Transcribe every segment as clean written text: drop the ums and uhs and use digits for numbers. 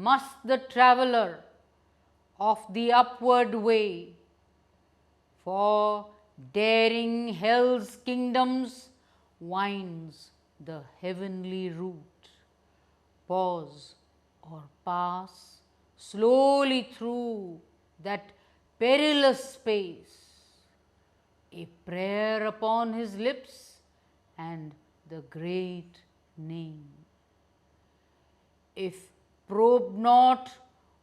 must the traveler of the upward way, for daring hell's kingdoms winds the heavenly route, pause or pass slowly through that perilous space, a prayer upon his lips and the great name. If probe not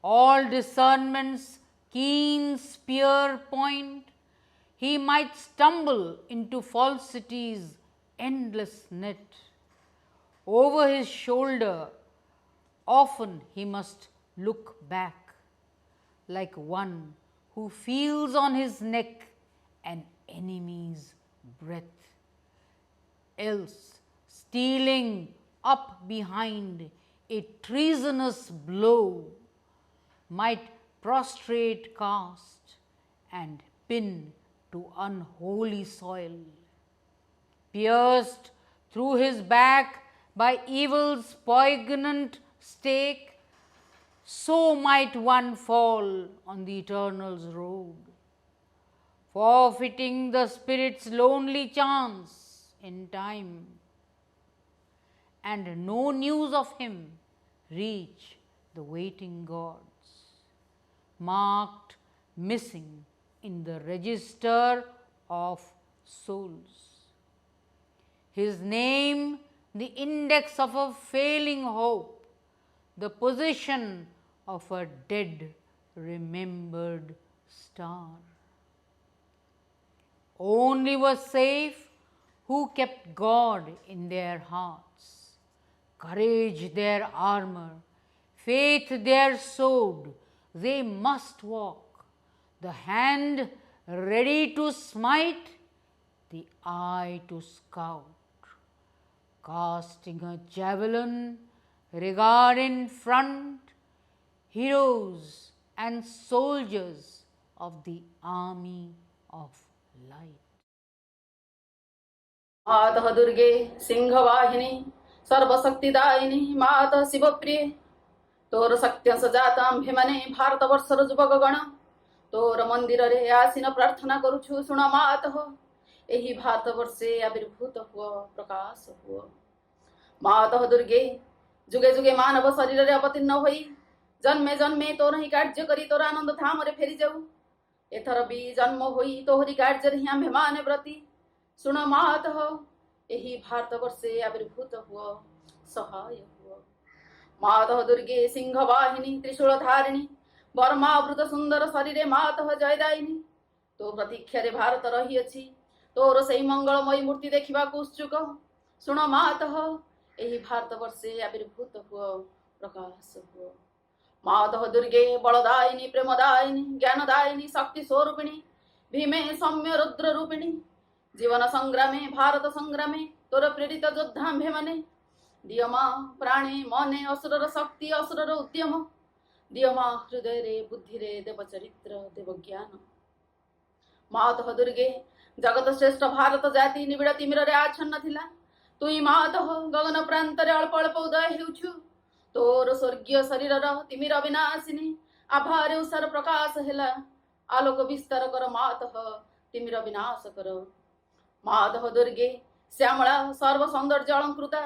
all discernment's keen spear point, he might stumble into falsity's endless net. Over his shoulder, often he must look back, like one who feels on his neck an enemy's breath. Else, stealing up behind, a treasonous blow might prostrate cast and pin to unholy soil. Pierced through his back by evil's poignant stake, so might one fall on the Eternal's road, forfeiting the spirit's lonely chance in time, and no news of him reach the waiting gods, marked missing in the register of souls. His name, the index of a failing hope, the position of a dead, remembered star. Only was safe who kept God in their hearts, courage their armor, faith their sword. They must walk, the hand ready to smite, the eye to scout, casting a javelin, regard in front, heroes and soldiers of the army of light. मातः दुर्गे सिंहवाहिनी सर्वशक्तिदायिनी मातः शिवप्रिये तोर शक्त्य सजातां भीमने भारतवर्षर जुवकगण तोर मंदिर रे आसीन प्रार्थना करुछु शुण मातः एही भारतवर्षे आविर्भूत हुआ प्रकाश हुआ। मातः दुर्गे जुगे जुगे मानव शरीर रे अवतीर्ण होई जन्मे जन्मे तोर ही कार्य करी तोर आनंद धाम रे फेरी जाऊ। एथर भी जन्म होई तोहरी कार्य रे हिया भेमाने व्रती शुण मातः एही भारतवर्षे आविर्भूत हुआ सहाय हुआ। मातः दुर्गे सिंहवाहिनी त्रिशूलधारिणी वर्मावृत सुंदर शरीरे मातः जयदायिनी तो प्रतीक्षा रे भारत रही अछि तोर सेई मंगलमयी मूर्ति देखिबा को उत्सुक शुण मातः एही भारतवर्षे आविर्भूत हुआ प्रकाश हुआ। मातः दुर्गे बलदायिनी प्रेमदायिनी ज्ञानदायिनी शक्ति स्वरूपिणी भीमे सौम्य रुद्र रूपिणी जीवन संग्रामे भारत संग्रामे तोर प्रेरित योद्धा भेमने दियमा प्राणे मने असुरर शक्ति असुरर उद्यम दियमा हृदय रे बुद्धि रे देव चरित्र देव ज्ञान। मातः दुर्गे जगत श्रेष्ठ भारत जाति निबिड़ तिमिर रे आच्छन्न थिला तुई मातः गगन प्रांत रे अल्प अल्प उदय हेउछु तोर स्वर्गीय शरीर तिमिर विनाशिनी आभारे उषार प्रकाश हेला आलोक विस्तार कर मातः तिमिर विनाश कर। मातः दुर्गे श्यामला सर्व सौंदर्य अलंकृता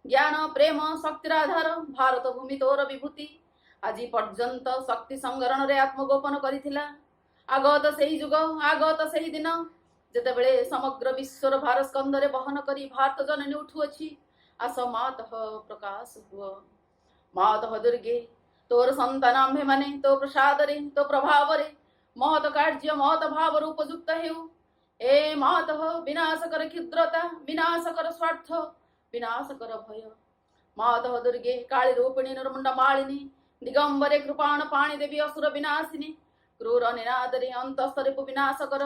ज्ञान प्रेम शक्तिर आधार भारत भूमि तोर विभूति आज पर्यंत शक्ति संगरण रे आत्मगोपन करिथिला। आगत सेही जुग आगत सेही दिन जेतेबेले समग्र विश्वर भारत स्कंद रे बहन करी भारत जननी उठुअछि आस मातः प्रकाश हुआ। मातः दुर्गे तोर संतान आम्भे माने तो प्रसाद रे तो प्रभाव रे महत कार्य महत भाव रे उपयुक्त हेउ। ए मातः विनाश कर क्षुद्रता विनाश कर स्वार्थ विनाश कर भय। मातः दुर्गे काली रूपिणी निर्मुंड मालिनी दिगंबरे कृपाण पाणी देवी असुर विनाशिनी क्रूर निनादरे अंतस्तरे विनाश कर।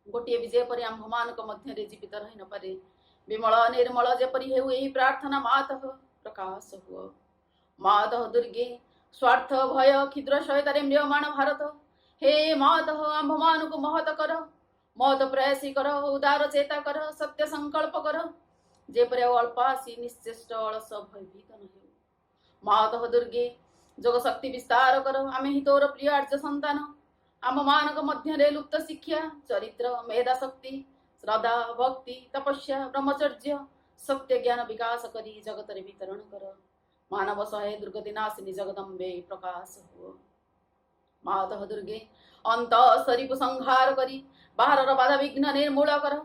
गोटे विजय परि आम्भ मानक मध्य जीवित रही न पारे विमल निर्मल जेपरि हेउ एही प्रार्थना मातः प्रकाश हुआ। मातः दुर्गे स्वार्थ भय क्षुद्र शयतारे म्रियमाण भारत हे मातः आम्भ मानक महत कर महत प्रयासी कर उदार चेता कर सत्य संकल्प कर जेपरि अल्पासी निश्चेष्ट अलस भयभीत न हेउ। मातः दुर्गे जोग शक्ति विस्तार कर आमे ही तोर प्रिय आर्य संतान आम मानक मध्य लुप्त शिक्षा चरित्र मेधा शक्ति श्रद्धा भक्ति तपस्या ब्रह्मचर्य सत्य ज्ञान विकास करी जगत रे वितरण कर मानव सहाय दुर्गति नाशिनी जगदम्बे प्रकाश हो मातः दुर्गे अंत शरीर संहार करी बाहर बाधा विघ्न निर्मूल कर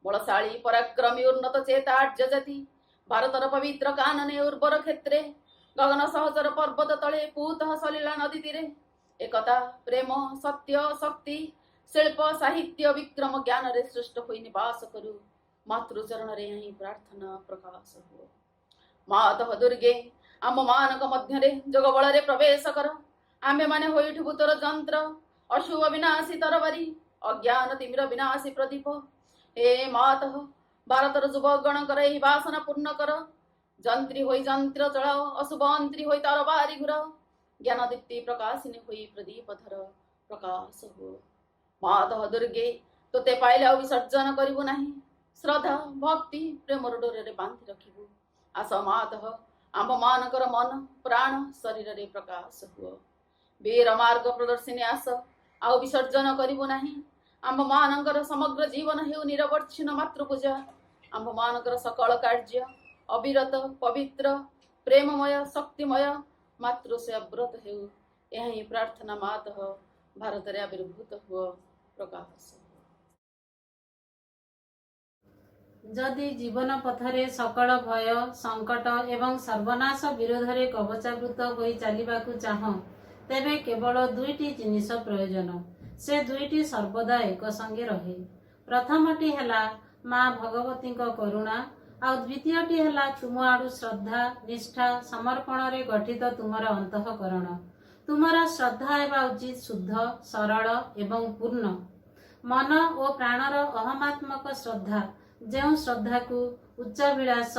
बलशाली पराक्रमी उन्नत चेतार्य जाति भारतर पवित्र कानने उर्वर क्षेत्रे गगन सहचर पर्वत तले पूत सलीला नदी तीरे एकता प्रेम सत्य शक्ति शिल्प साहित्य विक्रम ज्ञान रे सृष्ट होई निवास करू मातृचरण रे यही प्रार्थना प्रकाश हो मातः दुर्गे आम मानक मध्य रे जग बल रे प्रवेश कर आमे माने होइठु तोर जंत्र अशुभ विनाशी तरबारी अज्ञान तिमिर विनाशी प्रदीप हे मातः भारतर युवक गण कर ही वासना पूर्ण कर जंत्री होई जंत्र चलाओ अशुभ अंत्री होई तरबारी घुराओ ज्ञान दीप्ति प्रकाशिनी होई प्रदीप धर प्रकाश हो मातः दुर्गे तोते पाइले विसर्जन करिबु नाही श्रद्धा भक्ति प्रेम डोर रे बांधि रखिबु आस मातः आम मानकर मन प्राण शरीर रे प्रकाश हो वीर मार्ग प्रदर्शिनी आस आउ विसर्जन करिबु नाही आम मानकर समग्र जीवन हेउ निरवर्च्छिन्न मातृपूजा आम मानकर सकल कार्य अविरत पवित्र प्रेममय शक्तिमय मातृसेवा व्रत हेउ यही प्रार्थना मातः भारत रे आविर्भूत हुआ प्रकाश जदि जीवन पथरे सकल भय संकट एवं सर्वनाश विरोध रे कवचावृत होई चलिबाकु चाह तेबे केवल दुईटी जिनिस प्रयोजन से दुईटी सर्वदा एक संगे रहे प्रथमटी हेला माँ भगवती करुणा आ द्वितीयटी हेला तुम आडू श्रद्धा निष्ठा समर्पण रे गठित तुमर अंतःकरण तुमर श्रद्धा हेबा उचित शुद्ध सरल एवं पूर्ण मन और प्राणर अहमात्मक श्रद्धा जो श्रद्धा को उच्चाभिलाष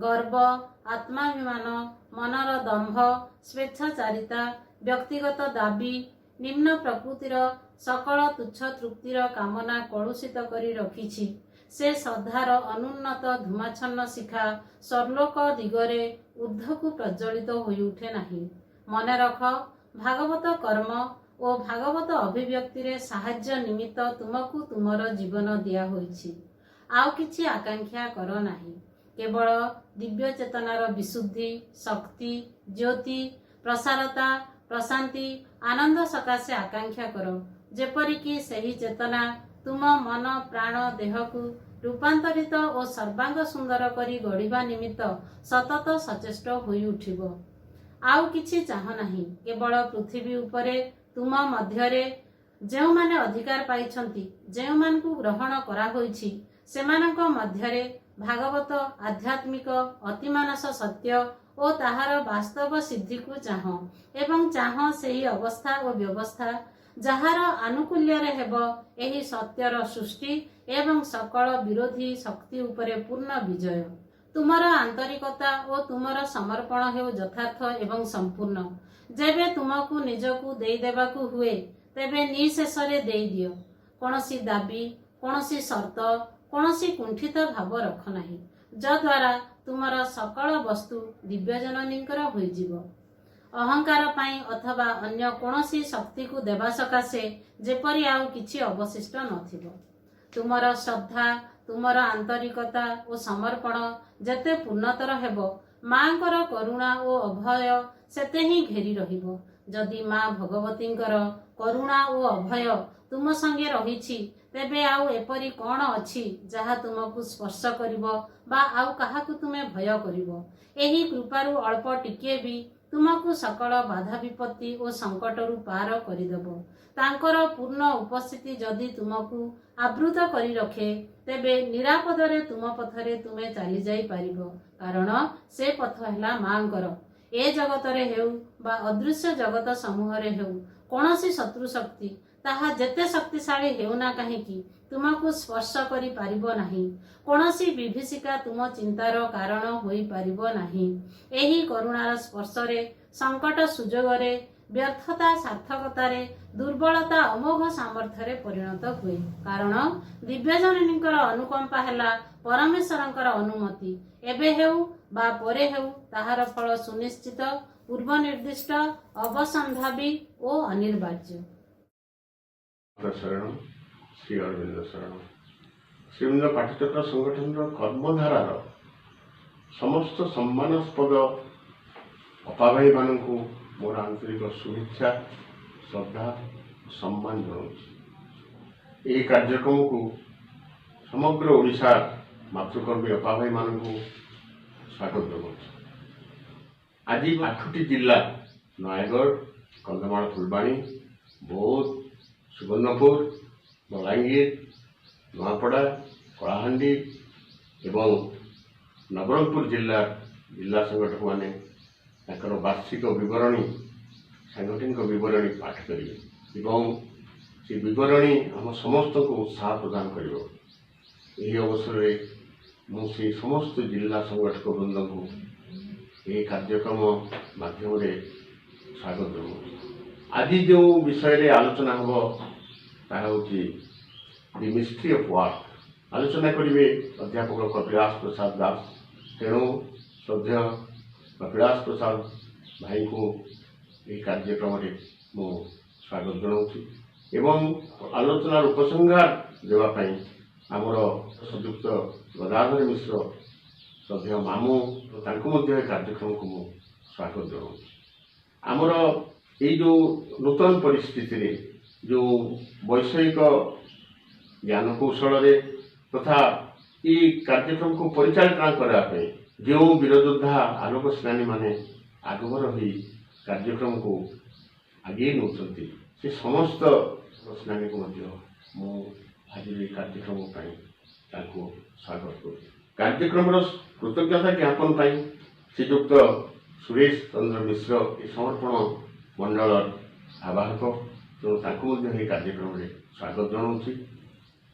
गर्व आत्माभिमान मनर दंभ स्वेच्छाचारिता व्यक्तिगत दाबी निम्न प्रकृतिर सकल तुच्छ तृप्तिर कामना कलुषित करी रखिछि से श्रद्धार अनुन्नत धूमाच्छन्न शिखा सर्लोक दिगरे ऊर्ध्वकु प्रज्वलित होई उठे नाही मन रख भागवत कर्म और भागवत अभिव्यक्ति रे साहाय्य निमित्त तुमको तुमर जीवन दिया होइछि आउ किछि आकांक्षा कर नाही केवल दिव्य चेतनार विशुद्धि शक्ति ज्योति प्रसारता प्रशांति आनंद सकाशे आकांक्षा कर जेपरिकी सही चेतना तुम मन प्राण देह को रूपांतरित और सर्वांग सुंदर करी गढ़िबा निमित्त सतत सचेष्ट होई उठिबो आउ किछि चाह नाही केवल पृथ्वी उपरे तुम मध्यरे जेउ माने अधिकार पाइछंती जेउ मान को ग्रहण करा होइछि सेमानक मध्यरे भागवत आध्यात्मिक अतिमानस सत्य और ताहार वास्तव सिद्धि को चाह एवं चाह सही अवस्था और व्यवस्था जहार आनुकूल्य रे हेब एही सत्यर सृष्टि एवं सकल विरोधी शक्ति उपरे पूर्ण विजय तुमर आंतरिकता और तुमर समर्पण हेउ यथार्थ एवं संपूर्ण जेबे तुमको निजको देई देबाकू हुए तेबे निशेष रे देई दियो कोनोसी दाबी कोनोसी शर्त कोनोसी कुंठित भाव रख नाही जद्वारा तुमर सकल वस्तु दिव्य जननींकर होई जीवो अहंकार पाई अथवा अन्य कोनोसी शक्ति को देवा सकाशे जेपरि आउ किछि अवशिष्ट नथिबो तुमर श्रद्धा तुमर आंतरिकता और समर्पण जेते पूर्णतर हेबो मांकर करुणा और अभय सेते ही घेरी रहिबो जदि माँ भगवतींकर करुणा और अभय तुम संगे रहिछि तेबे आउ एपरी कौन अछि जहा तुमको स्पर्श करिवो बा आउ काहाकु तुमे भय करिवो एही कृपारु अल्प टिके भी तुमको सकल बाधा विपत्ति और संकटरु पार करिदेबो तांकर पूर्ण उपस्थिति जदि तुमको आवृत करी रखे तेबे निरापद रे तुम पथरे तुमे चली जाई पारिबो कारण से पथ हैला मांकर ए जगत रे हेउ बा अदृश्य जगत समूह रे हेउ कोनोसी शत्रु शक्ति ताहा जेते शक्तिशाली हेउना काहेकि तुमको स्पर्श करी पारिबो नाही कोनोसी विभीषिका तुम चिंतार कारण होई पारिबो नाही एही करुणार स्पर्श रे संकट सुजोग रे व्यर्थता सार्थकता रे दुर्बलता अमोघ सामर्थ्य रे परिणत हुए कारण दिव्य जननींकर अनुकंपा हैला परमेश्वरंकर अनुमति एबे हेउ बा परे हेउ ताहार फल सुनिश्चित ପୂର୍ବ ନିର୍ଦ୍ଦିଷ୍ଟ ଅବସମ୍ଭାବୀ ଓ ଅନିର୍ବାର୍ଯ୍ୟ। ଶରଣ ଶ୍ରୀ ଅରବିନ୍ଦ ଶରଣ ଶ୍ରୀମନ୍ଦ ପାଠଚକ୍ର ସଂଗଠନର କର୍ମଧାରାର ସମସ୍ତ ସମ୍ମାନାସ୍ପଦ ଅପାଭାଇମାନଙ୍କୁ ମୋର ଆନ୍ତରିକ ଶୁଭେଚ୍ଛା ଶ୍ରଦ୍ଧା ଓ ସମ୍ମାନ ଜଣାଉଛି। ଏହି କାର୍ଯ୍ୟକ୍ରମକୁ ସମଗ୍ର ଓଡ଼ିଶା ମାତୃକର୍ମୀ ଅପାଭାଇମାନଙ୍କୁ ସ୍ୱାଗତ ଜଣାଉଛି। ଆଜି 8ଟି ଜିଲ୍ଲା ନୟାଗଡ଼, କନ୍ଧମାଳ, ଫୁଲବାଣୀ, ବୌଦ୍ଧ, ସୁବର୍ଣ୍ଣପୁର, ବଲାଙ୍ଗୀର, ନୂଆପଡ଼ା, କଳାହାଣ୍ଡି ଏବଂ ନବରଙ୍ଗପୁର ଜିଲ୍ଲା ସଂଗଠକମାନେ ତାଙ୍କର ବାର୍ଷିକ ବିବରଣୀ ସାଂଗଠନିକ ବିବରଣୀ ପାଠ କରିବେ ଏବଂ ସେ ବିବରଣୀ ଆମ ସମସ୍ତଙ୍କୁ ଉତ୍ସାହ ପ୍ରଦାନ କରିବ। ଏହି ଅବସରରେ ମୁଁ ସେହି ସମସ୍ତ ଜିଲ୍ଲା ସଂଗଠକ ବୃନ୍ଦଙ୍କୁ ଏହି କାର୍ଯ୍ୟକ୍ରମ ମାଧ୍ୟମରେ ସ୍ୱାଗତ ଜଣାଉଛି। ଆଜି ଯେଉଁ ବିଷୟରେ ଆଲୋଚନା ହେବ ତାହା ହେଉଛି ଦି ମିଷ୍ଟ୍ରି ଅଫ୍ ୱାର୍କ। ଆଲୋଚନା କରିବେ ଅଧ୍ୟାପକ କପିଳାସ ପ୍ରସାଦ ଦାସ। ତେଣୁ ଶ୍ରଦ୍ଧେୟ କପିଳାସ ପ୍ରସାଦ ଭାଇଙ୍କୁ ଏହି କାର୍ଯ୍ୟକ୍ରମରେ ମୁଁ ସ୍ୱାଗତ ଜଣାଉଛି ଏବଂ ଆଲୋଚନାର ଉପସଂହାର ଦେବା ପାଇଁ ଆମର ସଂଯୁକ୍ତ ଗଦାଧର ମିଶ୍ର ଶ୍ରଦ୍ଧେୟ ମାମୁଁ ତାଙ୍କୁ ମଧ୍ୟ ଏ କାର୍ଯ୍ୟକ୍ରମକୁ ମୁଁ ସ୍ୱାଗତ ଜଣାଉଛି। ଆମର ଏଇ ଯେଉଁ ନୂତନ ପରିସ୍ଥିତିରେ ଯେଉଁ ବୈଷୟିକ ଜ୍ଞାନକୌଶଳରେ ତଥା এই କାର୍ଯ୍ୟକ୍ରମକୁ ପରିଚାଳନା କରିବା ପାଇଁ ଯେଉଁ ବୀରଯୋଦ୍ଧା ଆଲୋକ ସେନାନୀମାନେ ଆଗଭର ହୋଇ କାର୍ଯ୍ୟକ୍ରମକୁ ଆଗେଇ ନେଉଛନ୍ତି ସେ ସମସ୍ତ ସେନାନୀଙ୍କୁ ମଧ୍ୟ ମୁଁ ଆଜିର ଏହି କାର୍ଯ୍ୟକ୍ରମ ପାଇଁ ତାଙ୍କୁ ସ୍ୱାଗତ କରୁଛି। କାର୍ଯ୍ୟକ୍ରମର କୃତଜ୍ଞତା ଜ୍ଞାପନ ପାଇଁ ଶ୍ରୀଯୁକ୍ତ ସୁରେଶ ଚନ୍ଦ୍ର ମିଶ୍ର ଏ ସମର୍ପଣ ମଣ୍ଡଳର ଆବାହକ, ତେଣୁ ତାଙ୍କୁ ମଧ୍ୟ ଏହି କାର୍ଯ୍ୟକ୍ରମରେ ସ୍ୱାଗତ ଜଣାଉଛି।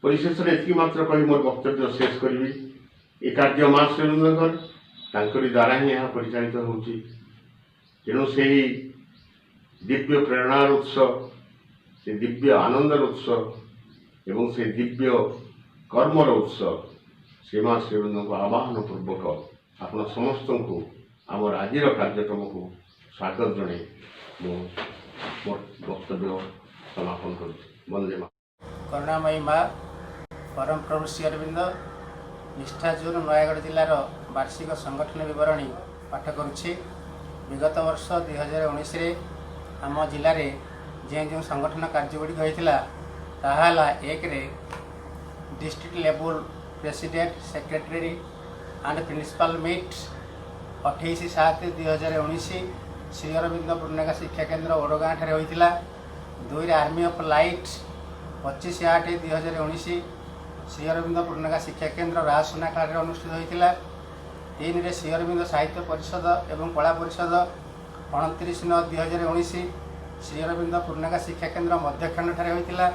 ପରିଶେଷରେ ଏତିକି ମାତ୍ର କହି ମୋର ବକ୍ତବ୍ୟ ଶେଷ କରିବି। ଏ କାର୍ଯ୍ୟ ମା ଶ୍ରୀବୃନ୍ଦଙ୍କର, ତାଙ୍କରି ଦ୍ୱାରା ହିଁ ଏହା ପରିଚାଳିତ ହେଉଛି। ତେଣୁ ସେହି ଦିବ୍ୟ ପ୍ରେରଣାର ଉତ୍ସ, ସେ ଦିବ୍ୟ ଆନନ୍ଦର ଉତ୍ସ ଏବଂ ସେ ଦିବ୍ୟ କର୍ମର ଉତ୍ସ ଶ୍ରୀମା ଶ୍ରୀବୃନ୍ଦଙ୍କ ଆବାହନ ପୂର୍ବକ ଆପଣ ସମସ୍ତଙ୍କୁ ଆମର ଆଜିର କାର୍ଯ୍ୟକ୍ରମକୁ ସ୍ୱାଗତ ଜଣାଇ ମୁଁ ମୋର ବକ୍ତବ୍ୟ ସମାପନ କରୁଛି। ବନ୍ଦେ ମା। କରୁଣାମୟୀ ମା ପରମ ପ୍ରଭୁ ଶ୍ରୀ ଅରବିନ୍ଦ ନିଷ୍ଠା ଜୋନ୍ ନୟାଗଡ଼ ଜିଲ୍ଲାର ବାର୍ଷିକ ସଂଗଠନ ବିବରଣୀ ପାଠ କରୁଛି। ବିଗତ ବର୍ଷ 2019ରେ ଆମ ଜିଲ୍ଲାରେ ଯେଉଁ ସଂଗଠନ କାର୍ଯ୍ୟଗୁଡ଼ିକ ହୋଇଥିଲା ତାହା ହେଲା 1ରେ ଡିଷ୍ଟ୍ରିକ୍ଟ ଲେବୁଲ president secretary and principal meet 28/7/2019 Shri Aurobindo Purnanga Shiksha Kendra ଓଡ଼ଗାଁଠାରେ ହୋଇଥିଲା। 2ରେ army of light 25/8/2019 Shri Aurobindo Purnanga Shiksha Kendra ରାଜସୁନାଖଳାରେ ଅନୁଷ୍ଠିତ ହୋଇଥିଲା। 3ରେ ଶ୍ରୀ ଅରବିନ୍ଦ ସାହିତ୍ୟ ପରିଷଦ ଏବଂ କଳା ପରିଷଦ 29/9/2019 ଶ୍ରୀ ଅରବିନ୍ଦ ପୂର୍ଣ୍ଣିକା ଶିକ୍ଷା କେନ୍ଦ୍ର ମଧ୍ୟଖଣ୍ଡଠାରେ ହୋଇଥିଲା।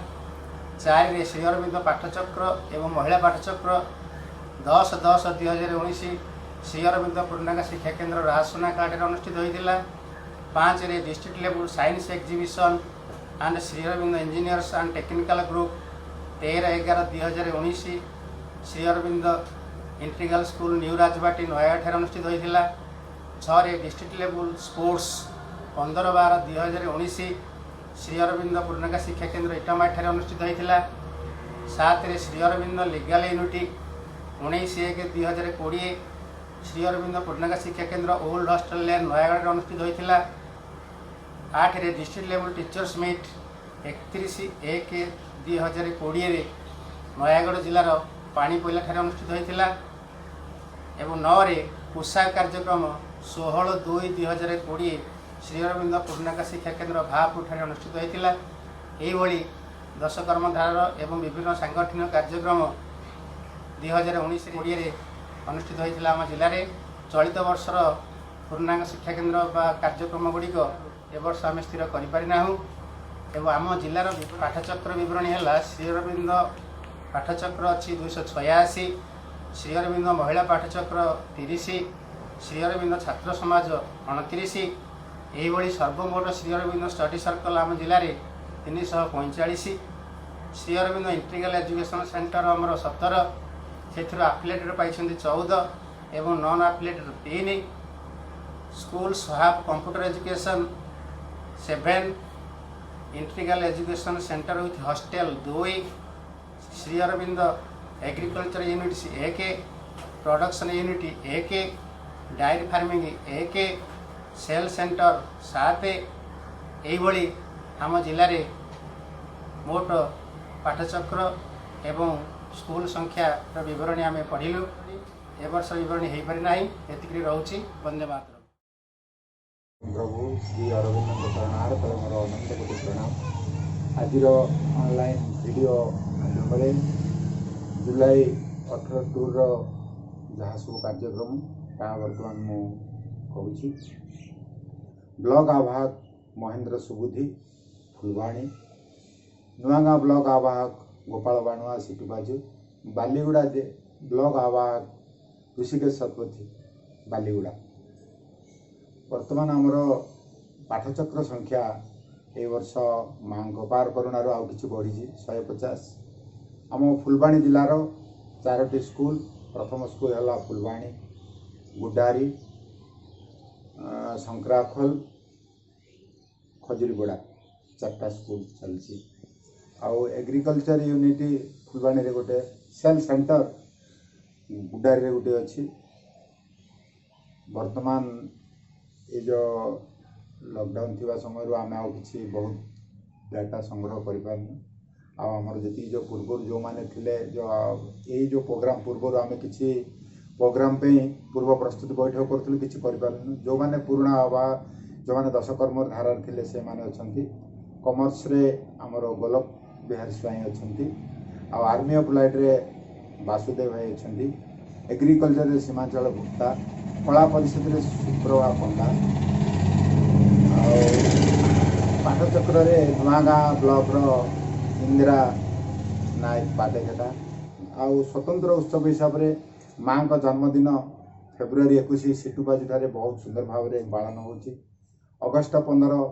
4ରେ ଶ୍ରୀ ଅରବିନ୍ଦ ପାଠଚକ୍ର ଏବଂ ମହିଳା ପାଠଚକ୍ର 10/10/2019 ଶ୍ରୀ ଅରବିନ୍ଦ ପୂର୍ଣ୍ଣିକା ଶିକ୍ଷା କେନ୍ଦ୍ର ରାଜସୁନାଖଳାରେ ଅନୁଷ୍ଠିତ ହୋଇଥିଲା। 5ରେ ଡିଷ୍ଟ୍ରିକ୍ଟ ଲେବୁଲ science exhibition and Shri Aurobindo engineers and technical group 13/11/2019 Shri Aurobindo integral school new Rajbati ନୟାଗଡ଼ଠାରେ ଅନୁଷ୍ଠିତ ହୋଇଥିଲା। 6ରେ ଡିଷ୍ଟ୍ରିକ୍ଟ ଲେବୁଲ ସ୍ପୋର୍ଟସ 15/12/2019 ଶ୍ରୀ ଅରବିନ୍ଦ ପୂର୍ଣ୍ଣିକା ଶିକ୍ଷା କେନ୍ଦ୍ର ଇଟାମାଠାରେ ଅନୁଷ୍ଠିତ ହୋଇଥିଲା। 7ରେ Shri Aurobindo legal unity 19/1/2020 Shri Aurobindo Purnanga Shiksha Kendra old hostel lane ନୟାଗଡ଼ରେ ଅନୁଷ୍ଠିତ ହୋଇଥିଲା। 8ରେ ଡିଷ୍ଟ୍ରିକ୍ଟ ଲେବୁଲ ଟିଚର୍ସ ମିଟ୍ 31/1/2020ରେ ନୟାଗଡ଼ ଜିଲ୍ଲାର ପାଣିପୋଇଲାଠାରେ ଅନୁଷ୍ଠିତ ହୋଇଥିଲା ଏବଂ 9ରେ ପୋଷାକ କାର୍ଯ୍ୟକ୍ରମ 16/2/2020 ଶ୍ରୀ ଅରବିନ୍ଦ ପୂର୍ଣ୍ଣିକା ଶିକ୍ଷା କେନ୍ଦ୍ର ଭାପୁରଠାରେ ଅନୁଷ୍ଠିତ ହୋଇଥିଲା। ଏହିଭଳି 10 କର୍ମଧାରାର ଏବଂ ବିଭିନ୍ନ ସାଂଗଠନିକ କାର୍ଯ୍ୟକ୍ରମ 2019-20ରେ ଅନୁଷ୍ଠିତ ହୋଇଥିଲା ଆମ ଜିଲ୍ଲାରେ। ଚଳିତ ବର୍ଷର ପୂର୍ଣ୍ଣାଙ୍ଗ ଶିକ୍ଷା କେନ୍ଦ୍ର ବା କାର୍ଯ୍ୟକ୍ରମ ଗୁଡ଼ିକ ଏ ବର୍ଷ ଆମେ ସ୍ଥିର କରିପାରିନାହୁଁ ଏବଂ ଆମ ଜିଲ୍ଲାର ପାଠଚକ୍ର ବିବରଣୀ ହେଲା ଶ୍ରୀ ଅରବିନ୍ଦ ପାଠଚକ୍ର ଅଛି 286, ଶ୍ରୀ ଅରବିନ୍ଦ ମହିଳା ପାଠଚକ୍ର 30, ଶ୍ରୀ ଅରବିନ୍ଦ ଛାତ୍ର ସମାଜ 29। ଏହିଭଳି ସର୍ବମୋଟ ଶ୍ରୀ ଅରବିନ୍ଦ ଷ୍ଟଡି ସର୍କଲ ଆମ ଜିଲ୍ଲାରେ 345। Shri Aurobindo integral education centre ଆମର 17, ସେଥିରୁ ଆଫିଲେଟେଡ଼ ପାଇଛନ୍ତି 14 ଏବଂ non affiliated 3। schools have computer education 7, integral education center with hostel 2, Sri Aurobindo agriculture unit 1, production unit 1, dairy farming 1, cell centre 7 एभली आम जिले में मोट पाठचक्र एवं स्कूल संख्या विवरणी आम पढ़लु ए वर्ष विवरणी हो पारिना एतिक रोचे। वंदे मातरम। प्रभु श्री अरविंद चरणार तले मोर अनंत कोटि प्रणाम। आज ऑनलाइन वीडियो माध्यम जुलाई 18 टूर जहाँ सब कार्यक्रम ता बर्तमान मु कहूँ। ब्लॉक आवाहक महेंद्र सुबुद्धि फुलवाणी, नुआगाँ ब्लॉक आवाहक गोपाल बाणुआ सिटुबाजू, बालीगुड़ा ब्लॉक आवाहक ऋषिकेश शतपथी बालीगुड़ा। वर्तमान आमर पाठचक्र संख्या ए वर्ष माँ पार करुणार आउ कि बढ़ी 150। आम फुलवाणी जिलार 4टी स्कूल, प्रथम स्कूल है फुलवाणी, गुडारी, संक्राखल, खजुरीगुड़ा 4टा स्कूल चलती। आउ एग्रीकल्चर यूनिट फुलवाणी रे गोटे, सेल सेंटर गुडारी रे गोटे अच्छी। वर्तमान ये जो लॉकडाउन थी समय आम आउ कि बहुत डाटा संग्रह करें। आमर जी जो पूर्व जो मैंने थे जो प्रोग्राम पूर्व आम कि प्रोग्राम पे पूर्व प्रस्तुति बैठक करूँ कि जो मैंने पुराणा आवा जो मैंने 10 कर्म धारा थे से मैंने अच्छा। कॉमर्स रे आमर गोलक बिहार स्वाई अच्छा, आर्मी ऑफ लाइट रे वासुदेव भाई अच्छा, एग्रीकल्चर रे सीमांचल भुक्ता, कला परिषद रे सुप्रभा पंडा, पाठचक्र रे नुआगाँ ब्लॉक रो इंदिरा नायक पाटेखेटा। आउ स्वतंत्र उत्सव हिसाब से माँ का जन्मदिन फेब्रुआरी 21 सिटुबाजू ठारे बहुत सुंदर भाव में पालन होची। अगस्ट 15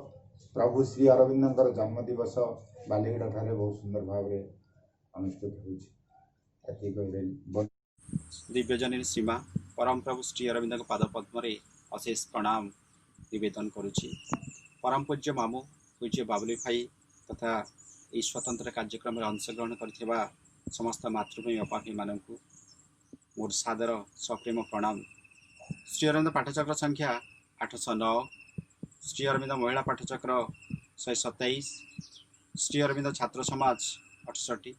प्रभु श्री अरविंदर जन्म दिवस बालीगुड़ा ठारे बहुत सुंदर भाव में अनुष्ठित होची। दिव्यजनी सीमा परम प्रभु श्री अरविंद पाद पद्म अशेष प्रणाम निवेदन करुछि। परम पूज्य मामू पूज्य बाबुली भाई तथा यह स्वतंत्र कार्यक्रम में अंशग्रहण करथिबा समस्त मातृभूमि अपाही मानू मोर सादर सप्रेम प्रणाम। श्री अरविंद पाठचक्र संख्या 809, श्री अरविंद महिला पाठचक्र 127, श्री अरविंद छात्र समाज 68,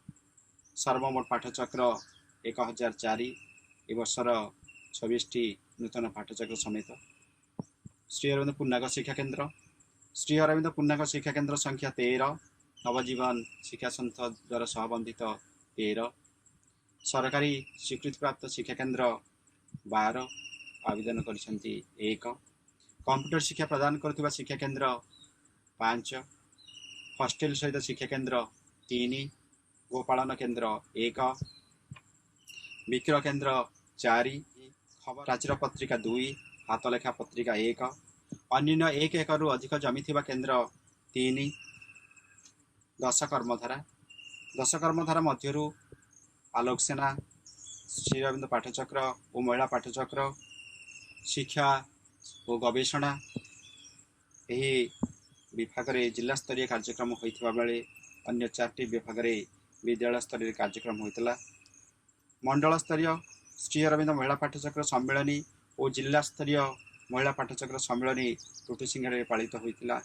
सर्वमोट पाठचक्र 1004, ए वर्षर 26टी नूतन पाठचक्र समेत। श्री अरविंद पूर्णांग शिक्षा केन्द्र, श्री अरविंद पूर्णांग शिक्षा केन्द्र संख्या 13, नवजीवन शिक्षा संस्था द्वारा सहबंधित 13, सरकारी स्वीकृति प्राप्त शिक्षा केन्द्र 12 आवेदन करिसेंती 1, कंप्यूटर शिक्षा प्रदान करथिबा शिक्षा केन्द्र 5, हॉस्टेल सहित शिक्षा केन्द्र 3, गोपालन केन्द्र 1, विक्रय केन्द्र 4, खबर प्राचीर पत्रिका 2, हाथलेखा पत्रिका 1, अन्य 1 एकरु अधिक जमी थिबा केन्द्र 3, 10 कर्मधारा मध्यरु आलोक सेना, श्री अरविंद पाठचक्र और महिला पाठचक्र, शिक्षा और गवेषणा यही विभाग में जिला स्तरीय कार्यक्रम होता बेले अन्य 4टी विभाग में विद्यालय स्तरीय कार्यक्रम होता। मंडल स्तरीय श्री अरविंद महिला पाठचक्र सम्मेलनी और जिला स्तरीय महिला पाठचक्र सम्मेलनी टुटुसिंघारे पालित होता।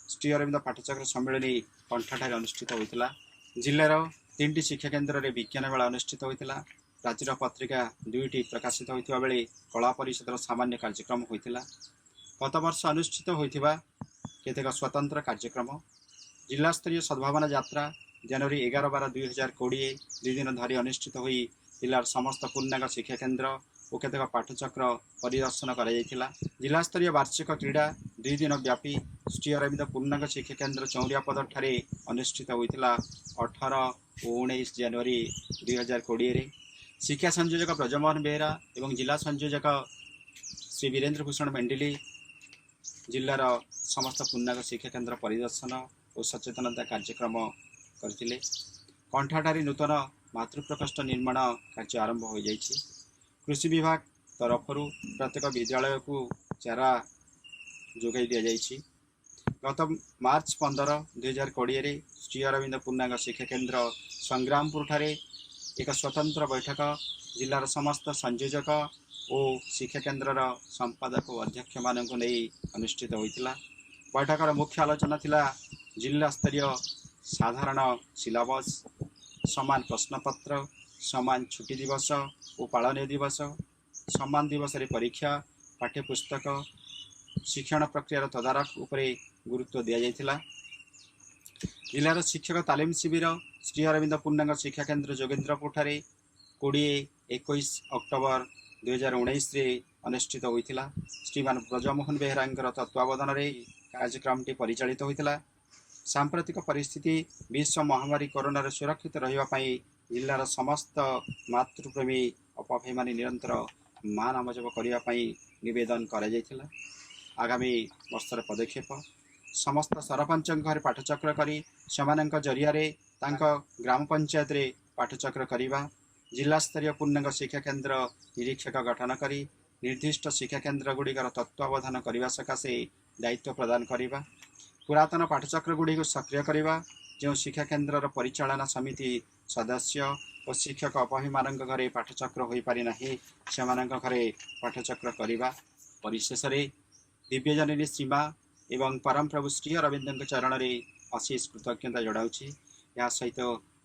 श्री अरविंद पाठचक्र सम्मेलनी कंठाठारे अनुष्ठित होता। जिलार 3टी शिक्षा केन्द्र में विज्ञान मेला अनुष्ठित होता। प्राचीर पत्रिका 2टी प्रकाशित होता बेले कला परिषद सामान्य कार्यक्रम होता। गत वर्ष अनुष्ठित होता केतेक स्वतंत्र कार्यक्रम, जिला स्तरीय सद्भावना यात्रा जनवरी 11-12-2020 2 दिन धरी अनुष्ठित हुई जिलार समस्त पूर्णांग शिक्षा केन्द्र और केतेक पाठचक्र परिदर्शन करा। जिला स्तरीय वार्षिक क्रीड़ा 2 दिन व्यापी श्री अरविंद पूर्णांग शिक्षा केन्द्र चौरियापद ठारे अनुष्ठित होता 18 और 19 जनवरी 2020। शिक्षा संयोजक ब्रजमोहन बेहरा एवं जिला संयोजक श्री वीरेन्द्र भूषण मेंडिली जिलार समस्त पूर्णांग शिक्षा केन्द्र परिदर्शन और सचेतनता कार्यक्रम करथिले। कंठाठारी नूतन मातृप्रकोष्ठ निर्माण कार्य आरंभ हो जाइछि। कृषि विभाग तरफ प्रत्येक विद्यालय को चारा जोगाई दिया। गत मार्च 15, 2020 श्री अरविंद पूर्णांग शिक्षा केन्द्र संग्रामपुर ठारे एक स्वतंत्र बैठक जिलार समस्त संयोजक और शिक्षा केन्द्र संपादक और अध्यक्ष मानक नहीं अनुष्ठित होता। बैठकर मुख्य आलोचना थिला जिला स्तरीय साधारण सिलेबस, समान प्रश्नपत्र, समान छुट्टी दिवस और पालन दिवस, समान दिवस रे परीक्षा, पाठ्यपुस्तक, शिक्षण प्रक्रियार तदारख उपरे गुरुत्व दिया जायथिला। जिलार शिक्षक तालीम शिविर श्री अरविंद पूर्णांग शिक्षा केन्द्र जोगेन्द्रपुर ठारे 20-21 अक्टोबर 2019 रे अनुष्ठित होइथिला। श्रीमान ब्रजमोहन बेहरांकर तत्वावधान रे कार्यक्रमटी परिचालित होइथिला। सांप्रतिक परिस्थिति विश्व महामारी कोरोना सुरक्षित रहिबा पई जिलार समस्त मातृप्रेमी अपभाई माने निरंतर मान नाम जप करिबा पई निवेदन करा जायथिला। आगामी वर्षर पदक्षेप समस्त सरपंच घर पाठचक्र करी सेमानंक जरिया रे तांक ग्राम पंचायत रे पाठचक्र करिबा, जिला स्तरीय पूर्णांग शिक्षा केन्द्र निरीक्षक गठन करी निर्दिष्ट शिक्षा केन्द्र गुड़िकर तत्वावधान करने सकाशे दायित्व प्रदान करिबा, पुरातन पाठचक्र गुड़ी को सक्रिय करिबा, जो शिक्षा केन्द्र परिचालना समिति सदस्य और शिक्षक अपही मानक घरे पाठचक्र हो पारि नाही सेमानंक घरे पाठचक्र करिबा। परिशेष रे दिव्यजननी सीमा एवं परम प्रभु श्री अरविंद चरण रे अशेष कृतज्ञता जनाऊँगी। या सहित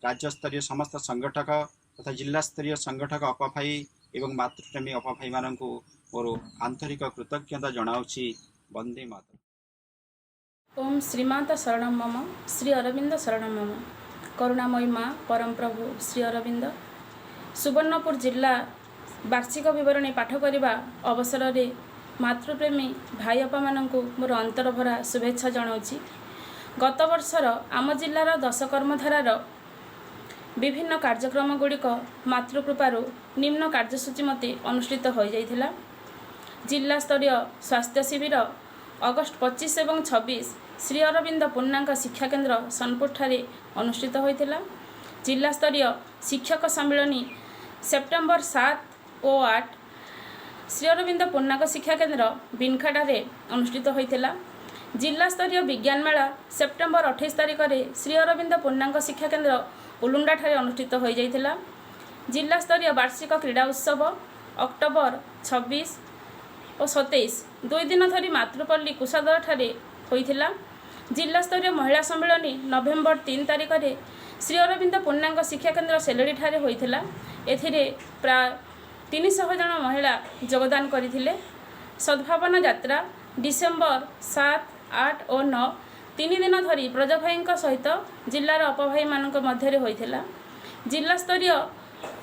राज्य स्तरीय समस्त संगठक तथा जिला स्तरीय संगठक अपभाई एवं मातृप्रेमी अपभाई मानक मोर आंतरिक कृतज्ञता जनाऊँगी। वंदे मातरम। ओम श्रीमाता शरणं मम, श्री अरविंद शरणं मम। करुणामयी माँ परम प्रभु श्री अरविंद सुवर्णपुर जिला वार्षिक विवरणी पाठ करने अवसर रे मातृप्रेमी भाई अपा मानू मोर अंतर भरा शुभेच्छा जनाऊँगी। गत वर्षर आम जिलार 10 कर्मधारार विभिन्न कार्यक्रम गुड़िक मातृकृपारू निम्न कार्यसूची मते अनुष्ठित हो जाइथिला। जिला स्तरीय स्वास्थ्य शिविर अगस्ट 25 एवं 26 श्री अरविंद पूर्णांग शिक्षा केन्द्र सोनपुर ठारे अनुष्ठित होइथिला। जिला स्तरीय शिक्षक सम्मेलनी सेप्टेम्बर 7 और 8 श्री अरविंद पूर्णांग शिक्षा केन्द्र बिनखाड़े अनुष्ठित होइथिला। जिला स्तरीय विज्ञान मेला सेप्टेम्बर 28 तारिख में श्री अरविंद पूर्णांग शिक्षा केन्द्र उलुंडा ठारे अनुष्ठित हो जाइथिला। जिला स्तरीय वार्षिक क्रीड़ा उत्सव अक्टोबर 26 और 27 दुई दिन धरी मातृपल्ली कुशादर ठारे होइथिला। जिला स्तरीय महिला सम्मेलनी नवेम्बर 3 तारिख में श्री अरविंद पूर्णांग शिक्षा केन्द्र सेलड़ी ठारे होइथिला। एथिरे प्राय 300 जन महिला योगदान करथिले। सद्भावना यात्रा डिसेम्बर 7, 8 और 9 तीन दिन धरी ब्रजभाई सहित जिलार अपभाई मानक मध्य होइथिला। जिला स्तरीय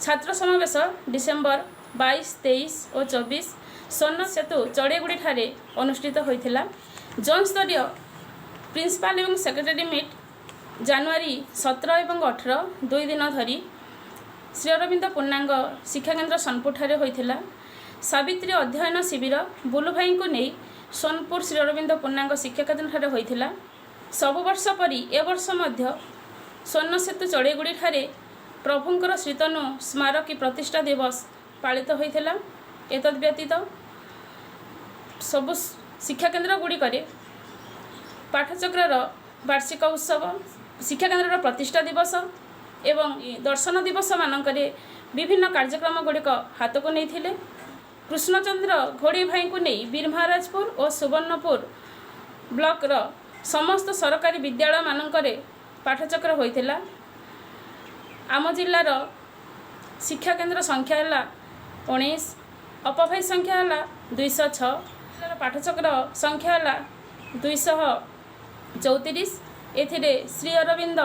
छात्र समावेश डिसेम्बर 22, 23 और 24 स्वर्ण सेतु चढ़ेगुड़ी ठारे अनुष्ठित होइथिला। जोन स्तरीय प्रिंसिपाल एवं सेक्रेटरी मीट जनवरी 17 और 18 दुई दिन धरी श्री अरविंद पूर्णांग शिक्षा केन्द्र सोनपुर ठारे होइथिला। सावित्री अध्ययन शिविर बुलू भाई को नहीं सोनपुर श्री अरविंद पूर्णांग शिक्षा केन्द्र ठारे होइथिला। सबु वर्ष परी ए वर्ष मध्य स्वर्ण सेतु चढ़ेगुड़ी ठारे प्रभुंकर श्रीतनु स्मारकी प्रतिष्ठा दिवस पालित होइथिला। एतद व्यतीत सबु शिक्षा केन्द्र गुड़िक पाठचक्र वार्षिक उत्सव, शिक्षा केन्द्र प्रतिष्ठा दिवस एवं दर्शन दिवस मानक विभिन्न कार्यक्रम गुड़िक हाथ को नहीं थिले। कृष्णचंद्र घोड़ी भाई को नहीं बीर महाराजपुर और सुवर्णपुर ब्लॉक रो समस्त सरकारी विद्यालय मानक पाठचक्र होइथिला। आम जिलार शिक्षा केन्द्र संख्या है 19, अपभाई संख्या है 206, पाठचक्र संख्या है 234। एथिरे श्री अरविंद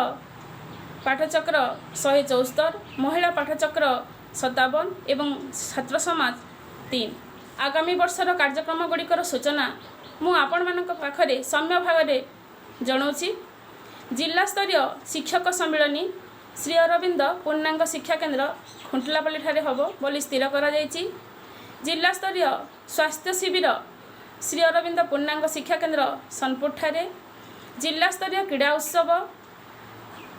पाठचक्र 174, महिला पाठचक्र 57 एवं छात्र समाज 3। आगामी वर्षर कार्यक्रम गुड़िकर सूचना मु आपण मानक पाखरे सम्य भागरे जनाऊँगी। जिला स्तरीय शिक्षक सम्मेलनी श्री अरविंद पूर्णांग शिक्षा केन्द्र खुंटलापल्ली ठारे हबो बोली स्थिर करा जायछि। जिला स्तरीय स्वास्थ्य शिविर श्री अरविंद पूर्णांग शिक्षा केन्द्र सोनपुर ठारे। जिला स्तरीय क्रीड़ा उत्सव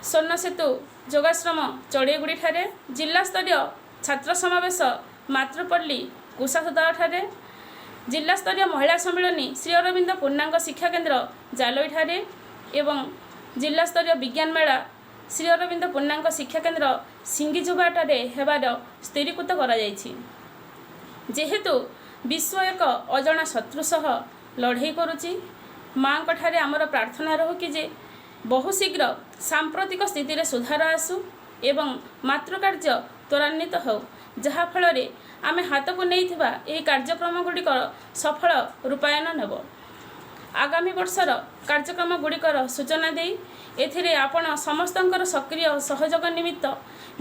स्वर्ण सेतु जोगाश्रम चढ़ेगुड़ी ठारे। जिला स्तरीय छात्र समावेश मातृपल्ली कुशासुदार ठारे। जिल्लास्तरीय महिला सम्मिलनी श्री अरविंद पूर्णांग शिक्षा केन्द्र जालोईठारे एवं जिल्लास्तरीय विज्ञान मेला श्री अरविंद पूर्णांग शिक्षा केन्द्र सिंगिझुबाटे हेबार स्थिरीकृत कराଯାଇଛି। जेहेतु विश्व एक अजଣା शत्रु सह लड़ाई करुच्ची माँ ठारे आमर प्रार्थना रहू कि जे बहु शीघ्र सांप्रतिक स्थिति रे सुधार आसु एवं मातृकार्य त्वरान्वित हो जहाँफल आम हाथ को नहीं यह कार्यक्रम गुड़िक सफल रूपायन नेब। आगामी वर्षर कार्यक्रम गुड़िकर सूचना दे एथिरे आपण समस्तंकर सक्रिय सहयोग निमित्त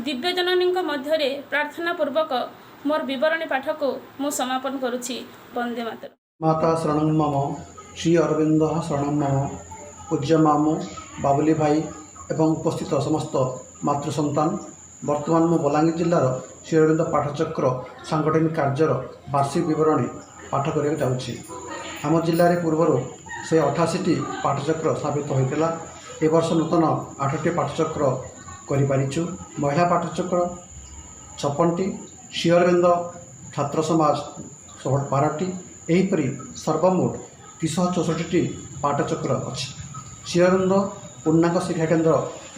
दिव्यजननी मध्य प्रार्थना पूर्वक मोर विवरणी पाठ को मु समापन करुछि। वंदे मातरम। माता शरणं मम श्री अरविंद शरणं मम पूज्य मामू बाबुली भाई एवं उपस्थित समस्त मातृ सन्तान वर्तमान मु बलांगीर जिलार श्री अरविंद पाठचक्र सांगठनिक कार्यर वार्षिक विवरणी पाठ करने जाऊँगी। आम जिले में पूर्वर से 88टी पाठचक्र स्थापित होता ए वर्ष नूतन 8टी पाठचक्र करिपारिछु। महिला पाठचक्र 56टी, श्री अरविंद छात्र समाज 12टी, एहीपरि सर्वमोट 364टी पाठचक्र अच्छी। श्री अरविंद पूर्णांग शिक्षा केन्द्र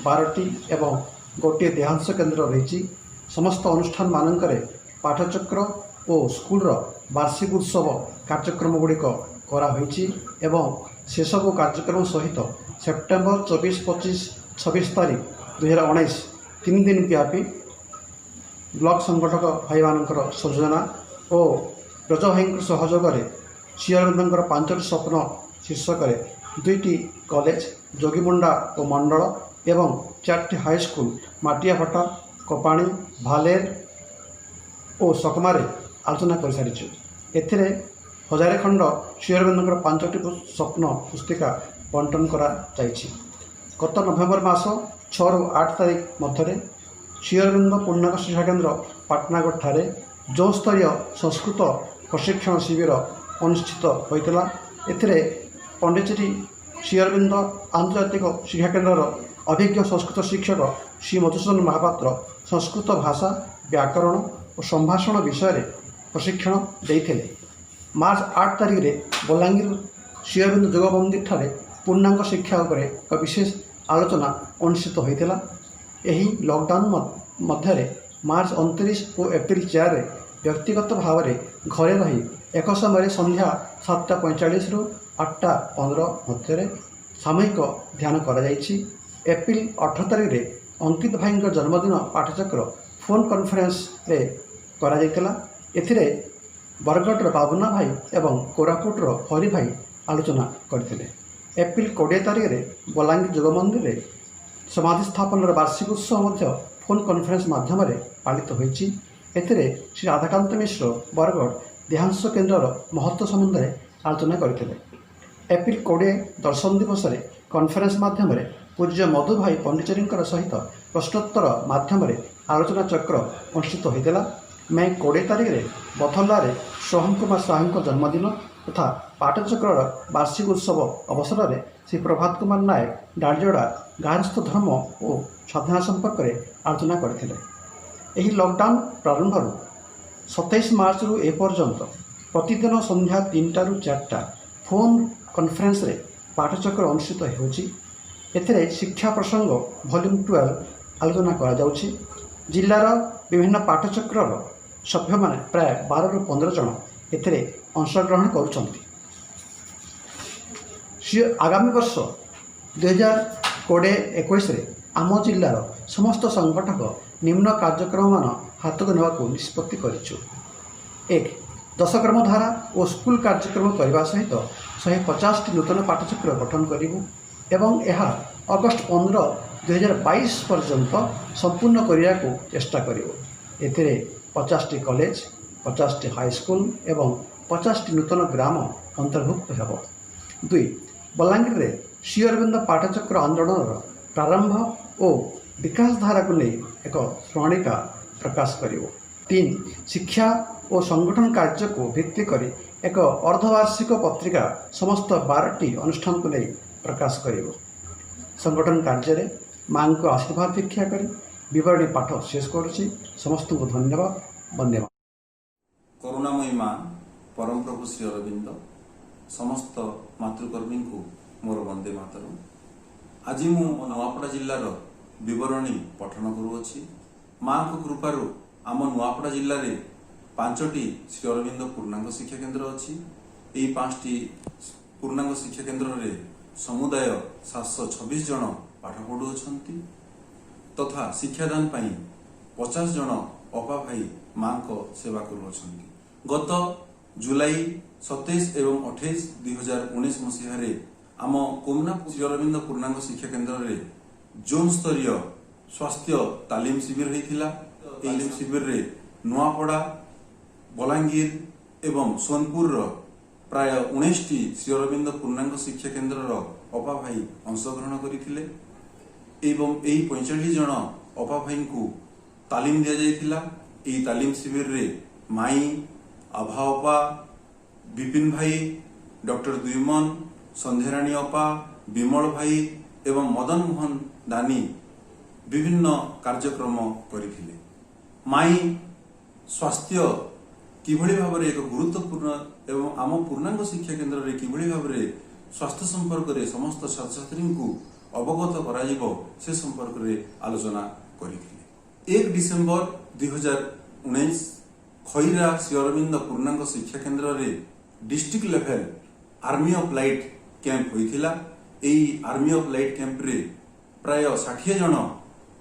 12टी एवं गोटे देहांश केन्द्र रही। समस्त अनुष्ठान मानकरे पाठचक्र और स्कूल वार्षिक उत्सव कार्यक्रम गुड़िक कराई एवं से सब कार्यक्रम सहित सेप्टेम्बर 24, 25, 26 तारीख 2019 3 दिन व्यापी ब्लॉक संगठक भाई मानकर सयोजना और रज भाई सहयोग श्री अरविंदर 5टी स्वप्न शीर्षक 2टी कॉलेज जोगीमुंडा और मंडल एवं 4टी हाईस्कूल माटियाफटा, कपाणी, भालेर और सकमारे आलोचना कर सारी। एथिरे 1000 खंड श्री अरविंदर 5टी स्वप्न पुस्तिका बंटन करा जाइछि। गत नवेम्बर मास 6 ରୁ 8 तारीख मध्य श्री अरविंद पूर्णांग शिक्षा केन्द्र पाटनागढ़ ठारे जो स्तरीय संस्कृत प्रशिक्षण शिविर अनुष्ठित होता। एथिरे पंडिचेरी श्री अरविंद आंतर्जातिक शिक्षा केन्द्र अभिज्ञ संस्कृत शिक्षक श्री मधुसूदन महापात्र संस्कृत भाषा व्याकरण और संभाषण विषय में प्रशिक्षण देते। मार्च 8 तारीख में बलांगीर श्री अरविंद जोग मंदिर ठारे पूर्णांग शिक्षा उपरे एक विशेष आलोचना अनुष्ठित होता। यही लॉकडाउन मध्य मार्च 29 और एप्रिल 4 व्यक्तिगत भाव में घरे रही एक समय संध्या 7:45 ରୁ 8:15 मध्य सामूहिक ध्यान करा जाइछि। एप्रिल 18 तारीख में अंकित भाई जन्मदिन पाठचक्र फोन कॉन्फ्रेंस रे करा जाइतला। एथिरे बरगढ़ बाबुना भाई एवं कोरापुटर हरि भाई आलोचना करथिले। एप्रिल 20 तारीख में बलांगीर जोग मंदिर में समाधि स्थापन वार्षिक उत्सव मध्य फोन कॉन्फ्रेंस माध्यम पालित होइछि। एथिरे श्री राधाकांत मिश्र बरगढ़ देहांश केन्द्र महत्व संबंध में आलोचना करथिले। एप्रिल 20 दर्शन दिवस में कॉन्फ्रेंस माध्यम पूज्य मधु भाई पंडिचेरी सहित प्रश्नोत्तर माध्यम आलोचना चक्र अनुष्ठित होता। मे 20 तारीख में बथल्लार सोहम कुमार साहू जन्मदिन तथा पाठचक्र वार्षिक उत्सव अवसर में श्री प्रभात कुमार नायक डालजोड़ा गारस्थ धर्म और साधना संपर्क में आलोचना करते। यही लॉकडाउन प्रारंभ 27 मार्च रु एपर्यंत प्रतिदिन संध्या 3टा ରୁ 4टा फोन कॉन्फ्रेंस रे पाठचक्र अनुष्ठित होछि। एथिरे शिक्षा प्रसंग वॉल्यूम 12 आलोचना करा जाउछि। जिल्लार विभिन्न पाठचक्र सभ्य माने प्राय 12 ରୁ 15 जन एथिरे अंशग्रहण करुछन्ति। आगामी वर्ष 2020-21 रे आम जिल्लार समस्त संगठक निम्न कार्यक्रम मान हाथ को नेबाकू निष्पत्ति करिछु। 1 10 और स्कूल कार्यक्रम करने सहित 150टी नूतन पाठचक्र गठन करूँ एवं यह अगस्ट 15, 2022 पर्यंत संपूर्ण करने को चेष्टा करूँ। एथिरे 50टी कॉलेज, 50टी हाईस्कूल एवं 50टी नूतन ग्राम अंतर्भुक्त हो। 2 बलांगीर रे श्री अरविंद पाठचक्र आंदोलन प्रारंभ और विकास धारा को नहीं एक स्मरणिका प्रकाश करिवो। 3 शिक्षा और संगठन कार्य को भित्ति करी एक अर्धवार्षिक पत्रिका समस्त 12टी अनुष्ठान को नहीं प्रकाश करिवो। संगठन कार्य रे मां को आशीर्वाद दीक्षा करी विवरणी पाठ शेष करुछि। समस्त को धन्यवाद। धन्यवाद। करुणामयी माँ परम प्रभु श्री अरविंद समस्त मातृकर्मी को मोर वंदे मातरम। आज मु नुआपड़ा जिलार विवरणी पठन करुअछि। माँ को कृपारू आम नुआपड़ा जिले में 5टी श्री अरविंद पूर्णांग शिक्षा केन्द्र अच्छी। यही 5टी पूर्णांग शिक्षा केन्द्र रे समुदाय 726 जन पाठ पढ़ुअछंती तथा शिक्षादान पाई 50 जन अपा भाई माँ को सेवा करुअछंती। गत जुलाई 27 एवं 28 2019 मसीह आम कोमना श्री अरविंद पूर्णांग शिक्षा केन्द्र रे जोन स्तरीय स्वास्थ्य तालीम शिविर होता। तालीम शिविर रे नुआपड़ा बलांगीर एवं सोनपुर प्राय 19टी श्री अरविंद पूर्णांग शिक्षा केन्द्र अपा भाई अंशग्रहण करथिले एवं यही 45 जन अपा भाई को तालीम दिया जाइथिला। एही तालीम शिविर रे माई आभा अपा विपिन भाई डॉक्टर दुईमन संध्याराणी अपा विमल भाई एवं मदन मोहन दानी विभिन्न कार्यक्रम करथिले। माई स्वास्थ्य किभଳି भाବରେ एक गुरुत्वपूर्ण एवं आम पूर्णांग शिक्षा केन्द्र रे किभଳି भाବରେ स्वास्थ्य संपर्क रे समस्त छात्र छात्री को अवगत कराजिबो से संपर्क रे आलोचना करथिले। 1 डिसेम्बर 2019 खैरा श्री अरविंद पूर्णांग शिक्षा केन्द्र रे district level army of light camp होइथिला। एई आर्मी ऑफ लाइट कैंप रे प्राय 60 जन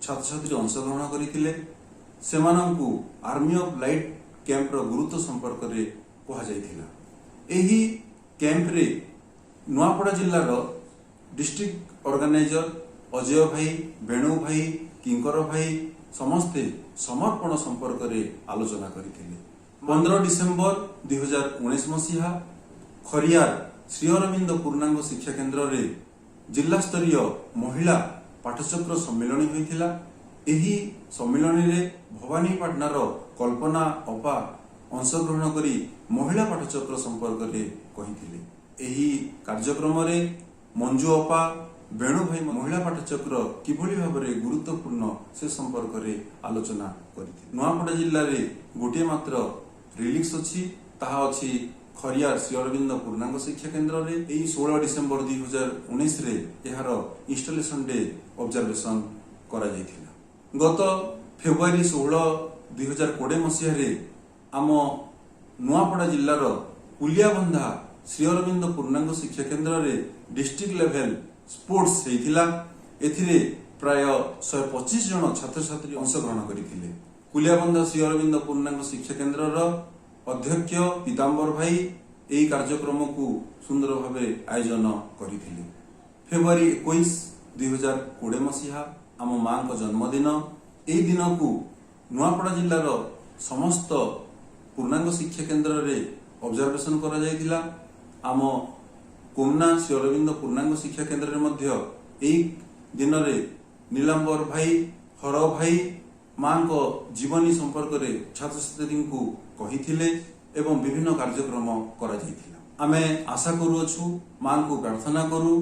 छात्र छात्री अंशग्रहण करथिले। सेमानंकु आर्मी ऑफ लाइट कैंप रो गुरुत्व संपर्क रे कहा जाइथिला। एही कैंप रे नुआपड़ा जिल्लार डिस्ट्रिक्ट ऑर्गेनाइजर अजय भाई बेणु भाई किंकर भाई समस्ते समर्पण संपर्क रे आलोचना करथिले। 15 डिसेम्बर 2019 मसीहा खरियार श्री अरविंद पूर्णांग शिक्षा केन्द्र रे जिला स्तरीय महिला पाठचक्र सम्मेलन होइथिला। एही सम्मेलन रे भवानीपाटनार कल्पना अपा अंशग्रहण करी महिला पाठचक्र संपर्क रे कहिथिले। एही कार्यक्रम रे मंजू अपा बेणु भाई महिला पाठचक्र किभଳି भाବରେ गुरुत्वपूर्ण से संपर्क रे आलोचना करिथिले। नुआपड़ा जिल्ला रे गोटे मात्र रिलीक्स अछि, ताहा अछि खरियार श्री अरविंद पूर्णांग शिक्षा केन्द्र रे। एही 16 डिसेम्बर 2019 रे एहार इंस्टॉलेशन डे ऑब्जर्वेशन करा जाइथिला। गत फेब्रुआरी 16 2020 मसीह रे आम नुआपड़ा जिल्लार पुलियाबंधा श्री अरविंद पूर्णांग शिक्षा केन्द्र रे डिस्ट्रिक्ट लेवल स्पोर्ट्स होइथिला। एथिरे प्राय 125 जन छात्र छात्री अंशग्रहण करथिले। पुलियाबंधा श्री अरविंद पूर्णांग शिक्षा केन्द्र रो अध्यक्ष पीताम्बर भाई एही कार्यक्रम को सुंदर भावे आयोजन करथिले। फेब्रुआरी 21 2020 मसीहा आम माँ को जन्मदिन। एही दिन को नुआपड़ा जिल्लार समस्त पूर्णांग शिक्षा केन्द्र रे ऑब्जर्वेशन करा जाइथिला। आम कोमना श्री अरविंद पूर्णांग शिक्षा केन्द्र रे मध्य एही दिन रे नीलांबर भाई हर भाई माँ को जीवनी संपर्क रे छात्र छात्री को कहिथिले एवं विभिन्न कार्यक्रम करा जाइथिला। आमे आशा करूछु माँ को प्रार्थना करू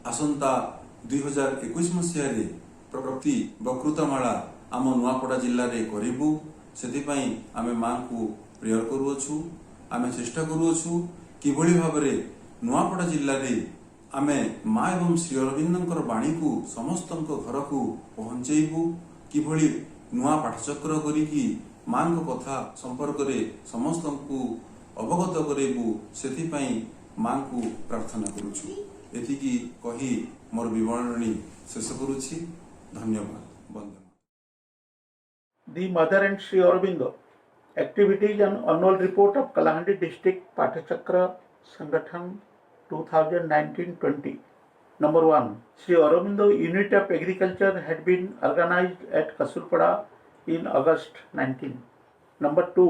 आसंता 2021 मसीह रे प्रकृति बकृतमाला आम नुआपड़ा जिल्ला रे करिबु। सेथिपाई आमे माँ को प्रेयर करूछु। आमे चेष्टा करूछु किभଳି भाबरे नुआपड़ा जिल्ला रे आमे माँ एवं श्री अरविंदंकर बाणी को समस्तंक घर को पहुंचेबु। किभଳି नुआ पाठचक्र करिकी माँ को कथा संपर्क रे समस्तंकु अवगत करेबु। सेथिपाई माँ को प्रार्थना करूछु। एथिकी कही मोर विवरणी शेष करूछि। धन्यवाद। वंदे। The Mother and Sri Aurobindo Activities and Annual Report of Kalahandi District Patachakra Sangathan 2019-20. Number 1. Sri Aurobindo Unit of Agriculture had been organized at Kasurpada in August 19. Number 2.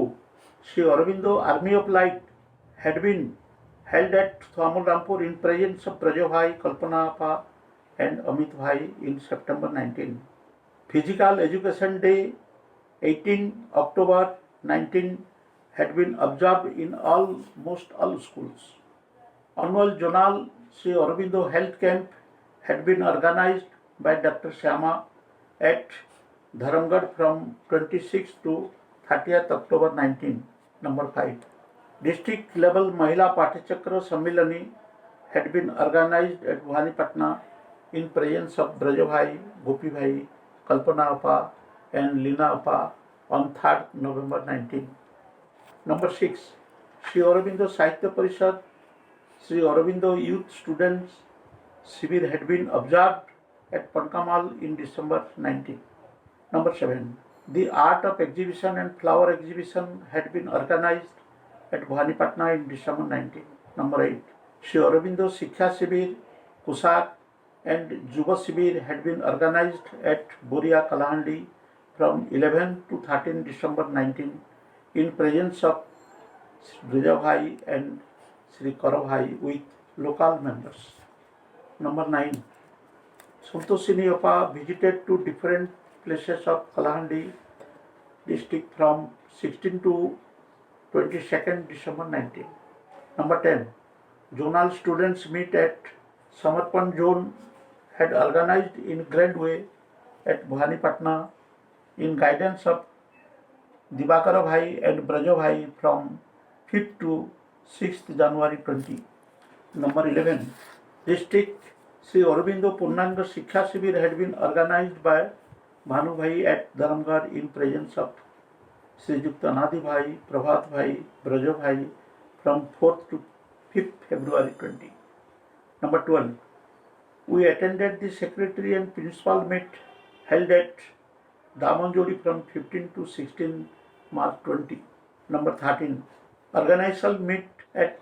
Sri Aurobindo Army of Light had been held at Thamulrampur in presence of Prajo Bhai, Kalpana Appa and Amit Bhai in September 19. Physical Education Day 18 October 19 had been observed in almost all schools. Annual Zonal Sri Aurobindo Health Camp had been organized by Dr. Shyama at Dharamgarh from 26th to 30th October 19. Number 5. District level Mahila Patichakra Sammilani had been organized at Bhanipatna in presence of Brajabhai, Gopi Bhai, Kalpana Appa and Lina Appa on 3rd November 19. Number 6. Sri Aurobindo Sahitya Parishad, Sri Aurobindo Youth Students Shibir had been observed at Pankamal in December 19. Number 7. The Art of Exhibition and Flower Exhibition had been organized at Bhanipatna in December 19. Number 8. Sri Aurobindo Shiksha Shibir, Kusak and Juba Shibir had been organized at Boria Kalahandi from 11 to 13 December 19 in presence of Sri Brijabhai and Sri Karabhai with local members. Number 9. Santoshini Appa visited to different places of Kalahandi district from 16 to 22nd December 19. Number 10. Zonal students meet at Samarpan zone had organized in grand way at Bhanipatna in guidance of Dibakara Bhai and Braja Bhai from 5th to 6th January 20. Number 11. District Sri Aurobindo Purnanga Shiksha Shibir had been organized by Bhanu Bhai at Dharamgarh in presence of Sri Yukta Anadi Bhai, Prabhat Bhai, Braja Bhai from 4th to 5th February 20. Number 12. We attended the secretary and principal meet held at Damanjodi from 15 to 16 March 20. Number 13. Organizational meet at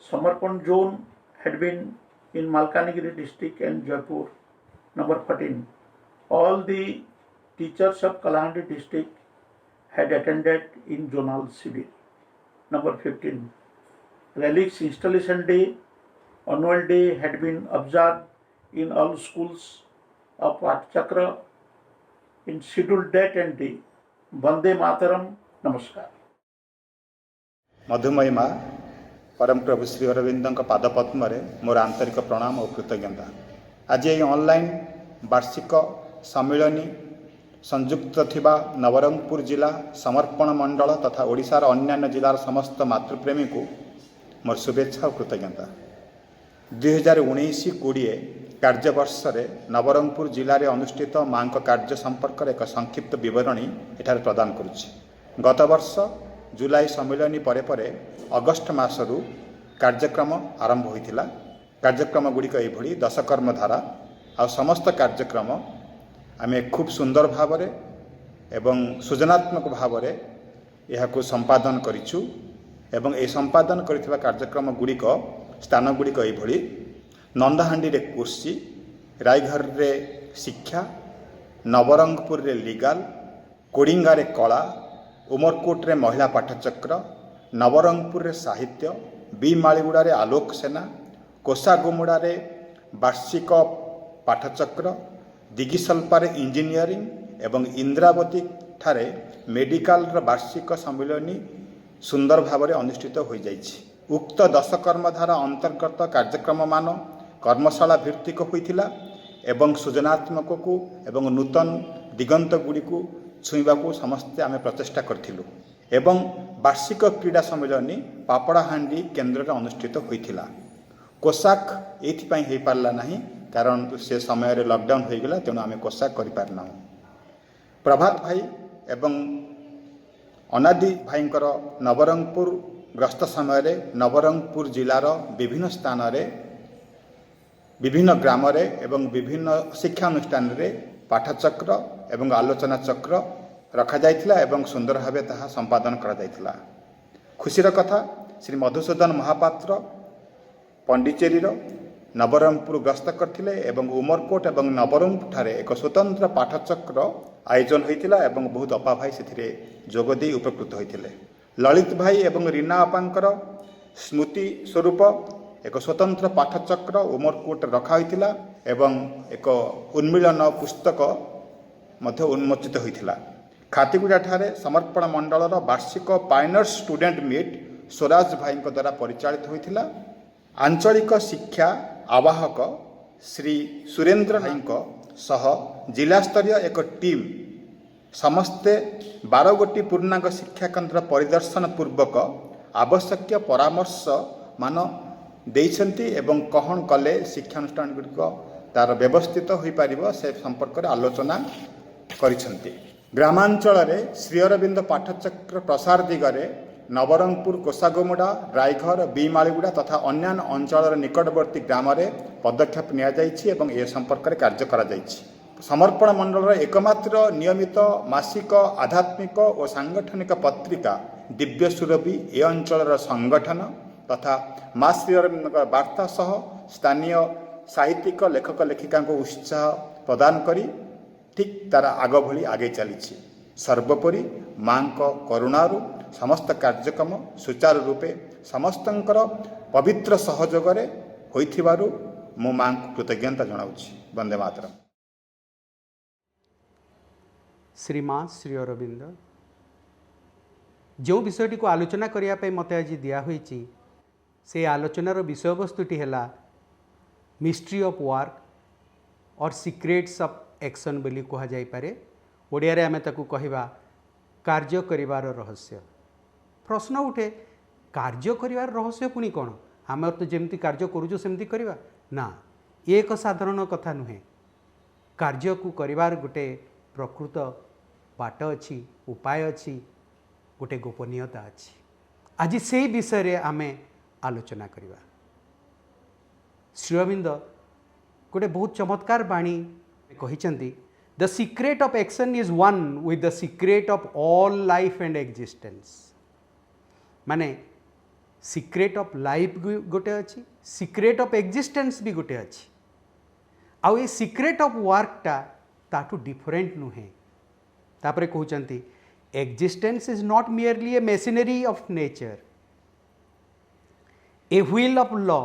Samarpan zone had been in Malkanagiri district and Jaipur. Number 14. All the teachers of Kalahandi district had attended in zonal Shibir. Number 15. Relics installation day, annual day had been observed in all schools of Patchakra in scheduled date and day. Vande Mataram. Namaskar. मधुमयी माँ परम प्रभु श्री अरविंद पादपद्म मोर आंतरिक प्रणाम और कृतज्ञता। आज ये online वार्षिक सम्मिलनी संयुक्त थिबा नवरंगपुर जिला समर्पण मंडल तथा ओडिशार अन्यान्य जिलार समस्त मातृप्रेमी को मोर शुभेच्छा और कृतज्ञता। 2019-20 कार्यवर्ष नवरंगपुर जिले में अनुष्ठित माँ कार्य संपर्क एक संक्षिप्त बरणी एठार प्रदान करुच्ची। गत वर्ष जुलाई सम्मिलनी परे परे अगस्ट मासरू कार्यक्रम आरंभ होइथिला। कार्यक्रम गुड़िक एभली 10 कर्मधारा आ समस्त कार्यक्रम आमे खूब सुंदर भावरे एवं सृजनात्मक भावरे यहाकू संपादन करिछु एवं ए संपादन करिथिबा कार्यक्रम गुड़िक स्थान गुड़िक एभली नंदाहांडी रे कुर्सी, रायघर रे शिक्षा, नवरंगपुर रे लीगल, कोडिंगा रे कला, उमरकोट रे महिला पाठचक्र, नवरंगपुर रे साहित्य, बीमालीगुड़ा रे आलोक सेना, कोसागुमुड़ा रे वार्षिक पाठचक्र, दिगिसल्पा रे इंजीनियरिंग एवं इंद्रावती ठारे मेडिकल रे वार्षिक सम्मिलनी सुंदर भाव अनुष्ठित हो जाइछि। उक्त 10 कर्मधारा अंतर्गत कार्यक्रम मान कर्मशाला भित्तिक होइथिला एवं सृजनात्मक को एवं नूतन दिगंत गुड़ी को छुईबा को समस्ते आमे प्रचेष्टा करथिलु एवं वार्षिक क्रीड़ा सम्मेलनी पापड़ाहांडी केन्द्र रे अनुष्ठित होइथिला। कोसाक एथि हेई पारला नाही कारण से समय लॉकडाउन हो गला तेणु आमे कोसाक करि पारना। प्रभात भाई एवं अनादि भाईंकर नवरंगपुर ग्रस्त समय नवरंगपुर जिलार विभिन्न स्थान रे विभिन्न ग्राम रे एवं विभिन्न शिक्षानुष्ठान रे पाठचक्र एवं आलोचना चक्र रखा जाइथिला एवं सुंदर भावे ताहा संपादन करा जाइथिला। खुशीर कथा श्री मधुसूदन महापात्र पंडिचेरी नवरंगपुर ग्रस्त करथिले एवं उमरकोट एवं नवरंगपुर ठारे एक स्वतंत्र पाठचक्र आयोजन होइथिला एवं बहुत अपा भाई सेथिरे जोगदी उपकृत होइथिले। ललित भाई एवं रीना अपांकर स्मृति स्वरूप एक स्वतंत्र पाठचक्र उमरकोट रखा होइथिला एवं एक उन्मिलन पुस्तक मध्य उन्मोचित होइथिला। खातीगुड़ा ठारे समर्पण मंडलर वार्षिक पायनर्स स्टूडेंट मीट स्वराज भाई द्वारा परिचालित होइथिला। आंचलिक शिक्षा आवाहक श्री सुरेंद्र भाई सह जिला स्तरीय एक टीम समस्ते 12 गोटी पूर्णांग शिक्षा केन्द्र परिदर्शन पूर्वक आवश्यक परामर्श मान देइछन्ति एवं कौन कले शिक्षानुष्ठान गुड़िक तार व्यवस्थित हो पार से संपर्क में आलोचना करिछन्ति। ग्रामांचल श्री अरविंद पाठचक्र प्रसार दिगरे नवरंगपुर कोसागोमुड़ा रायघर बीमालीगुड़ा तथा अन्य अंचल निकटवर्ती ग्राम पदक्षेप नि संपर्क में कार्य करा समर्पण मंडल एकमात्र नियमित मासिक आध्यात्मिक और सांगठनिक पत्रिका दिव्य सुरभि ए अंचल संगठन तथा माँ श्री अरविंद वार्ता सह स्थानीय साहित्यिक लेखक लेखिका को उत्साह प्रदान करी ठीक तार आग भली आगे चली। सर्वोपरि माँ करुणारू समस्त कार्यक्रम सुचारू रूपे समस्तंकर पवित्र सहयोग होइथिबारु मु माँ को कृतज्ञता जनाउछि। वंदे मातरम। श्रीमां श्री अरविंद जो विषयटी को आलोचना करने मत आज दिखाई से आलोचनार विषय वस्तुटी है मिस्ट्री ऑफ वर्क और सीक्रेट्स ऑफ एक्शन बोली कह जाइपारे। ओडिया रे आमे ताकू कहिबा कार्य करिवार रहस्य। प्रश्न उठे कार्य करिवार रहस्य पुणी कौन आम तो जमती कार्य करूँ सेमती करवा ना ये एक साधारण कथा नुहे। कार्य को करिवार गोटे प्रकृत बाट अच्छी उपाय अच्छी गोटे गोपनीयता अच्छी। आज से विषय रे आमे आलोचना करवा। श्री अरविंद गोटे बहुत चमत्कार बाणी कहिचंती the secret of action is one with the secret of all life and existence. माने सीक्रेट ऑफ लाइफ गोटे अच्छी सीक्रेट ऑफ एक्जिस्टेंस भी गोटे अच्छी। आउ ये सीक्रेट ऑफ वर्कटा ताठू डिफरेंट नुहे। तापरे कहउचंती existence is not merely a machinery of nature a wheel of law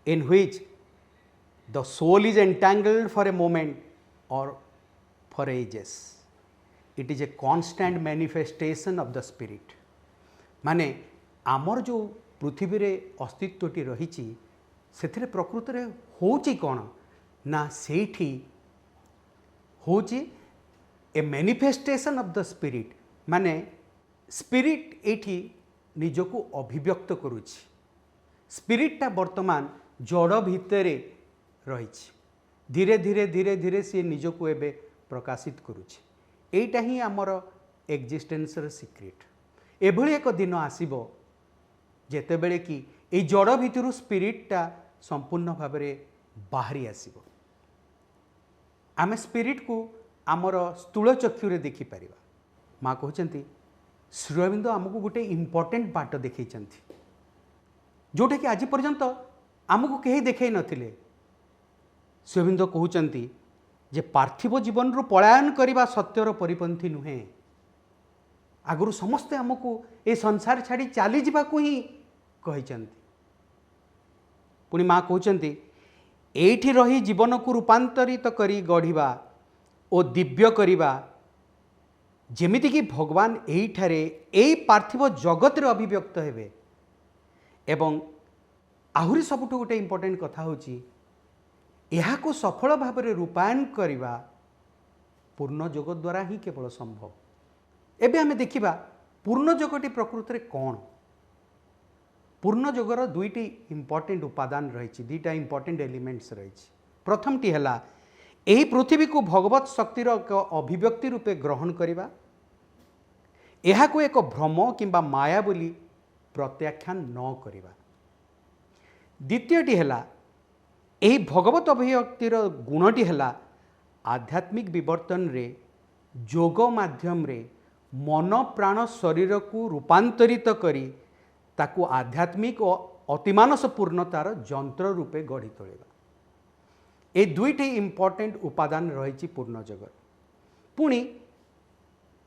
in which the soul is entangled for a moment or for ages. It is a constant manifestation of the spirit. माने आमर जो पृथ्वी रे अस्तित्वटी रही से प्रकृत रे होची कौन ना सेठी होची ए मैनिफेस्टेशन ऑफ द स्पिरिट। माने स्पिरिट एठी निजको अभिव्यक्त करुछि। स्पिरिटटा वर्तमान जड़ भितर रही धीरे धीरे धीरे धीरे सी निजको एबे प्रकाशित करुछि। एटा ही आमर एक्जिस्टेंसर सीक्रेट। एभली एक दिन आसीबो जेतेबेले कि ए जड़ भितरु स्पिरिटटा संपूर्ण भाव में बाहरी आसीबो। आमे स्पिरिट को आमर स्थूल चक्षुरे देखि परिबा। माँ कहते श्री अरविंद आमको गोटे इम्पोर्टेंट बाट देखी जोटा कि आज पर्यंत आमको कहीं देखई नथिले। श्री अरविंद कहते जे पार्थिव जीवन रु पलायन करने सत्यर परिपंथी नुहे। आगुरी समस्ते आमको ये संसार छाड़ी चली जावाक ही कहते। पुणी माँ कहते एठी रही जीवन को रूपांतरित करी गढ़िबा ओ दिव्य करिबा जेमिति कि भगवान एठारे एई पार्थिव जगत रे अभिव्यक्त हेबे। एवं आहुरी सबुठ गोटे इम्पोर्टेंट कथा होची यहा को सफल भाव में रूपायन करवा पूर्ण जगत द्वारा ही केवल संभव। एबे हमें देखिबा पूर्ण जगटी प्रकृति में कौन। पूर्ण जगर दुईटी इम्पोर्टेंट उपादान रही दुईटा इम्पोर्टेंट एलिमेंट्स रही। प्रथमटी है यही पृथ्वी को भगवत शक्तिर एक अभिव्यक्ति रूपे ग्रहण करवा यहा को एक भ्रम किंबा माया बोली प्रत्याख्यान न करवा। द्वितीयटी है यही भगवत अभिव्यक्तिर गुणटी है आध्यात्मिक विवर्तन रे जोग माध्यम रे मन प्राण शरीर को रूपांतरित करी ताकू आध्यात्मिक और अतिमानस पूर्णतार जंत्र रूपे गढ़ी तोलेबा। ए दुईटी इम्पोर्टेंट उपादान रही पूर्ण जगत। पुणी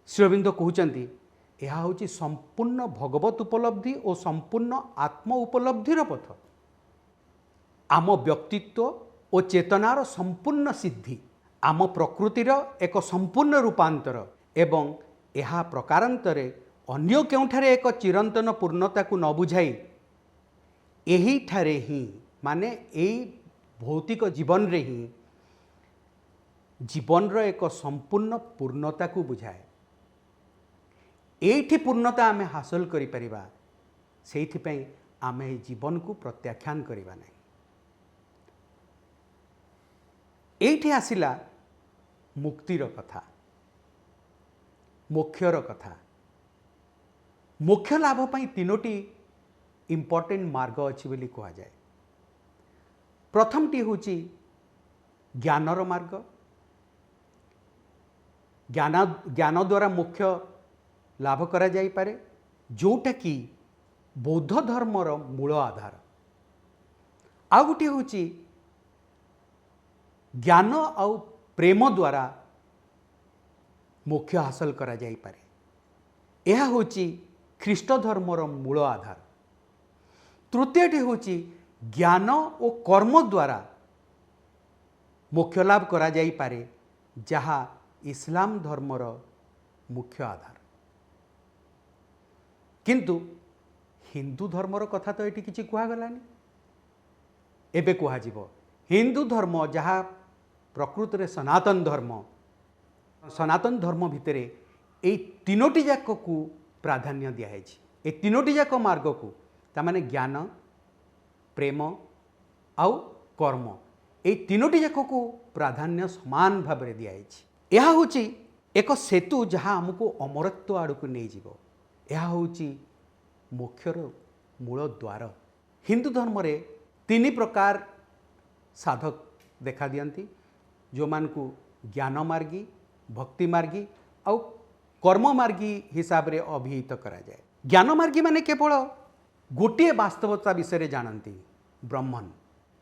श्री अरविंद कहते यह हूँ संपूर्ण भगवत उपलब्धि और संपूर्ण आत्म उपलब्धिर पथ। आम व्यक्तित्व और चेतनार संपूर्ण सिद्धि आम प्रकृतिर एक संपूर्ण रूपांतर एवं यह प्रकारांतरे अन्य केउठारे एक चिरंतन पूर्णता को न बुझाई यही ठारे ही माने यही भौतिक जीवन रे ही जीवन रो एक संपूर्ण पूर्णता को बुझाए। एठी पूर्णता आमे हासिल करि परिबा से आम जीवन को प्रत्याख्यान करवा नहीं। एठी आसिला मुक्तिर कथा, मोक्षर कथा। मोक्ष लाभ पाई तीनोटी इम्पोर्टेंट मार्ग अच्छी बोली कह जाए। प्रथमटी हूँ ज्ञानर मार्ग। ज्ञान द्वारा मोक्ष लाभ करा जाई पारे, जोटा कि बौद्ध धर्मर मूल आधार। आ गोटे हूँ ज्ञान आउ प्रेम द्वारा मोक्ष हासिल करा जाई पारे। यह हूँ ख्रीष्ट धर्मर मूल आधार। तृतीयटी हूँ ज्ञान और कर्म द्वारा मोक्ष लाभ करा जाई पारे, जहा इस्लाम धर्मर मुख्य आधार। किंतु हिंदू धर्मर कथा तो ये किसी कहगलानी। एबे कह हिंदू धर्म जहाँ प्रकृत में सनातन धर्म भितर ये तीनोटी जाक को प्राधान्य दिखाई। ये तीनोटी जाक मार्ग को तामाने ज्ञान, प्रेम आउ कर्म, ये तीनोटी जाक को प्राधान्य समान भाव में दिखाई। यह हूँ एक सेतु जहाँ आमको अमरत्व आड़ को नहीं जीव। यह हूँ मोक्षर मूल द्वार। हिंदू धर्म रे तीन प्रकार साधक देखा दियंती, जो मान को ज्ञान मार्गी, भक्ति मार्गी आउ कर्म मार्गी हिसाब रे अभिहित करा जाए। ज्ञान मार्गी माने केवल गोटे वास्तवता विषय जानती ब्रह्मन।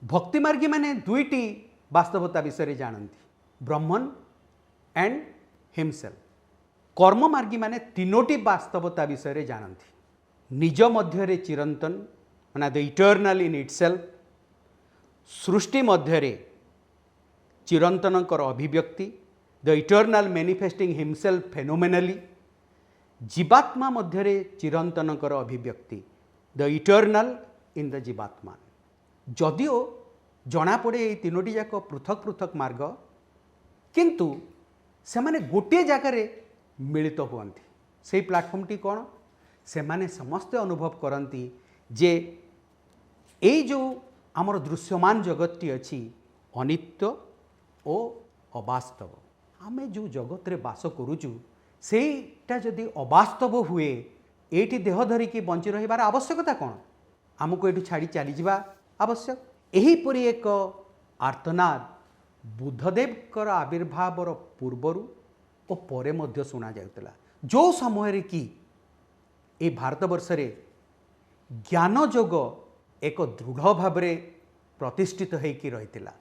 भक्ति मार्गी माने दुईटी वास्तवता विषय जानती ब्रह्मन एंड हिमसेल्फ। कर्म मार्गी माने तीनोटी वास्तवता विषय जानती निज मध्य चिरंतन माने द इटर्नल इन इटसेल्फ, सृष्टि मध्य चिरंतनकर अभिव्यक्ति द इटर्नल मैनिफेस्टिंग हिमसेल्फ फेनोमेनली, जीवात्मा मध्य चिरंतनकर अभिव्यक्ति द इटर्नल इन द जीवात्मा। जदिओ जना पड़े ये तीनोटी जाक पृथक पृथक मार्ग, किंतु से माने गोटे जगार मिलित हुअन्ति। से प्लाटफर्म टी कौन से माने समस्ते अनुभव करती जे ये जो आमर दृश्यमान जगतटी अच्छी अनित्य और अवास्तव। आमे जो जगत रे बास करुचु सेटा जदि अवास्तव हुए एटी देह धरिकी बंची रहिबार आवश्यकता कौन? आमको ये छाड़ी चली जावा आवश्यक। एहीपरि एक आर्तनाद बुद्धदेव आविर्भावर पूर्वरु और परे मध्य शुणा जाउतला, जो समय कि ए भारतवर्ष रे ज्ञान जोग एक दृढ़ भाव प्रतिष्ठित होइकी रहितिला।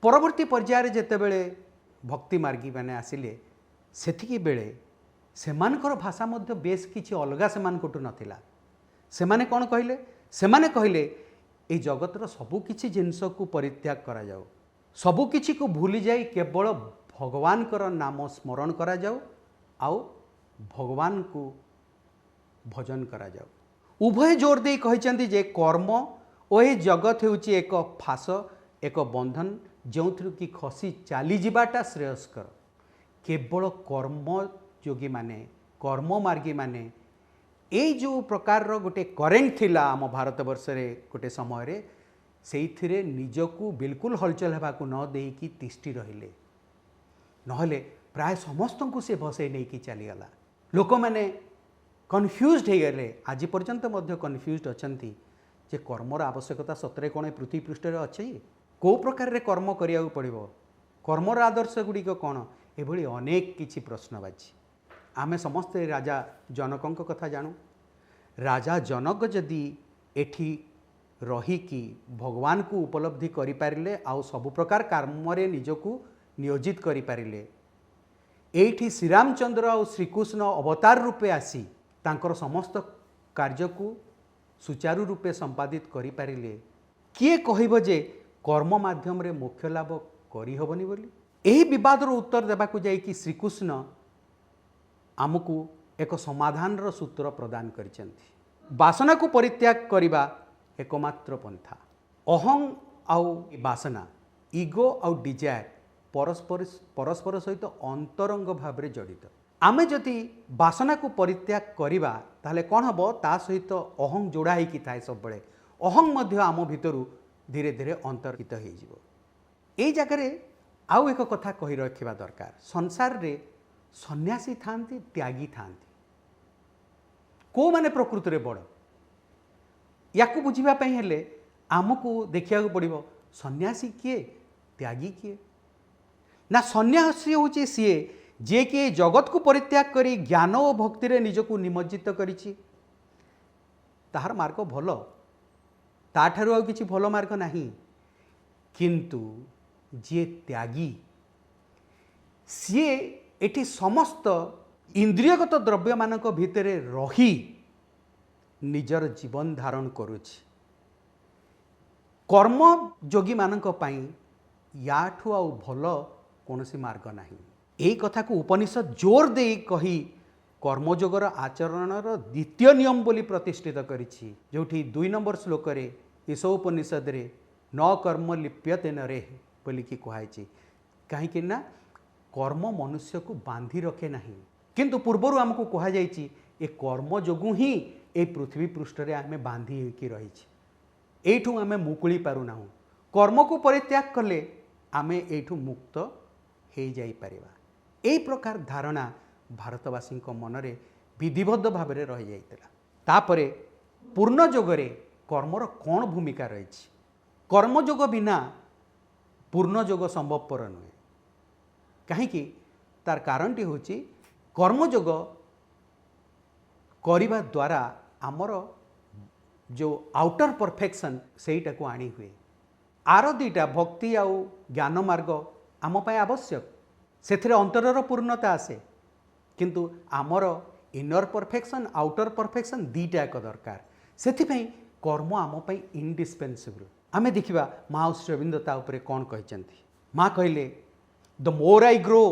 परवर्ती पर्यायर जेतेबेले भक्ति मार्गी माने आसिले सेतिकी बेले सेमानकर भाषा मध्य बेस किछि अलगा सेमानकटु नथिला। सेमाने कोन कहिले? सेमाने कहिले ए जगतर सबु किछि जिंस को परित्याग करा जाऊ, सबु किछि को भूली जाई केवल भगवान कर नाम स्मरण करा जाऊ आउ भगवान को भजन करा जाऊ। उभय जोर दे कहिचंती जे कर्म ओ ए जगत हेउची एक फास, एक बंधन जो कि खसी चली जावाटा श्रेयस्कर। केवल कर्मयोगी माने कर्म मार्गी माने ये जो प्रकार गोटे करेन्ट थिला आम भारतवर्ष रे गोटे समय रे सेइथिरे निजको बिल्कुल हलचल हेबाकू न देकी तिष्टि रहिले, नहले प्राय समस्त को से बसई नहीं कि चलीगला। लोक मैंने कन्फ्यूज्ड हो गले, आज पर्यंत मध्य कन्फ्यूज्ड अछंती जे कर्मर आवश्यकता सतरे कौन पृथ्वी पृष्ठ अच्छी, कौ प्रकार रे कर्म करिया पड़िबो, कर्मर आदर्श गुड़िक कौन, एभली अनेक किछि प्रश्नबाची। आमे समस्ते राजा जनक कथा जानू। राजा जनक जदि एठी रहीकि भगवान को उपलब्धि करि पारिले आउ सब प्रकार कर्म रे निजको नियोजित करि पारिले, एठी श्रीरामचंद्र और श्रीकृष्ण अवतार रूपे आसी तांकर समस्त कार्य को सुचारू रूपे संपादित करि पारिले, किए कहब जे कर्म माध्यम रे मोक्ष लाभ करि हबनी बोली? एही विवादर उत्तर देबाकू जाइकि श्रीकृष्ण आमको एक समाधान सूत्र प्रदान करिसेंती। वासना को परित्याग करिबा एकमात्र पंथा। अहं आउ वासना, इगो आउ डिजायर परस्पर सहित अंतरंग भाव जड़ित। आमे जदि बासना को परित्याग करिबा ताहले कोन हबो ता सहित अहं जोड़ा होइकी थाए सब बेले अहं मध्य आम भितरु धीरे धीरे अंतर्हित हो जिवो। एई जगह आउ एक कथा कहि रखिबा दरकार। संसार रे सन्यासी थांती त्यागी थांती को माने प्रकृति रे बड़ याकू बुझिबा पई हेले आमको देखिया पड़ो सन्यासी किए त्यागी किए ना सन्यासी होची सीए जे कि जगत को परित्याग करी ज्ञान और भक्ति रे निजको निमज्जित करिछि ताहार मार्ग भल ताठारु आ किछि भल मार्ग नहीं किंतु जे त्यागी सीए एठी समस्त इंद्रियगत द्रव्य मानक भितरे रही निजर जीवन धारण करुछि कर्म योगी मानक पई याठू आ भल कौनसी मार्ग नहीं। यही कथा को उपनिषद जोर दे कही कर्मयोगर आचरणर द्वितीय नियम बोली प्रतिष्ठित करिछि जोठी 2 नंबर श्लोक रे ईशोपनिषद रे न कर्म लिप्यते नरे बोली कि कहाइछि कहीं ना कर्म मनुष्य को बांधी रखे नहीं किंतु पूर्वर आमको कहा जाइछि ए कर्म जोगु ही ए पृथ्वी पृष्ठ रे आमे बांधी होइकी रहिछि एठू आमे मुकुली पारु नाहु कर्म को परित्याग कले आमे एठू मुक्त हो जाई परिबा। एई प्रकार धारणा भारतवासी मनरे विधिबद्ध भाव में रही जाइतिला। तापरे पूर्ण जोगरे कर्मर कौन भूमिका रही कर्मयोग बिना पूर्ण जोग संभवपर नुहे कहीं तार कारणटी हूँ कर्मयोग करिबा द्वारा आमर जो आउटर परफेक्शन सेटा को आनी हुए आर दीटा भक्ति आउ ज्ञान मार्ग आम पाए आवश्यक से अंतरर पूर्णता आसे किंतु आमर इनर परफेक्शन आउटर परफेक्शन दीटा एक दरकार से कर्म आम पाई इनडिस्पेंसिबल। आमे देखिबा माँ श्री अरविंद ता उपरे कौन कहचंती माँ कहले the more I grow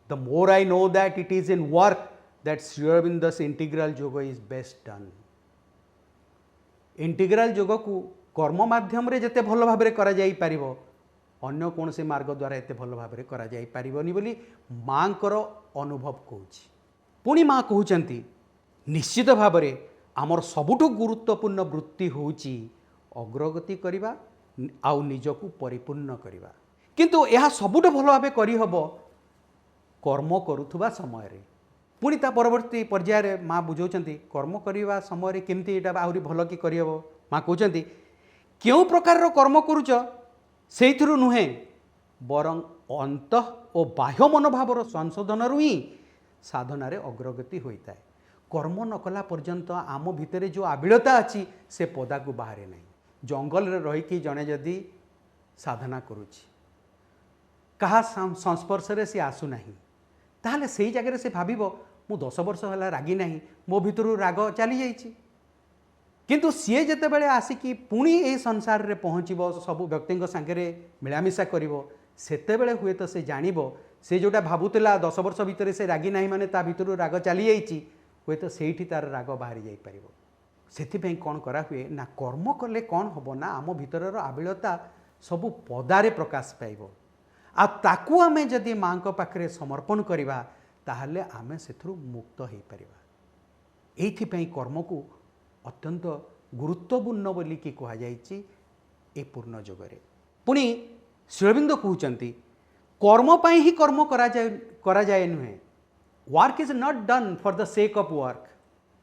the more I know that it is in work that Shri Aurobindo's integral yoga is best done. Integral yoga को कर्म माध्यम रे जते भल भाव में करा जाई परिबो अन्य कौन से मार्ग द्वारा एते भल भाव में करा जाई परिबोनी बोली माँ अनुभव कहूँ। पुणी माँ कहते निश्चित भाव में आमर सबुठु गुरुत्वपूर्ण वृत्ति होउची अग्रगति करिबा आउ निजको परिपूर्ण करिबा किंतु यह सबुठु भल भाव करि हबो कर्म करुथुबा समय रे। पुणी ता परवर्ती पर्याय रे माँ बुझौचंती कर्म करिबा समय रे केमती एटा आहुरी भल कि करि हबो। माँ कहउचंती केउ प्रकार रो कर्म करूच सेइथिरु नुहे बरं अंत और बाह्य मनोभावर संशोधन ही साधन अग्रगति होता है। कर्म न कला पर्यंत आम भितर जो आबिलता अच्छी से पदा को बाहर नहीं जंगल रे रही जड़े जदि साधना करुच्ची कहा संस्पर्श रे से आसुना ताहले से जगह से भाव मु 10 वर्ष है रागी नहीं मो भितर राग चली जाइए किंतु सी जिते बड़े आसिकी पुणी ए संसार रे पहुँचब सबु व्यक्ति सांगे मिलामिशा करिवो सेतेबेले हुए तो से जानिबो से जोटा भावुला 10 वर्ष भितर से रागी नहीं माने ता भितर राग चली जाइए हुए तो सेठी तार राग बाहरी जाई परिबो। सेथिपई कौन करा हुए ना कर्म कले कौन होबो ना आम भितर आबिलता सबु पदारे प्रकाश पाइबो आ ताकू आमे जदि माँ को पाखरे समर्पण करिबा ताहले आमे सेथरु मुक्त होई परिबा। एइथिपई कर्म को अत्यंत गुरुत्वपूर्ण बोली कि कहा जाइछि ए पूर्ण जोगरे। पुणी श्री अरविंद कहउचंती कर्म पाई ही कर्म करा जाए नुहे work is not done for the sake of work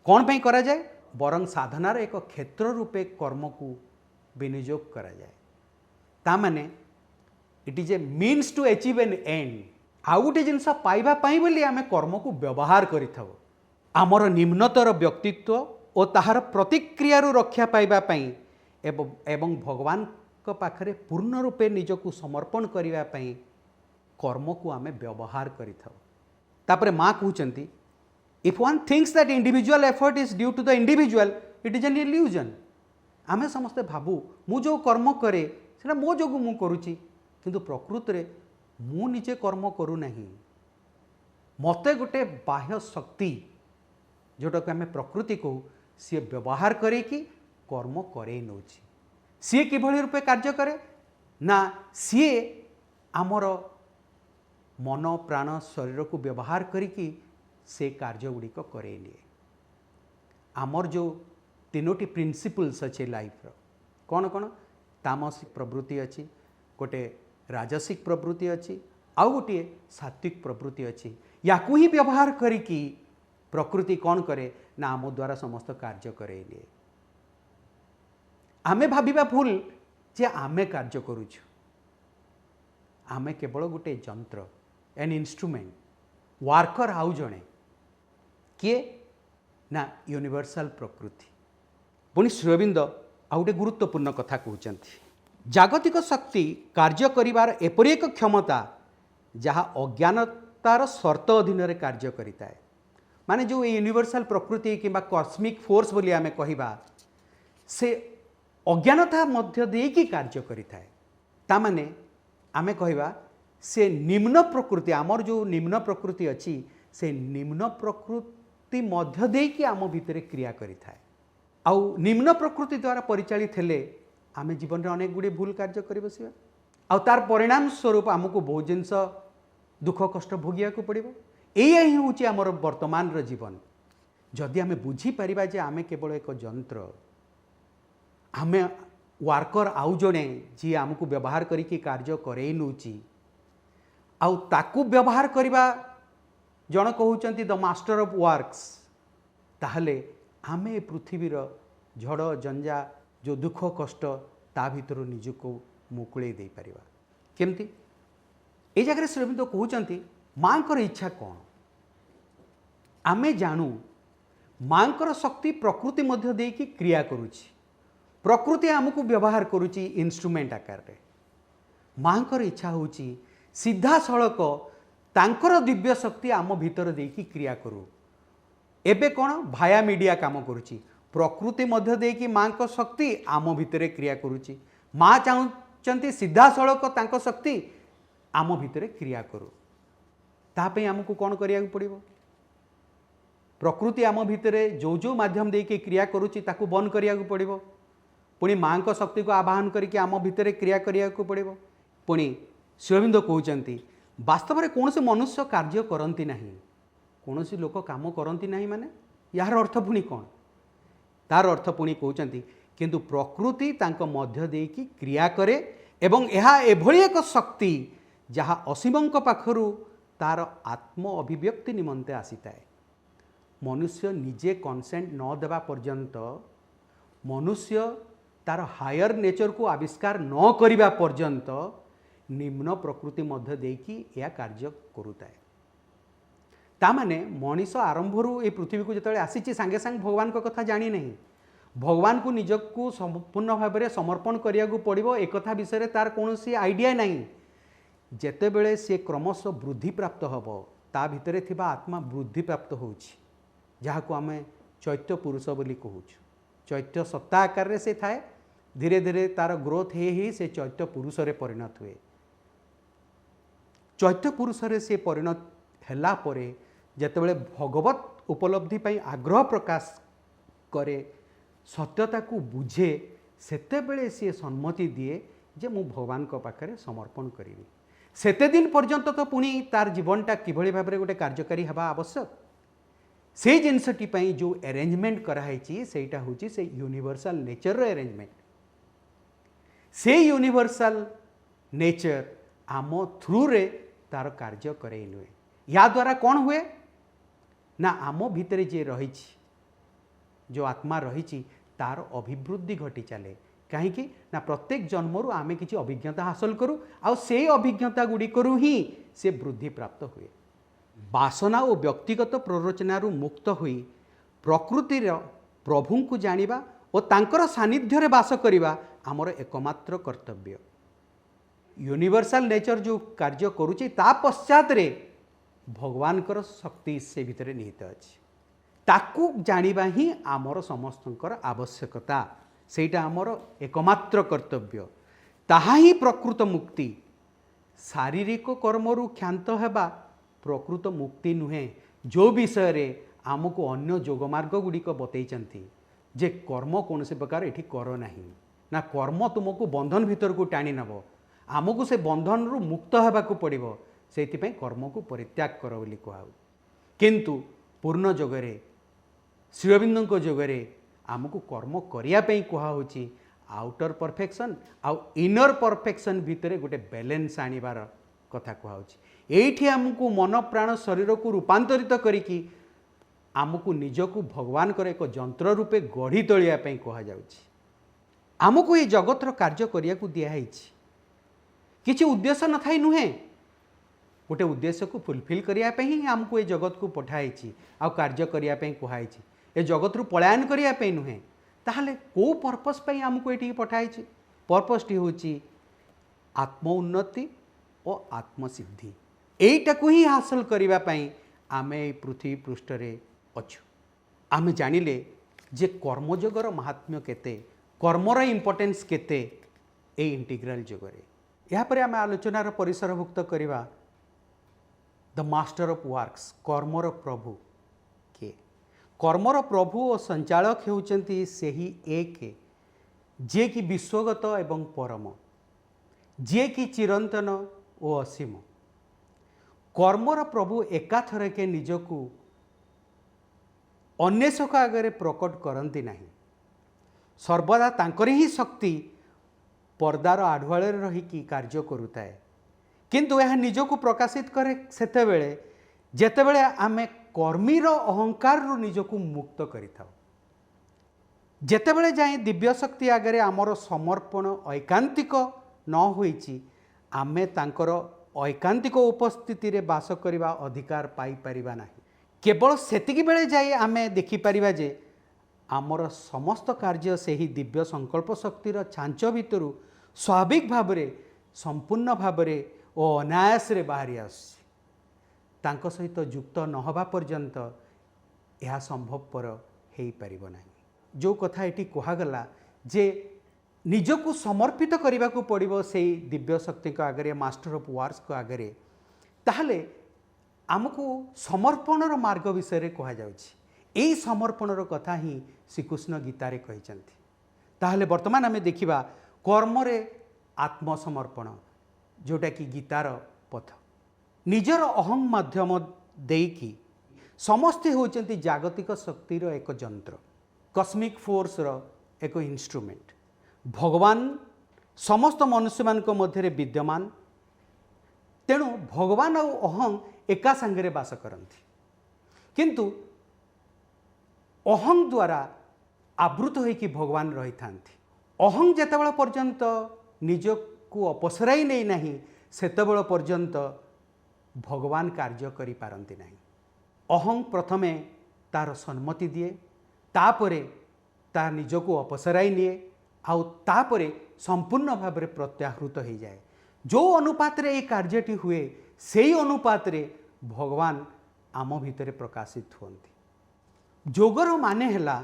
कौन पाई करा जाए बरं साधनार एक क्षेत्र रूपे कर्म को विनियोग करा जाए ता माने it is a means to achieve an end आउ गोटे जिनस पाइबा पाई बोली आमे कर्म को व्यवहार करिथाउ आमर निम्नतर व्यक्तित्व और ताहार प्रतिक्रिया रक्षा पाइबा पाई एवं भगवान को पाखरे पूर्ण रूपे निजको समर्पण करिबा पाई कर्म को आमे व्यवहार करिथाउ। तापरे माँ कहउचंती if one thinks that individual effort is due to the individual it is an illusion. आमे समस्ते भाबू मु जो कर्म करे सेटा मो जोगु मु करूची किंतु प्रकृत रे मु निजे कर्म करू नहीं मते गोटे बाह्य शक्ति जोटा को आमे प्रकृति कहू सी व्यवहार करे कि कर्म करे नौची सी किभली रूपे कार्य करे ना सी आमर मन प्राण शरीर को व्यवहार करिकी से कार्य गुड़िक करे निए। आमर जो तीनोटी प्रिंसिपल्स अच्छे लाइफ कौन कौन तामसिक प्रवृत्ति अच्छी, गोटे राजसिक प्रवृत्ति अच्छी, आउ गोटे सात्विक प्रवृत्ति अच्छी। या ही व्यवहार करिकी प्रकृति कौन करे ना आम द्वारा समस्त कार्य करे निए। आमे भाबिबा भूल जे आमे कार्य करूछु, आमे केवल गोटे यंत्र, एन इंस्ट्रूमेंट, वर्कर आउ जणे किए ना यूनिवर्सल प्रकृति। पुणी श्री अरविंद आउ गोटे गुरुत्वपूर्ण कथा कहते, जागतिक शक्ति कार्य करिवार एपरि एक क्षमता जहाँ अज्ञानतार शर्त अधीन रे कार्य करिताए। माने जो यूनिवर्सल प्रकृति किंबा कॉस्मिक फोर्स बोली आमे कहिबा से अज्ञानता मध्य देकी कार्य करिताए। ता माने आमे कहिबा से निम्न प्रकृति, आमर जो निम्न प्रकृति अच्छी से निम्न प्रकृति मध्य देकी आम भितर क्रिया करिताए। आउ निम्न प्रकृति द्वारा परिचालित हेले आमे जीवन में अनेक गुड़े भूल कार्य कर बसिबा, आउ तार परिणाम स्वरूप आमको बहुत जिनस दुख कष्ट भोगिया को पड़ो। यही ही हूँ आमर वर्तमान जीवन। जदि आमे बुझी परिबा जे आमे केवल एक यंत्र, आमे वर्कर आउ जड़े जी आमको व्यवहार करिकी कार्य करे नौची, आउ ताकू व्यवहार करवा जन कहउचंती द मास्टर ऑफ वर्क्स, ताहले आमे पृथ्वीर झड़ जंजा जो दुख कष्ट ता भीतर निजको मुकुले दे परिबा केमती। ए जगह श्री अरविंद कहउचंती मांकर इच्छा कौन। आमे जानू मांकर शक्ति प्रकृति मध्य देकी क्रिया करुची, प्रकृति आमको व्यवहार करुची इंस्ट्रूमेंट आकार रे। मांकर इच्छा होची सीधा सड़क तांकर दिव्य शक्ति आम भीतर देकी क्रिया करू। एबे कौन भाया मीडिया काम करुची, प्रकृति मध्य देकी मां को शक्ति आम भितर क्रिया करुची। माँ चाहती सीधा सड़क तांको शक्ति आम भितर क्रिया करू। तापे आमको कौन करिया पड़िबो, प्रकृति आम भितर जो जो माध्यम देकी क्रिया करुची ताकू बंद करिया पड़िबो। पुणी मां को शक्ति को आवाहन करके आम भितर क्रिया करिया पड़िबो। पुणी श्री अरविंद कहउचंती वास्तव में कौन से मनुष्य कार्य करती नहीं, कौन सी लोक काम करती नहीं, माने यार अर्थ पुणी कौन, तार अर्थ पुणी कहउचंती किंतु प्रकृति तांको मध्य देकी क्रिया करे एवं यह एभली एक शक्ति जहाँ असीमंक पाखरु तार आत्म अभिव्यक्ति निमंते आसीताए। मनुष्य निजे कनसेंट न देवा पर्यंत, मनुष्य तार हायर नेचर को आविष्कार न करिबा पर्यंत निम्न प्रकृति मध्य देकी या कार्य करुताए। तामाने मनीष आरंभरू ए पृथ्वी को जिते आसी सांगे सांगे भगवान को कथा जानी नहीं, भगवान को निजक संपूर्ण भाव में समर्पण करिया पड़ो एक कथा विषय तार कौन सी आइडिया नहीं। जेते बेले से क्रमशः वृद्धि प्राप्त हम ता भितर थिबा आत्मा वृद्धि प्राप्त होउछि, जहाँ को आम चैत्य पुरुष बोली कहूँ। चैत्य सत्ता आकार रे से थाए, धीरे धीरे तार ग्रोथ ही से चैत्य पुरुष रे परिणत हुए। चैत्य पुरुष रे से परिणत हैला परे जेतेबेले भगवत उपलब्धि पाई आग्रह प्रकाश करे, सत्यता को बुझे, सेतेबेले सी सम्मति दिए जे मु भगवान को पाखरे समर्पण करी। सेते दिन पर्यंत तो पुणी तार जीवनटा किभली भाव में गोटे कार्यकारी हवा आवश्यक। से जिनसटी पाई जो अरेंजमेंट कराई सेटा होची से यूनिवर्सल नेचर रो अरेंजमेंट। से यूनिवर्सल नेचर आम थ्रू रे तार कार्य करे नुए। या द्वारा कौन हुए ना आम भितर जे रही जो आत्मा रही तार अभिवृद्धि घटी चले। कहीं ना प्रत्येक जन्मरू आमे किसी अभिज्ञता हासिल करूँ आ से अभिज्ञता गुड़िकरू ही से वृद्धि प्राप्त हुए। वासना और व्यक्तिगत प्ररोचनारू मुक्त हुई प्रकृतिर प्रभु को जानिबा और तांकर सानिध्य रे वास करिबा आमर एकमात्र कर्तव्य। यूनिवर्सल नेचर जो कार्य करुची ता पश्चात रे भगवान कर शक्ति से भितर निहित अछि। ताकू जानिबा ही आमर समस्तंकर आवश्यकता, सेटा आमर एकमात्र कर्तव्य। ताहा ही प्रकृत मुक्ति। शारीरिक कर्मरु क्षांत हेबा प्रकृत मुक्ति नुहे, जो विषय रे आमको अन्य जोगमार्ग गुड़िक बतैचंती जे कर्म कौन से प्रकार एठी कर नाही ना, कर्म तुमको बंधन भीतर को टाणी नब, आमको से बंधन रु मुक्त हेबाकू पड़िबो, सेति पई कर्म को परित्याग कर बोली कहू। किंतु पूर्ण जोगरे श्री अरविंदों जोगरे आमको कर्म करने कहुच्छी आउटर परफेक्शन आउ इनर परफेक्शन भितर गोटे बैलेंस आनिबार कथा कहुच्छी। एठी आमको मन प्राण शरीर को रूपांतरित करिकी आमको निजको भगवान कर एक जंत्र रूपे गढ़ी तोलिया कहुच्छी। आमको ये जगतर कार्य करने को दिखाई किसी उद्देश्य न थाई नुहे गोटे उद्देश्य को फुलफिल करने ही आमको ये जगत को पठाई आ कार्य करने कहुई ए जगत रु पलायन करने नुहे ताहले को पर्पस पे आमको ये पठाई पर्पसटी हूँ आत्म उन्नति और आत्मसिद्धि यहीटा को ही हासिल करने आम पृथ्वी पृष्ठ अच्छु। आम जानिले जे कर्मयोगर महात्म्य केते कर्मर इम्पोर्टेंस केते ए इंटीग्रल जोगरे यापर आम आलोचनार परिसरभुक्त करवा द मास्टर ऑफ वर्क्स कर्मर प्रभु के कर्मर प्रभु और संचालक होउचंती सेही एक जे कि विश्वगत एवं परम जे कि चिरंतन और असीम कर्मर प्रभु एकाथर के निजकू अन्वेषक आगे प्रकट करती नहीं सर्वदा तांकर ही शक्ति पर्दार आढ़ुआल रही कार्य करुए किंतु यह निजको प्रकाशित करे सेतेबेले जेतेबेले आमे कर्मीर अहंकार रु निजको मुक्त करिथाउ जेतेबेले जाए दिव्य शक्ति आगे आमर समर्पण ऐकांतिक न होईची आमे तांकर ऐकांतिक उपस्थिति रे बास करिवा अधिकार पाई परिबा नाही। केवल सेतिकी बेले जाए आमे देखि परिबा जे आमर समस्त कार्य से ही दिव्य संकल्प शक्तिर छांच भितरु स्वाभाविक भाव में संपूर्ण भाव में और अनायास बाहरी आसको सहित युक्त नहबा पर्यंत यह संभवपर हो पार ना। जो कथा ये कहगला जे निजको समर्पित करने को पड़ो से दिव्य शक्ति आगे मास्टर ऑफ वर्क्स को आगे ताहले आमको समर्पणर मार्ग विषय कहुच्छी समर्पणर कथा ही श्रीकृष्ण गीतारे कहते। ताहले वर्तमान आम देखा कर्मरे आत्मसमर्पण जोटा कि गीतार पथ निजर अहं माध्यम देकी समस्ते होचंती जागतिक शक्तिर एक जंत्र कस्मिक फोर्स एक इंस्ट्रूमेंट भगवान समस्त मनुष्य मान मध्य विद्यमान तेणु भगवान और अहं एका संगे बास करती किंतु अहं द्वारा आवृत होइकी भगवान रही था। अहं जेतेबेले पर्यंत निजको अपसराई नहीं नाही सेतेबेले पर्यंत भगवान कार्य करि पारंती नाही। अहं प्रथमे तार सम्मति दिए तापरे तार निजको अपसराई निए आउ तापरे संपूर्ण भाव में प्रत्याहृत हो जाए। जो अनुपात रे ये कार्यटी हुए से अनुपात रे भगवान आम भितर प्रकाशित होती। जोगर माने हैला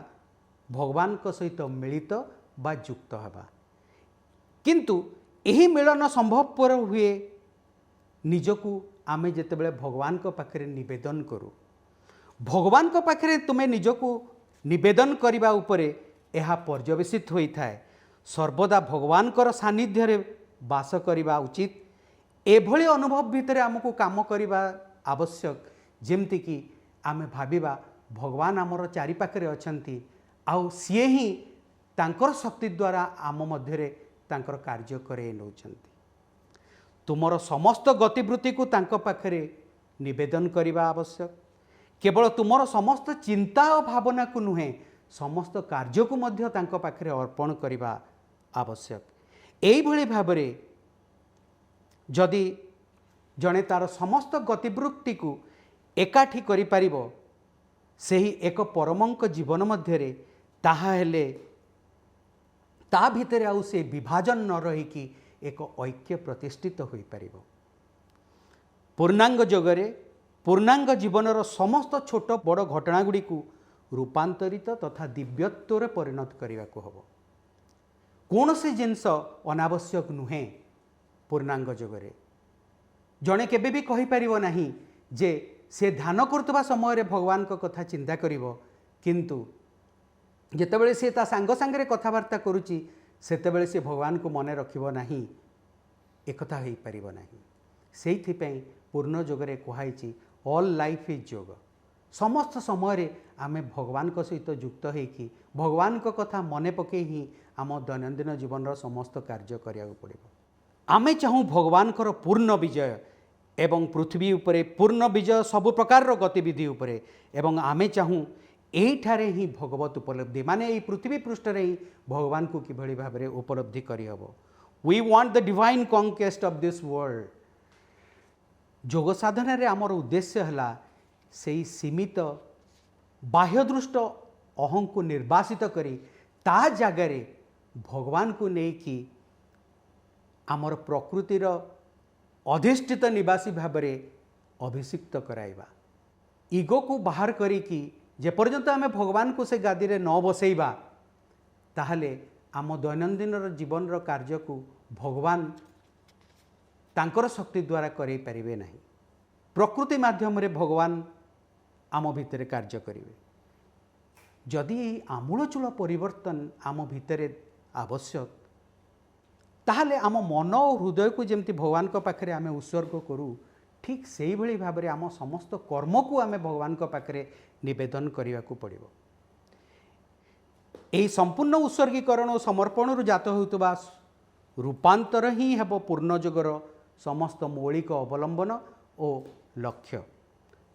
भगवान को सहित मिलित बा युक्त हवा किंतु यही मिलन संभवपर हुए निजको आमे जेतेबेले भगवान को पाखरे निवेदन करू भगवान को पाखरे तुमे निजको निवेदन करिबा उपरे यह पर्यवेसित होता है। सर्वदा भगवान कर सानिध्य रे बास करिबा उचित एभली अनुभव भितर आमको काम करिबा आवश्यक जेमती कि आमे भाबिबा भगवान आमर चारि पाखरे अछंती आउ सीए ही तांकर शक्ति द्वारा आम मध्य तांकर कार्य करे नौछंती। तुमर समस्त गतिवृत्ति को तांको पाखरे निवेदन करिबा आवश्यक केवल तुमर समस्त चिंता और भावना को नुहे समस्त कार्य को मध्य तांको पाखरे अर्पण करिबा आवश्यक। एई भली भाबरे जदि जणे तार समस्त गतिवृत्ति को एकाठी करि पारिबो सेही एक परमंक जीवन मध्यरे ताहा हेले ता भितर आउ से विभाजन न रहीकि एक ऐक्य प्रतिष्ठित हो पारिबो। पूर्णांग जगरे पूर्णांग जीवनर समस्त छोट बड़ घटना गुड़ी को रूपांतरित तथा दिव्यत्व परिणत करने को हम कौन से जिनस अनावश्यक नुहे। पूर्णांग जगरे जड़े केबे भी कहि परिबो नाही जे से ध्यान करतबा समय रे भगवान को कथा चिंता करिवो किंतु जेतेबेले से ता सांग सांगरे कथबार्ता करुची सेतेबेले से भगवान को मने रखिबो नाही एकथा होई परिबो नाही। सेइथिपई पूर्ण जोगरे कहाइछि ऑल लाइफ इज योग समस्त समय आम भगवान सहित युक्त होकि भगवान कथा मन पकई ही आम दैनंदिन जीवन समस्त कार्य करा पड़ो। आमे चाहूँ भगवान पूर्ण विजय एवं पृथ्वी उपरे पूर्ण विजय सबु प्रकार गतिविधि उपरे एवं आमे चाहूँ एठारे ही भगवत उपलब्धि माने ये पृथ्वी पृष्ठ रे ही भगवान को किभली भाव में उपलब्धि करहब। We want the divine conquest of this world. जोग साधना रे आमर उद्देश्य है से सीमित बाह्यदृष्ट अहं को निर्वासित करी ता जगार भगवान को लेकि आमर प्रकृतिर अधिष्ठित निवासी भाव में अभिषिक्त कराइबा। ईगो को बाहर करिकी जेपर्यंत आम भगवान को से गादी रे न बसैबा ताहले आम दैनंदिन जीवन कार्य को भगवान तांकर शक्ति द्वारा करै पारिबे नहीं। प्रकृति माध्यम रे भगवान आम भितर कार्य करिवे। जदि आमूलचूल परिवर्तन आम भितर आवश्यक ताहले आम मन और हृदय को जमती भगवान को पाखरे आमे उत्सर्ग करूँ ठीक से भली भाव में आम समस्त कर्म को आमे भगवान को पाखरे निवेदन करने को पड़ो। यही संपूर्ण उत्सर्गीकरण और समर्पण जात होता रूपांतर ही हेब पूर्णयोगर समस्त मौलिक अवलंबन और लक्ष्य।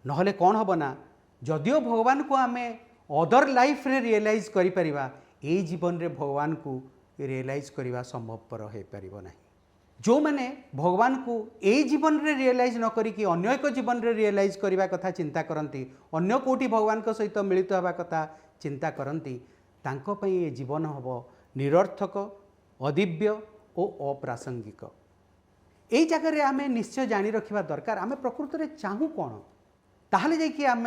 नहले कौन हम ना जदिओ भगवान को आमे अदर लाइफ रे रियलाइज करि परिबा ए जीवन रे भगवान को रियलाइज करवा संभवपर हो पारिबो नहीं। जो मैंने भगवान को ए जीवन रे रियलाइज न करिकी अन्य एक जीवन रे रियलाइज करने कथा चिंता करती अन्य कोटी भगवान को सहित मिलित होगा कथा चिंता करती तांको पई ए जीवन हम निरर्थक अदिव्य और अप्रासंगिक। यही जगह आम निश्चय जानी रखा दरकार आम प्रकृत में चाहूँ कौन ताहले जाकि आम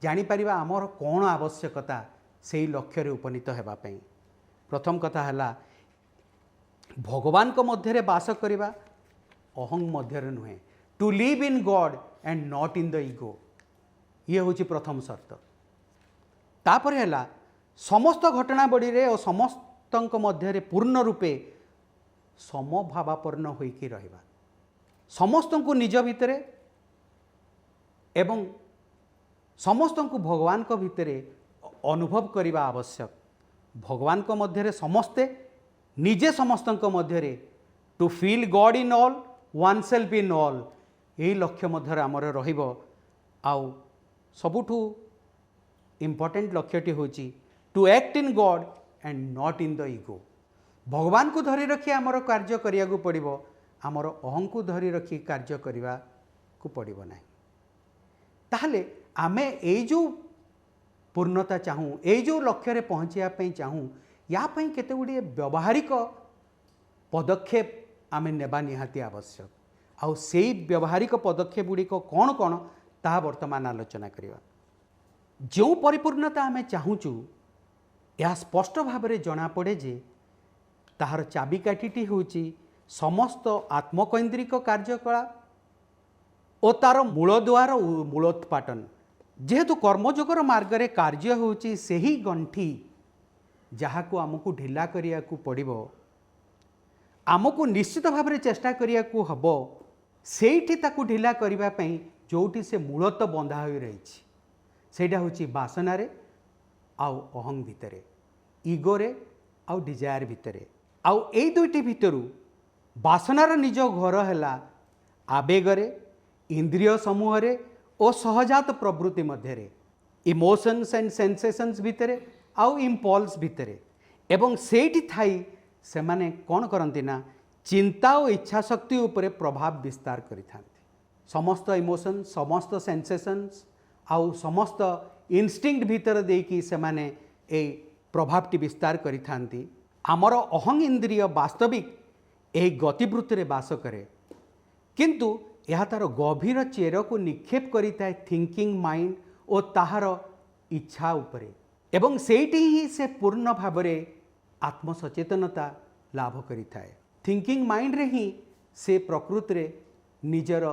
जापर आमर कौन आवश्यकता से लक्ष्य रे उपनीत होगापी। प्रथम कथा है भगवान को मध्य बास करवा अहं मध्य नुहे to live in God and not in the ego ये हूँ प्रथम शर्त। तापर है समस्त घटनावली रे और समस्त मध्य पूर्ण रूपे समभावापन्न होइकी रहिबा समस्त को निज भितरे एवं समस्त को भगवान को भितरे अनुभव करने आवश्यक। भगवान को मध्य समस्ते निजे समस्त मध्य to feel God in all oneself in all यही लक्ष्य मध्य आमर रहिबो। आउ सबुठु इम्पोर्टेंट लक्ष्यटी होची to act in God and not in the ego. भगवान को धरी रखी आमर कार्य करिया को पड़िबो आमर अहं को धरी रखी कार्य करिवा को पड़िबो नहीं। ताहले आमे ए जो पूर्णता चाहूँ ये जो लक्ष्य रे पहुँचापी चाहूँ या केते गुड़िए व्यावहारिक पदक्षेप आम नेबा निहाती आवश्यक। आउ से व्यावहारिक पदक्षेप गुड़िक कौन कौन ता वर्तमान आलोचना करवा। जो परिपूर्णता आम चाहूँ यह स्पष्ट भाव में जना पड़े जे ताहार चाबिकाठी होची समस्त आत्मकैंद्रिक कार्यकलाप और तार मूलद्वार मूलोत्पाटन। जेहेतु कर्मयोगर मार्ग रे कार्य होची सही गंठी जहाँ को आमको ढिला करिया को पड़िबो आमको निश्चित भाव में चेष्टा करिया को हबो सेठी ताकू ढिला करिबा पई जोठी से मूलत बंधा होई रहिछि सेटा होची वासना रे आउ अहं भितरे ईगो रे आउ डिजायर भितरे। आउ ए दुईटी भितरु वासनार निज घर हैला आवेग रे इंद्रिय समूह रे और सहजात प्रवृत्ति मध्य इमोशंस एंड सेंसेशंस भितरे आउ इम्पल्स भितरे एवं सेठी थाई से माने कौन करती ना चिंता और इच्छा शक्ति उपरे प्रभाव विस्तार करिथांती। समस्त इमोशन समस्त सेंसेशंस आउ समस्त इनस्टिंक्ट भीतर देकी से माने ए प्रभावटी विस्तार करिथांती। आमर अहं इंद्रिय वास्तविक ए गतिवृत्ति रे बास करे किंतु यह तार गभीर चेर को निक्षेप करिताए थिंकिंग माइंड और ताहार इच्छा उपरे एवं सेठी ही से पूर्ण भाव में आत्मसचेतनता लाभ करिताए। थिंकिंग माइंड रे ही से प्रकृति रे निजर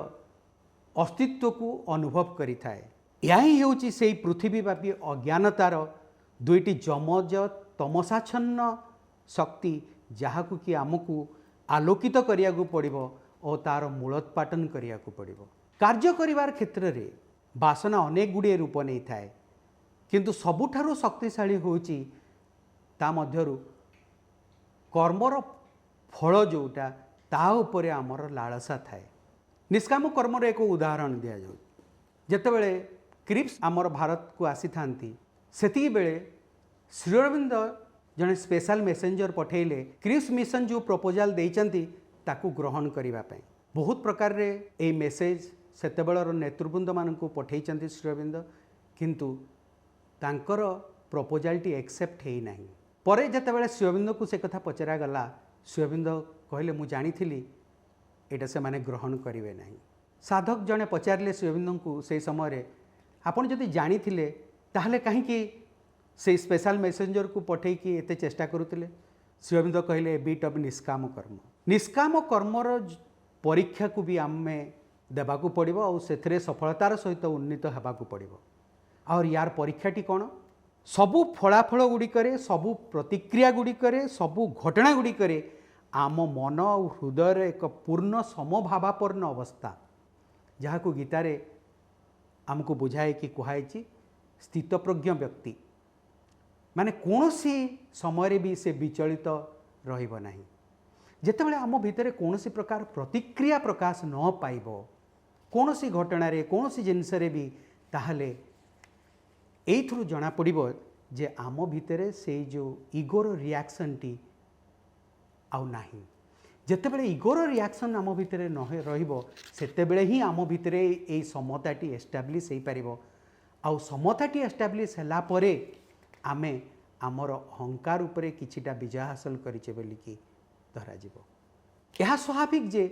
अस्तित्व को अनुभव करिताए। यह ही होची से पृथ्वीव्यापी अज्ञानतार दुईटी जमज तमसाच्छन्न शक्ति जहाकू कि आमको आलोकित करिया को पड़िबो और तार मूलोत्पाटन करिया को पड़िबो। कार्य करिवार क्षेत्र रे बासना अनेक गुड़िए रूप नहीं थाए किंतु सबुठारु शक्तिशाली होची ता मध्यरु कर्मर फल जोटा ता उपरे आमर लालसा थाए। निष्काम कर्मर एक उदाहरण दिया जाऊ जेतेबेले क्रिप्स आमर भारत को आसी थांती सेती बेले श्री अरविंद जने स्पेशल मेसेंजर पठेले क्रिप्स मिशन जो प्रपोजल देइचंती ताकू ग्रहण करिबा पई बहुत प्रकार रे ए मेसेज सेतेबेलर नेतृवृंद मानकू पठेइचंती श्री अरविंद किंतु तांकर प्रपोजल टी एक्सेप्ट हेई नाही। परे जेतेबेले श्री अरविंद को से कथा पचरा गला श्री अरविंद कहले मु जानिथिली एटा से माने ग्रहण करिवे नाही। साधक जने पचारले श्री अरविंद को से समय रे आपण जदि जानिथिले ताहले काहे कि से स्पेशल मेसेंजर को पठे कि एते चेष्टा करुतिले। श्री अरविंद कहले बिट ऑफ निष्काम कर्मर परीक्षा को भी आमे देबाकू पड़िबो और सेथरे सफलतार सहित उन्नीत हेबाकू पड़िबो। और यार परीक्षाटी कौन सबू फलाफल गुड़िकरे सबू प्रतिक्रिया गुड़िकरे सबू घटना गुड़िकरे आम मन और हृदय एक पूर्ण समभावापन्न अवस्था जहाँ को गीतारे आमको बुझाए कि कहुई स्थितप्रज्ञ व्यक्ति माने कौनसी समय भी से विचलित रहिबो नाही। जेतेबेले आम भितर कौनसी प्रकार प्रतिक्रिया प्रकाश न पाइबो कौनसी घटना रे कौनसी जिनस रे भी ताहले एइथरु जना पड़िबो जे आम भितर से जो इगोर रिएक्शन टी आउ नाही। जेतेबेले इगोर रिएक्शन आम भितर न रहिबो सेतेबेले ही आम भितर ए समताटी एस्टाब्लिश हो पारिबो। आउ समताटी एस्टाब्लिश होला परे आमे आमर अहंकार उपरे किछिटा विजय हासिल करिचे बोलिकी धराजिबो। यह स्वाभाविक जे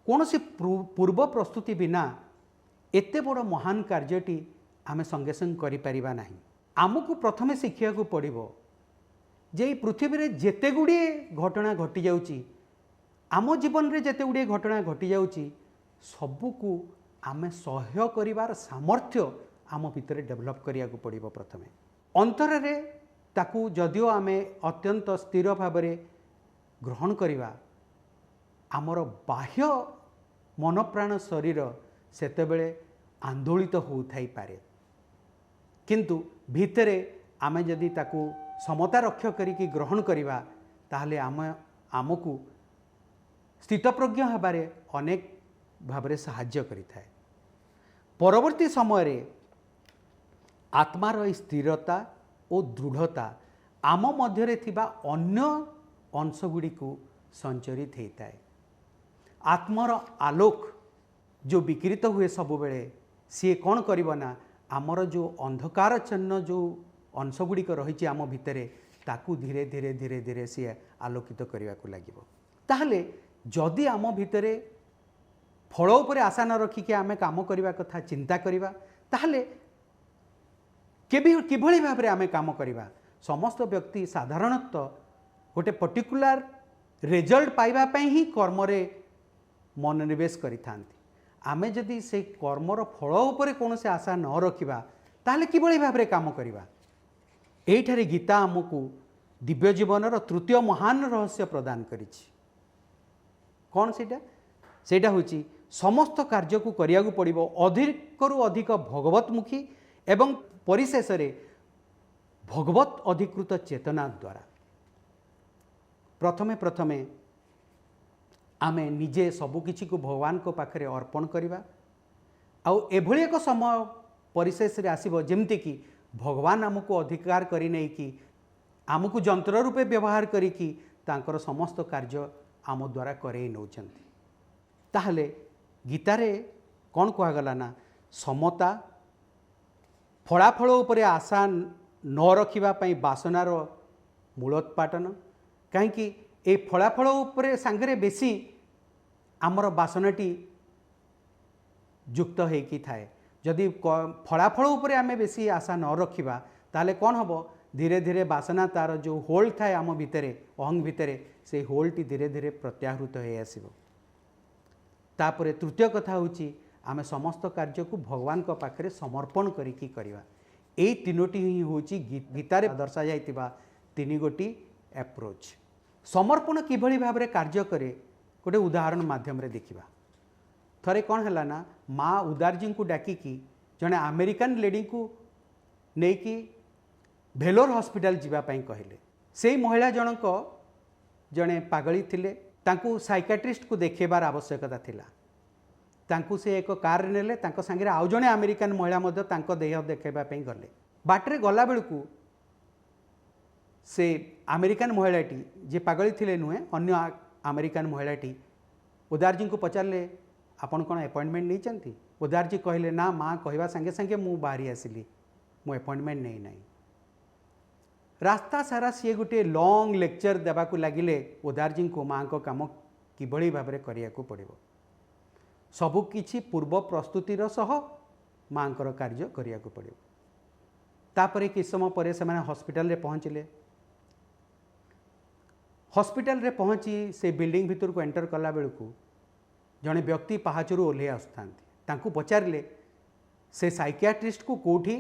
कौनसी पूर्व प्रस्तुति बिना एते बड़ महान कार्यटी आमे संगे संग करि परिबा नाही। आमको प्रथमे शिखिया को पड़िबो जे पृथ्वी रे जेते गुड़िए घटना घटी जाउची आम जीवन रे जेते गुड़िए घटना घटी जाउची सबुकू आमे सहय करिवार सामर्थ्य आम भितर डेभलप करिया को पड़िबो। प्रथमे अंतर रे ताकू जदियो आमे अत्यंत स्थिर भाव में ग्रहण करिवा आमर बाह्य मन प्राण शरीर सेतेबेले आंदोलित होउथाई पारे किंतु भितरे आमे जदि ताकू समता रक्षा करिकी ग्रहण करिवा ताहले आमको स्थितप्रज्ञ हेबारे अनेक भावरे साहाय्य करिथाए। परवर्ती समय रे आत्मार स्थिरता और दृढ़ता आम मध्यरे थिबा अन्य अंशगुड़ी को संचरित होता है। आत्मार आलोक जो विकृत हुए सब बेले सी कौन करना आमर जो अंधकारच्छन्न जो अंशगुड़िक रही आम भितरे ताकू धीरे धीरे धीरे धीरे सी आलोकित करने को लगे। ताहले जदि आम भितरे फल उपरे आशा न रखिकी आमे काम करने कथा चिंता करवा ताहले किभली भाव में आमे काम करवा। समस्त व्यक्ति साधारणतः गोटे पर्टिकुलर रिजल्ट पाइबा पई ही कर्म रे मनोनिवेश करिथांती। आमे जदि से कर्मर फल उपरे कौन से आशा न रखिबा ताहले किभली भाव में काम करवा। एइठारे गीता आमको दिव्य जीवनर तृतीय महान रहस्य प्रदान करिछि। कौन सेटा होछि समस्त कार्य को करिया को पड़िबो अधिकरु अधिक भगवतमुखी एवं परिशेष भगवत अधिकृत चेतना द्वारा। प्रथमे प्रथमे आमे निजे सबुकिछि को भगवान को पाखरे अर्पण करिबा आउ एभली एक समय परिशेष रे आसीबो जेमति कि भगवान आमको अधिकार करि नै कि आमको जंत्र रूपे व्यवहार करिकी तांकर समस्त कार्य आम द्वारा करे नौचंती। ताहले गीतारे कौन कहगला ना समता फलाफल उपरे आशा न रखिबा पई बासनार मूलोत्पाटन कहीं ए फलाफल उपरे सांगरे बेसी आमर बासनाटी युक्त होइकी थाए। जदि फलाफल उपरे आमे बेसी आशा न रखिबा ताले कौन हबो धीरे धीरे बासना तार जो होल थाए आम भितरे अहंग भितरे से होलटी धीरे धीरे प्रत्याहृत हो आसीबो। तापरे तृतीय कथा होची आमे समस्त कार्य को भगवान को पाखरे समर्पण करिकी करिवा। एई तीनोटी ही होची गीतारे दर्शा जाइतिबा तीन गोटी एप्रोच। समर्पण किभली भाव में कार्य करे गोटे उदाहरण माध्यम रे देखिबा। थरे कौन हैला ना माँ उदारजी को डाकिकी जड़े अमेरिकन लेडी को नेकी भेलोर हॉस्पिटल जीवाई कहले से महिला जनक जड़े पागली थिले तांकू साइकाट्रिस्ट को देखेबार आवश्यकता थिला तांकू से एक कार नेले तांको संगे आउ जड़े अमेरिकन महिला मध्य तांको देह देखाइबापी गले बाटरे गला बेलू से अमेरिकन महिलाटी जे पागली थिले नुहे अन्य अमेरिकन महिलाटी उदारजी को पचारे आपण कौन अपॉइंटमेंट नहीं चंती उदारजी कहले ना माँ कहवा संगे संगे मु बाहरी आसिली मु अपॉइंटमेंट नहीं नाई रास्ता सारा सी गोटे लॉन्ग लेक्चर देवाकू लगिले उदारजी को माँ को काम किभली भाव में करिया को पड़िबो सबुकिछि पूर्व प्रस्तुतिर सह माँ कार्य करिया को पड़िबो तापरे कि समय पर से हॉस्पिटल रे पहुँचले हॉस्पिटल रे पहुँची से बिल्डिंग भितर को एंटर कला बेलू जड़े व्यक्ति पहाचरू ओह्लै आसुता पचारे से साइकियाट्रिस्ट को कौटी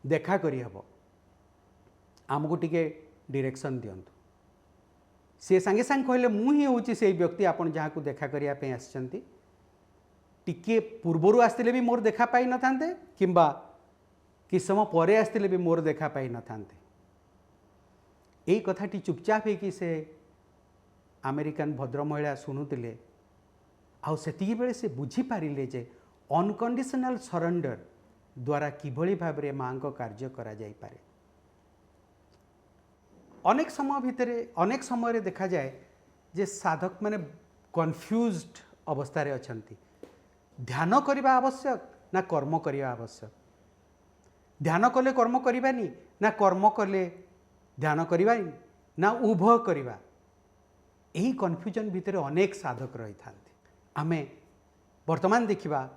देखा करी हबो आमको टिके डायरेक्शन दियंतु सी सांगे सांगे कहले मु ही हूँ से व्यक्ति आपन जहाँ को देखा करने आसचंती टिके पूर्वर आसते भी मोर देखा पाई न थांते किंबा कि समय पर आसते भी मोर देखा पाई न थांते यही कथाटी चुपचाप है से अमेरिकन भद्र महिला शुणुले आउ सेतिकी बेले से बुझी पारिले जे अनकंडीशनल सरेंडर द्वारा किभली भाव में माँ को कार्य करा जाई पारे अनेक समय भितर अनेक समय देखा जाए जे साधक माने कन्फ्यूज्ड अवस्था रे अछंती ध्यान करने आवश्यक ना कर्म करने आवश्यक ध्यान कले कर्म करवानी ना कर्म कले ध्यान करवानी ना उभय करवा यही कन्फ्यूजन भितर अनेक साधक रही था आमे वर्तमान देखिबा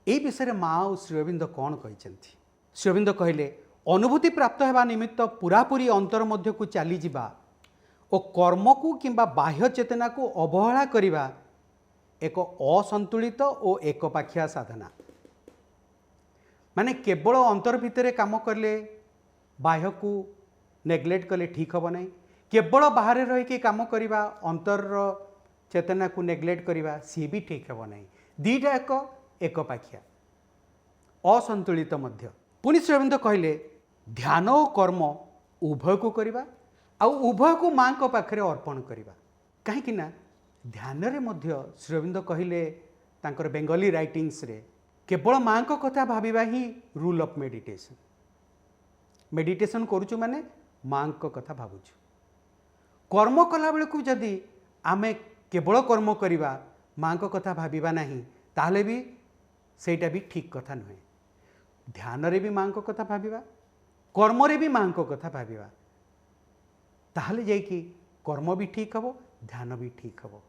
ए विषय माँ और श्री अरविंद कौन कहते श्री अरविंद कहले अनुभूति प्राप्त होगा निमित्त पूरापूरी अंतर मध्य को चली जावा और कर्म को किंबा बाह्य चेतना को अवहेला करवा एक असंतुलित और एकपाखिया साधना माने केवल अंतर भितर काम करले बाह्य को नेग्लेक्ट कले ठीक हम नहीं केवल बाहर रही काम करवा अंतर चेतना को नेग्लेक्ट करवा सी भी ठीक हम नहीं दीटा एकपाखिया असंतुलित मध्य पुनि श्री अरविंद कहले ध्यान और कर्म उभय को करवा आ उभय को माँ को पाखरे अर्पण करवा कहीं ध्यान रे मध्य श्री अरविंद कहले तांकर बेंगली राइटिंग्स रे केवल माँ को कथा भाविबा ही रूल ऑफ मेडिटेशन मेडिटेशन करूचु माने माँ को कथा भावुचु कर्म कला बेलू जदि आमे केवल कर्म करवा माँ को कथा भाविबा नहीं ताहले भी सेटा भी ठीक कथा नुहे ध्यान रे भी माँ को कथा भाविबा कर्म रे भी माँ को कथा भाविबा ताहले जाइकी कर्म भी ठीक हबो ध्यान भी ठीक हबो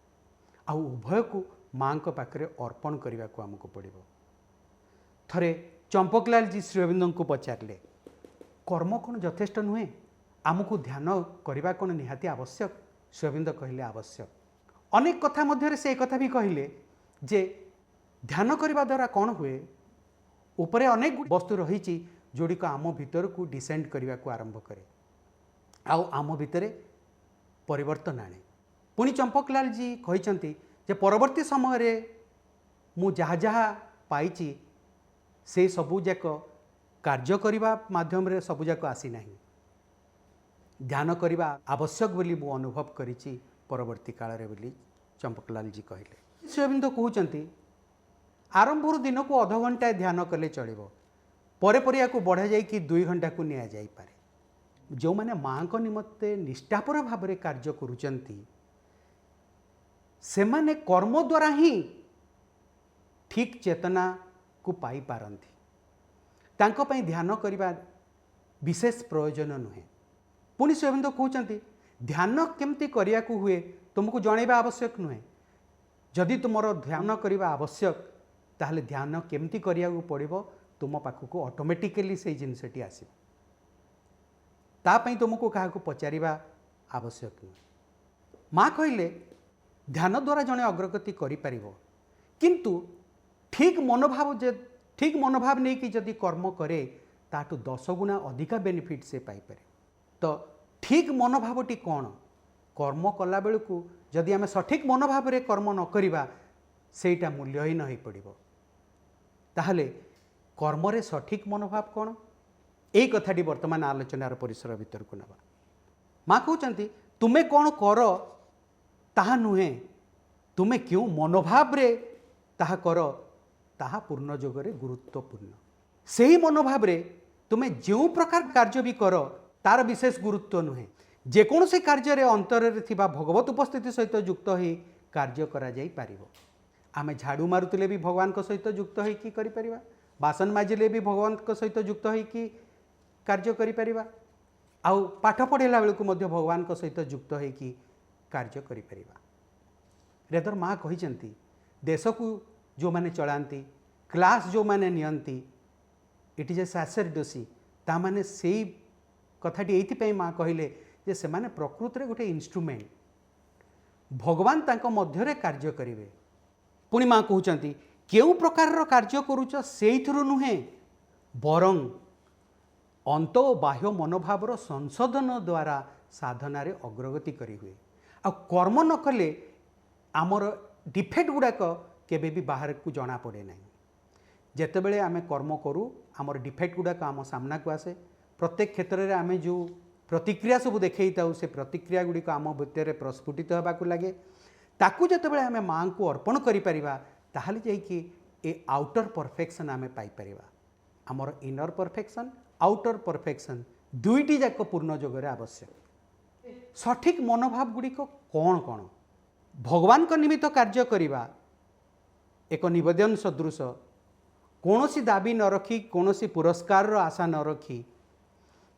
आ उभय को माँ को पाखरे अर्पण करने को आमको पड़ो थरे चंपकलाल जी श्री अरविंद को पचारे कर्म कौन यथेष्ट नुहे आमको ध्यान करने कौन निहाती आवश्यक श्री अरविंद कहले आवश्यक अनेक कथा मध्य से कथा भी कहले जे ध्यान करने द्वारा कौन हुए उपरे अनेक वस्तु रही जोड़िक आम भीतर को डिसेंड करने को आरंभ करे आम भितर परिवर्तन आने पुणी चंपकलाल जी कहते जे परवर्ती समय रे मु जहाँ जहाँ पाई से सबूजाक कार्य करने माध्यम रे सबूजाक आसी नहीं ध्यान करने आवश्यक बोली मु अनुभव करिछि परवर्ती काल रे बोली चंपकलाल जी कहले श्री अरविंद कहते आरंभ दिन को अध घंटा ध्यान कले चलो परे परिया को बढ़ा जाइए 2 घंटा को निया जाई पारे जो माने माँ को निमत्ते निष्ठापर भाव में कार्य करुचंती से माने कर्म द्वारा ही ठीक चेतना को पाई पारंती तांको पई ध्यान करने विशेष प्रयोजन नुहे पुणी श्री अरविंद कहते ध्यान केमती करिया को हुए तुमको जनइबा आवश्यक नुहे जदि तुमर ध्यान करने आवश्यक ताहले ध्यान केमती करिया को पड़िबो तुम पाखक ऑटोमेटिकली से जिनसटी आसीबो तापई तुमको क्या पचारिबा आवश्यक नुहे माँ कहले ध्यान द्वारा जड़े अग्रगति करिपारिबो किंतु ठीक मनोभाव नहीं कि जदि कर्म करे ताठू 10 गुणा अधिका बेनिफिट से पाई पारे तो ठीक मनोभावटी कौन कर्म कला बेलू जदि आम सठिक मनोभाव रे कर्म न करिबा सेटा मूल्यहीन हो पड़ो ताहले कर्मरे सठिक मनोभाव कौन यही कथाटी वर्तमान आलोचनार परिसर भितर को नवा माँ कहते तुम्हें कौन कर ताहा नुहे तुम्हें क्यों मनोभाव रे ताहा कर ताहा पूर्ण जोगरे गुरुत्वपूर्ण से ही मनोभाव रे तुम्हें जो प्रकार कार्य भी कर तार विशेष गुरुत्व नुहे जेकोसी कार्य अंतर थिबा भगवत उपस्थिति सहित युक्त हो कार्य करा जाई पारिबो आमे झाड़ू मारुतले भी भगवान को सहित युक्त होइकी करि परिबा बासन माजिले भी भगवान को सहित युक्त होइकी कार्य करि परिबा आउ पाठ पढ़ेला बेलू मध्य भगवान को सहित युक्त होइकी कार्य करि परिबा रेदर माँ कहिसेंती देश को जो माने चलांती क्लास जो माने नियंती इट इज ए सैसरडोसी ता माने सेई कथाटी एइथि माँ कहले जे से माने प्रकृति रे गोटे इंस्ट्रूमेंट भगवान तांको मध्य रे कार्य करिवे पुणी माँ कहते केउ प्रकार कार्य करुच से नुहे बरं अंत और बाह्य मनोभावर संशोधन द्वारा साधनारे अग्रगति करी हुए आ कर्म न कले आमर डिफेक्ट गुड़ाक केबे भी बाहर को जना पड़े ना जितेबले आम कर्म करूँ आमर डिफेक्ट गुड़ाक आम सामना को आसे प्रत्येक क्षेत्र में आम जो प्रतिक्रिया सब देखई था से प्रतिक्रिया गुड़िक आम भितर प्रस्फुटित होगा लगे ताकू जितेबले आम माँ को अर्पण करिपरिबा ताहले जाइकी ए आउटर परफेक्शन आम पाइपर आमर इनर परफेक्शन आउटर परफेक्शन दुईटी जाक पूर्ण जोगरे आवश्यक सठिक मनोभाव गुड़िक कौन कौन भगवान को निमित्त कार्य करिबा एक निवेदन सदृश कौनसी दाबी न रखी कौनसी पुरस्कार आशा न रखी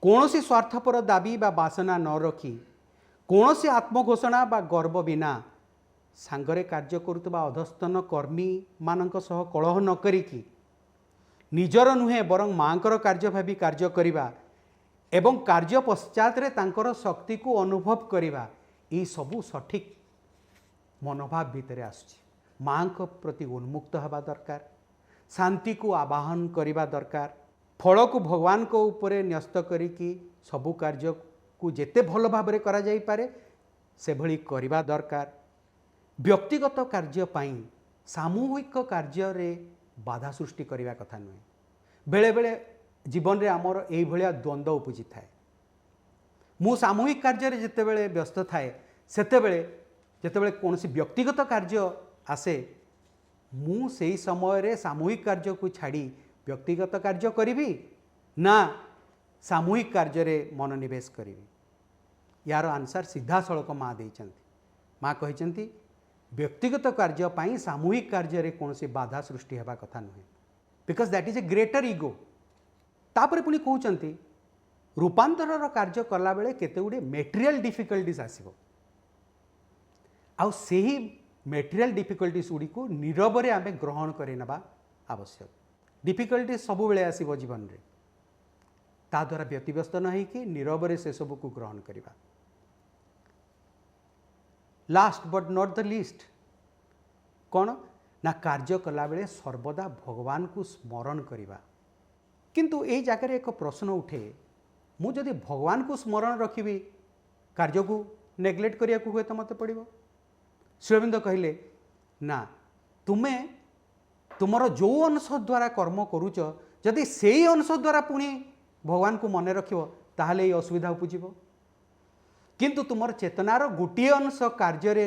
कौनसी स्वार्थपर दाबी बा बासना न रखी कौनसी आत्मघोषणा बा गर्व बिना सांगरे कार्य करुवा अधस्तन कर्मी मानक सह कलह न करिकी निजर नुहे बरं माँकर कार्य भावी कार्य करिबा एवं कार्य पश्चात रे तांकर शक्ति को अनुभव करिबा ई सबु सठिक मनोभाव भितर आसुची माँ को प्रति उन्मुक्त हवा दरकार शांति को आवाहन करिबा दरकार फल को भगवान को ऊपर न्यस्त करिकी सबु कार्य को जेते भल भाव करा जाई पारे से भली करिबा दरकार व्यक्तिगत कार्य पाई सामूहिक कार्य रे बाधा सृष्टि करिबा कथा नुहे बेले बेले जीवन रे आमर एई भलिया द्वंद्व उपजी थाए मु सामूहिक कार्य रे जेतेबेले व्यस्त थाए सेतेबेले जेतेबेले कोनसी व्यक्तिगत कार्य आसे मु सेई समय रे सामूहिक कार्य को छाड़ी व्यक्तिगत कार्य करिबी ना सामूहिक कार्य रे मनोनिवेश करिबी यार आंसर सीधा सड़क माँ देइचंती माँ कहिचंती व्यक्तिगत कार्य पाई सामूहिक कार्य रे कोनसी बाधा सृष्टि हेबा कथा नुहे because that is a greater ego तापर पुणी कहते रूपांतर कार्य कला बेले केते गुडे मेटेरियल डिफिकल्टीज आसीबो आउ सेही मेटेरियल डिफिकल्टीज गुडी को नीरव रे आमे ग्रहण करे नबा आवश्यक डिफिकल्टी सब बेले आसीबो जीवन रे ता द्वारा व्यतिव्यस्त न कि नीरव रे से सब को ग्रहण करिबा last but not the least कौन ना कार्य कला बेले सर्वदा भगवान को स्मरण करिबा किंतु ए जगह एक प्रश्न उठे मु जदि भगवान को स्मरण रखिबी कार्य को नेग्लेक्ट करिया को हुए तो मत पड़िबो श्री अरविंद कहले ना तुम्हें तुमर जो अंश द्वारा कर्म करूच जदि सेई अंश द्वारा पुणी भगवान को मन रखिबो ताहले ये असुविधा उपजिबो किंतु तुमर चेतनार गोटे अंश कार्य रे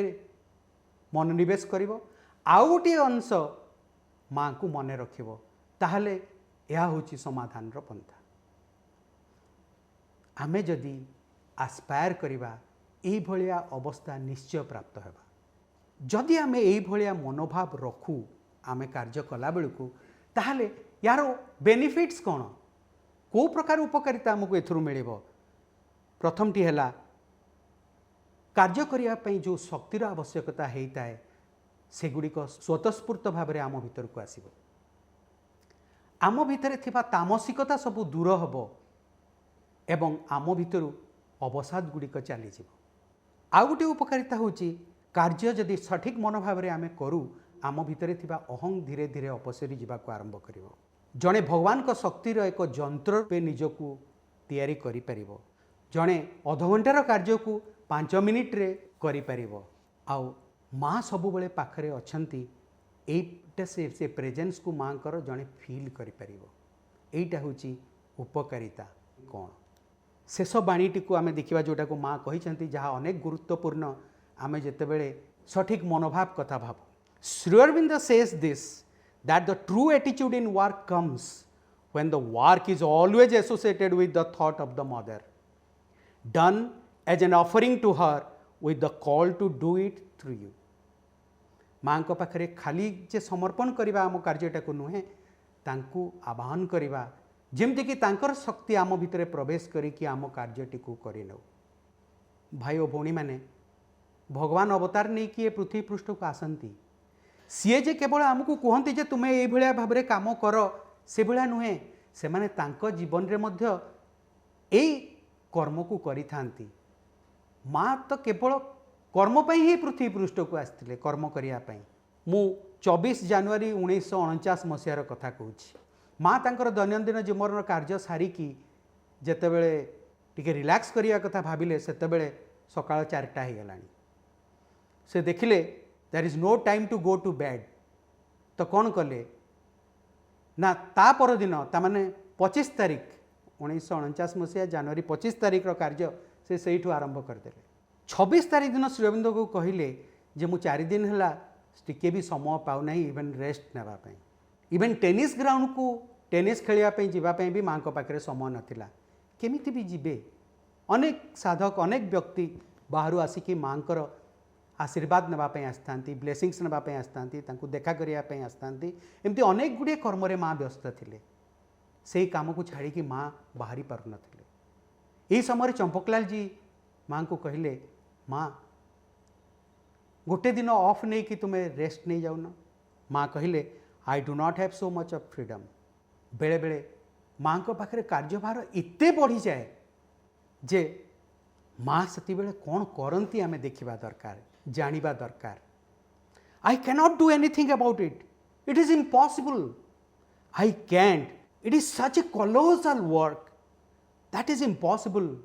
मनोनिवेश करिबो आउ गोटे अंश माँ को मन रखिबो ताहले यह होची समाधान रो पंथा आमे जदि आस्पायर करिबा एई भलिया अवस्था निश्चय प्राप्त हेबा जदि आमे एई भलिया मनोभाव रखू आमे कार्य कला बेलू ताहले यार बेनिफिट्स कौन को प्रकार उपकारिता आमको एथुरु मिलिबो प्रथमटी हैला कार्य करिया पई जो शक्तिर आवश्यकता हेता है सेगुड़िक स्वतस्फूर्त भाव में आम भीतर को आसीबो आम भितर थिबा तामसिकता सबू दूर हबो एवं आम भितर अवसाद गुड़िक चली आउ गोटे उपकारिता होची कार्य जदि सठिक मनोभाव आम करूँ आम भितर थिबा अहं धीरे धीरे अपसरी जावाक आरंभ करिवो जड़े भगवान को शक्तिर एक जंत्र पे निजको तैयारी करि परिबो जड़े अधघंटार कार्य को 5 मिनिट रे करि परिबो आउ माँ सबु बेले पाखरे अछंती एटा से प्रेजेंस को माँ कर जड़े फील करि परिबो एटा होची उपकारिता कौन शेष बाणीटी को आम देखा जोटा को माँ कही जहाँ अनेक गुरुत्वपूर्ण आम जितेबले सठिक मनोभाव कथा भाव Shri Aurobindo says this that the true attitude in work comes when the work is always associated with the thought of the mother, done as an offering to her with the call to do it through you. माँ को पाखरे खाली जे समर्पण करवा आम कार्यटा को नुहे तांकू आह्वान करवा जेमती कि तांकर शक्ति आम भितर प्रवेश करिकी आम कार्यटी को करिनौ। भाई और भौणी माने भगवान अवतार नहीं कि ये पृथ्वी पृष्ठ को आसंती सीए जे केवल आमको कहते जे तुम्हें ये भलिया भाबरे काम कर से भाया नुहे से माने तांको जीवन रे मध्य एई कर्म को करि थांती। माँ तो केवल कर्म पई ही पृथ्वी पृष्ठ को आसथिले कर्म करिया पई। मु 24 जनवरी 1949 मसीहार कथा कहूछि। माँ तांकर दैनंदिन जीवन कार्य सारिकी जेतेबेले टिके रिलैक्स करिया कथा भाबिले सेतेबेले सकाळ 4टा हो गलानी। से देखिले there is no time to go to bed तो कौन कले ना ता पर दिन तामाने 25 तारीख 1949 मसीहा जनवरी 25 तारीख रो कार्य से सहीठू आरंभ करदे। 26 तारीख दिन श्री अरविंद को कहले जे मु 4 दिन हला टिके भी समय पाउ नहीं इवन रेस्ट नेबा पई इवन टेनिस ग्राउंड को टेनिस खेलिया पई जीवा पई भी मां को पाखरे समय नथिला केमिति भी जीवे। अनेक साधक अनेक व्यक्ति बाहरु आसिकी मांकर आशीर्वाद नापी आसती ब्लेसिंग्स नापी आसती देखा करने आसती एमती अनेक गुड़े कर्म माँ व्यस्त थे से काम को छाड़ी माँ बाहरी पार नथिले। यही समय चंपकलाल जी माँ को कहले माँ गोटे दिन ऑफ नहीं कि तुम्हें रेस्ट नहीं जाऊन। माँ कहले I do not have so much of freedom. बेले बेले माँ को पाखरे कार्यभार इत्ते बढ़ी जाए जे माँ से बेले कौन करती आमे देखा दरकार जानिबा दरकार। I cannot do anything about it, it is impossible, I can't, it is such A colossal work that is impossible,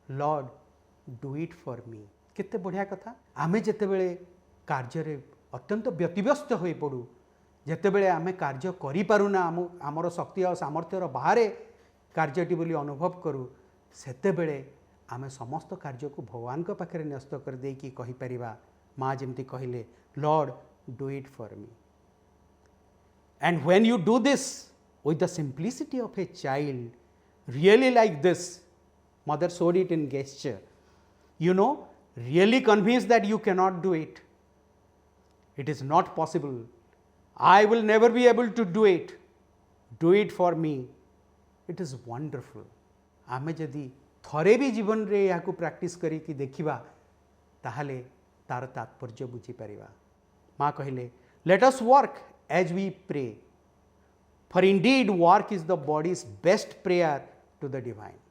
Lord do it for me. केते बढ़िया कथा। आमे जेतेबेले कार्य अत्यंत व्यतिव्यस्त हो पड़ू जेतेबेले आमे कार्य करि पारुना आमर शक्ति और सामर्थ्यर बाहर कार्यटी बोली अनुभव करूँ सेतेबेले आमे समस्त कार्य को भगवान को पाखरे न्यस्त कर दे कि कहि परिबा माँ जेमती कहले Lord do it for me. And when you do this with the simplicity of a child really like this mother showed it in gesture you know really convinced that you cannot do it, it is not possible, I will never be able to do it, do it for me, it is wonderful। आमे जदि थरे भी जीवन रे या को practice करी कि देखिबा ताहले तार तात्पर्य बुझी परिबा। माँ कहले let us work as we pray, for indeed work is the body's best prayer to the divine।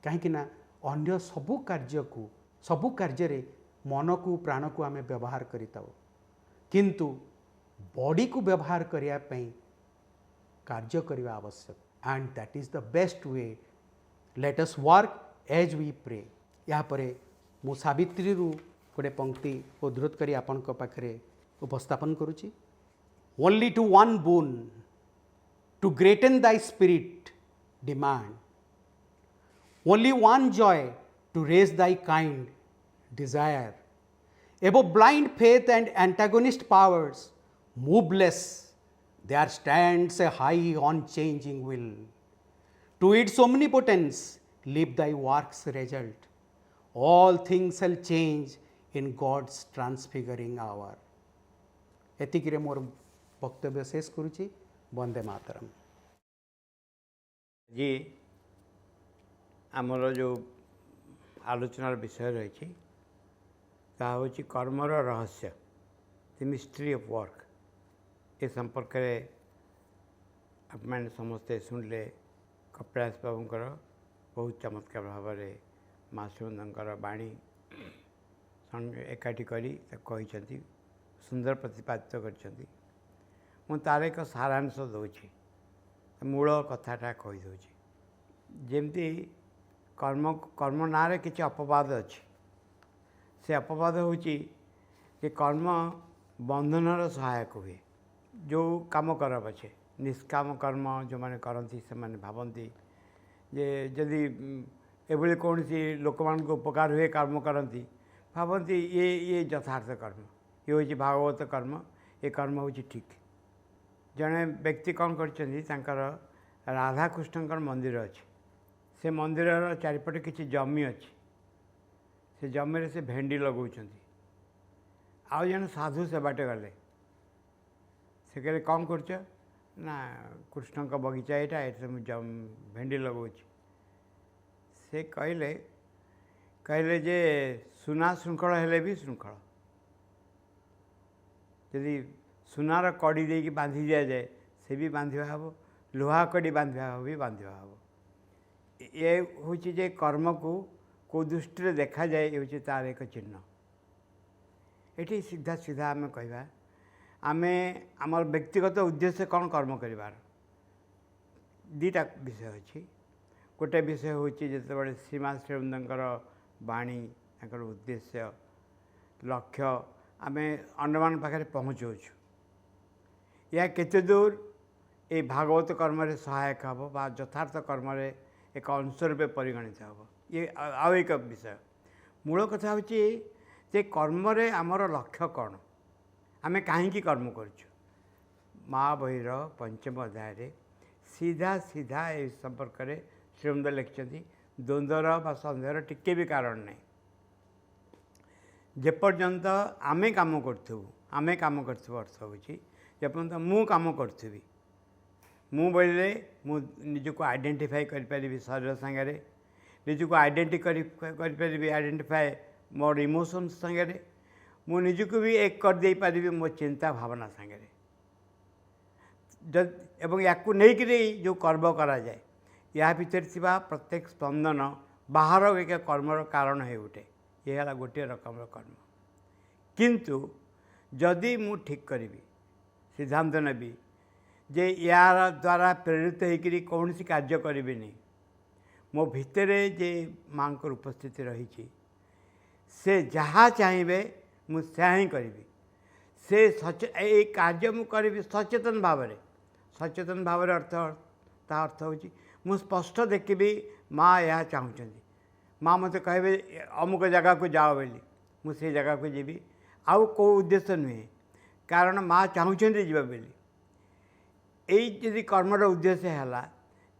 कहीं कि ना अन्य सबु कार्य को सबु कार्य रे मन को प्राण को आमे व्यवहार करिताओ किंतु बॉडी को व्यवहार करिया पई कार्य करिवा आवश्यक and that is the best way. Let us work as we pray. या परे मु सावित्री रु गोटे पंक्ति उद्धृत करी आपन को पाखरे उपस्थापन करूची। Only to one boon to grant thy spirit demand, only one joy to raise thy kind desire, above blind faith and antagonist powers, moveless there stands a high unchanging will, to its omnipotence leave thy works result, all things shall change in God's transfiguring hour। एतिकिरे मोर वक्तव्य शेष करुची। वंदे मातरम। जी आमर जो आलोचनार विषय रही हूँ कर्मर रहस्य, the mystery of work. ए संपर्क में आप समस्ते शुणिले कपिलास बाबूंकर बहुत चमत्कार भाव में माँ सुनंदर बाणी एकाठी करी कहते सुंदर प्रतिपादित कर तार एक सारांश दूसरी मूल कथाटा कहीदे जमती कर्म कर्म ना रे किसी अपवाद अच्छी से अपवाद हूँ कि कर्म बंधनर सहायक हुए। जो काम कर पछे निष्काम कर्म जो मैंने करती से मैंने भावती जे जदि एभली कौन सी लोक मान उपकार हुए कर्म करती भावती ये यथार्थ कर्म ये हूँ भागवत कर्म ये कर्म हूँ ठीक जड़े व्यक्ति कौन कर राधाकृष्ण मंदिर अच्छे से मंदिर चारिपटे किसी जमी अच्छी से जमी से भेंडी लगौं आउ जन साधु से बाटे गले से कहले कौन कर ना कृष्ण का बगीचा यहाँ ये भेंडी लगौं से कहले कहले जे सुना श्रृंखल हेले भी श्रृंखल यदि सुनार कड़ी देकी बांधि दिया जाए से भी बांधा हम लुहा कड़ी बांधा भी बांधा हम ये हूँ जे कर्म को दृष्टि देखा जाए ये हूँ तार एक चिन्ह ये सीधा सीधा आम कह आम आमर व्यक्तिगत उद्देश्य कौन कर्म कर दीटा विषय अच्छी गोटे विषय हूँ जिते श्रीमा श्रीअरविंदर बाणी उद्देश्य लक्ष्य आम अन्यमान पाखे पहुँचाऊँ या केते दूर ये भागवत कर्म सहायक हम बा यथार्थ कर्म एक अंश रूपे परिगणित हम ये आउ एक विषय मूल कथा हूँ जे कर्म आमर लक्ष्य कौन आम कहीं कर्म करुँ महाबहीर पंचम अध्याय सीधा सीधा ये संपर्क में श्रीअरविंद लिखिं द्वंद्वर बा सन्देहर टिके भी कारण नहीं जेपर्यंत आमे काम करूँ अर्थ हूँ जेपर्यंत मु काम करी मु बोले मु निजको आइडेंटिफाई करी शरीर सांगे निजको आइडेंटिफाई आइडेंटिफाई मोर इमोशंस सांगे मु निजको भी एक कर दे पारि मो चिंता भावना सांगे एवं या जो कर्म करा जाए या भीतर थिबा प्रत्येक स्पंदन बाहर एक कर्मर कारण हो उठे ये है गोटे रकम कर्म किंतु जदि मु ठीक करी सिद्धांत नेबी जे यार द्वारा प्रेरित होकर कौन सी कार्य करी मो भितरे जे माँ को उपस्थिति रही से जहाँ चाहिए मुझे ही करी से कार्य मु करी सचेतन भाव अर्थ ता अर्थ हूँ मु स्पष्ट देखी माँ यह चाहूँगी माँ मत कहे अमुक जगह को जाओ बोली मुझे जगह को जीवी आउ कौ उद्देश्य नुहे कारण माँ चाहूँगी जीवा बोली यही यदि कर्मर उद्देश्य है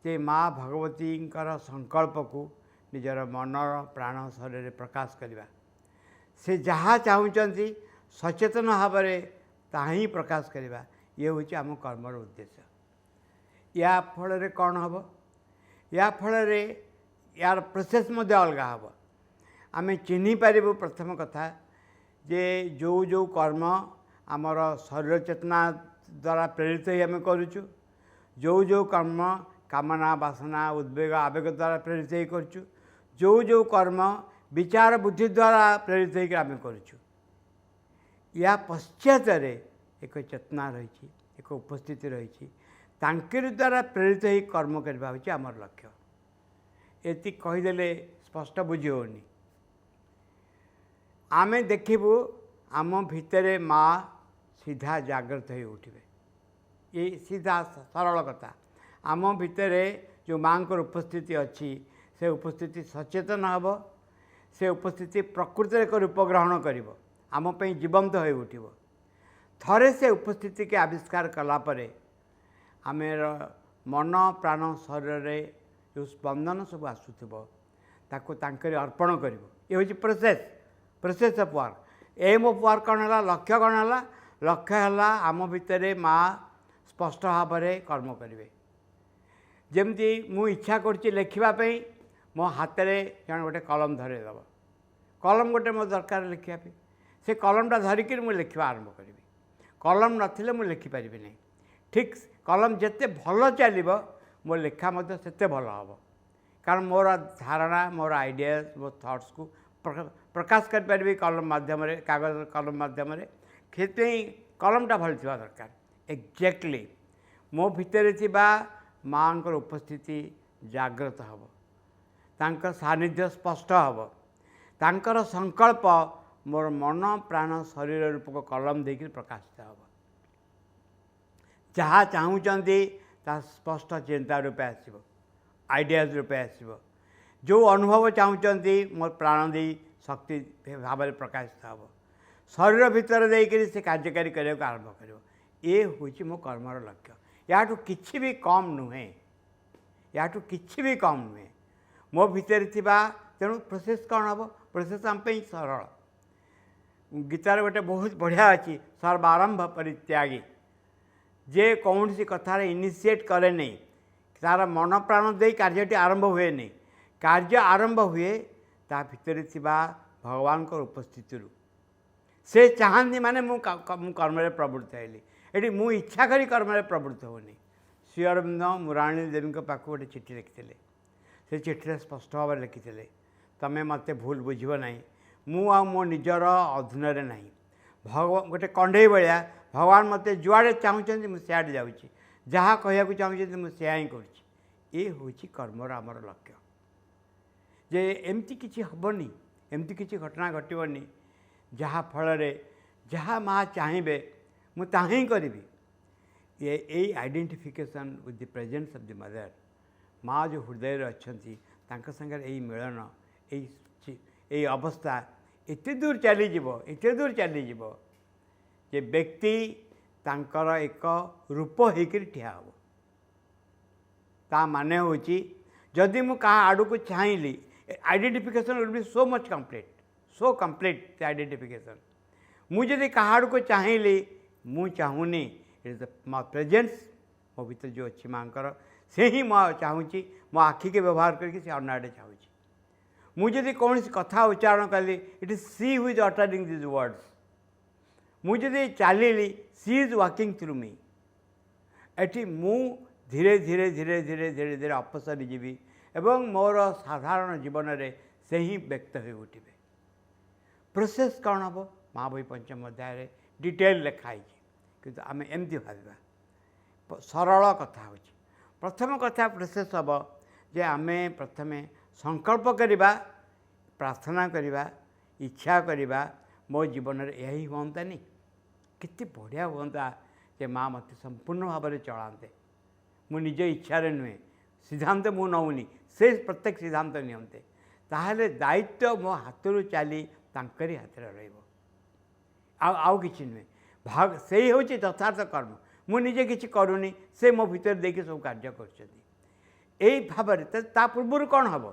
जे माँ भगवती संकल्प को निजर मन प्राण शरीर प्रकाश करवा से जहाँ चाहूँगी सचेतन भाव ही प्रकाश करवा ये हूँ आम कर्मर उद्देश्य या फल कौन हम या फल यार प्रोसेस मध्य अलग हम आम चिन्ह पारू प्रथम कथा जे जो कर्म आमर शरीर चेतना द्वारा प्रेरित ही आम करुचु जो कर्म कामना वासना उद्वेग आवेग द्वारा प्रेरित ही करुचु जो कर्म विचार बुद्धि द्वारा प्रेरित होकर आम करुचु या पश्चात एक चेतना रही एक उपस्थिति रही तांकर द्वारा प्रेरित ही कर्म करवा हूँ आमर लक्ष्य ये कहीदे स्पष्ट बुझी होनी आमे देखिबू आम भितरे माँ सीधा जागृत हो उठे ये सीधा सरल कथा आम भितरे जो माँ को उपस्थिति अच्छी से उपस्थिति सचेतन हम से उपस्थिति प्रकृति एक रूप ग्रहण कर आम जीवंत हो उठब थरे से उपस्थिति के आविष्कार कलापर आमेर मन प्राण शरीर जो स्पंदन सब आसूब ताको अर्पण कर ये हूँ process of work aim of work कौन है लक्ष्य कौन है लक्ष्य है आम भितर माँ स्पष्ट भाव में कर्म करेंगे जमती मु इच्छा कर लिखापी मो हाथ में जन गोटे कलम धरेदेव कलम गोटे मो दरकार लिखापी से कलमटा धरिकी मुझे लिखा आरंभ करी कलम नथिले मु लिखिपारि नहीं ठीक कलम जिते भल चलो मो लेखा से भल हम कारण मोर धारणा मोर आइडियाज मो थट्स को प्रकाश करें कलम मध्यम कागज कलम मध्यम से कलमटा भल थी दरकार एक्जाक्टली मो भितर माँ उपस्थिति जागृत हम तांकर सानिध्य स्पष्ट हम तांकर संकल्प मोर मन प्राण शरीर रूपक कलम देकर प्रकाशित हम जहाँ चाहूँगी ता स्पष्ट चिंता रूपे आसो आइडियाज रूपे आसो जो अनुभव चाहूँगी मोर प्राण दे शक्ति भाव में प्रकाशित हम शरीर भितर देकर से कार्यकारी करने को आरंभ कर ये हूँ मो कर्मर लक्ष्य याठू किसी भी कम नुहे याठू किसी भी कम नुहे मो भितर तेणु प्रोसेस कौन हम प्रोसेस आम सरल गीतार गोटे बहुत बढ़िया अच्छी सर्वारंभ परित्यागी जे कौन सी कथार इनिशिएट करे नहीं तार मन प्राण दे कार्यटी आरंभ हुए नहीं कार्य आरंभ हुए ता भितर भगवान को उपस्थिति से चाहती माने मु कर्म में प्रवृत्त हेली ये मु इच्छा करी कर्म में प्रवृत्त होनी श्री अरविंद मुराणी देवी पाक गोटे चिठी लिखिते से चिठी स्पष्ट भाव में लिखिते तमें मत भूल बुझब ना मु आ मो निजर अधीन ना भगवान गोटे कंडे भाया भगवान मत जुआड़े चाहूँगी मुझे सियाड़े जाऊँगी जहाँ कहू चाहूँगी मुझे ही करूँ कर्मर आमर लक्ष्य जे एमती किसी हेनी एमती किसी घटना घटनी जहाँ फल जहाँ माँ चाहिए मुझे ही करी ये identification with the presence of the mother माँ जो हृदय अच्छा संगे यही मिलन यही अवस्था एत दूर चलीज जे व्यक्ति तांकर एक रूप होकर ठिया हो ता माने होची जदि मु कहा आड़ को चाहिए identification will be so much complete identification मुझे कहा आड़ को चाहिए मु चाहूनी इट इज मो प्रेजेंस मो भीतर जो अच्छी माँ से ही मो चाहूँगी मो आखि के व्यवहार करके से अन्य आड़े चाहूँगी मुझे कौन सी कथा उच्चारण कली it is she who is uttering this words मुझे चलिली she is walking through me एटी मु धीरे धीरे धीरे धीरे धीरे धीरे अपसरी जीवी एवं मोर साधारण जीवन में से ही व्यक्त हो उठे प्रोसेस कौन हम माँ बही पंचम अध्याय डिटेल लिखाई कि आम एमती भाव सरल कथा हो प्रथम कथा प्रोसेस हम जे आम प्रथम संकल्प करवा प्रार्थना करवा इच्छा करवा मो जीवन में यही हुआंतानी कितनी बढ़िया हुआ जे माँ मत संपूर्ण भाव में चलाते मु निज इच्छा नुहे सिद्धांत मु नौनी से प्रत्येक सिद्धांत नियंते ताहले दायित्व मो हाथ चली तांकरी हाथ आउ कि नुहे भाग से ही हूँ यथार्थ कर्म मु निजे किसी करूनी से मो भीतर देखिए सब कार्य कर भाव पूर्व कौन हम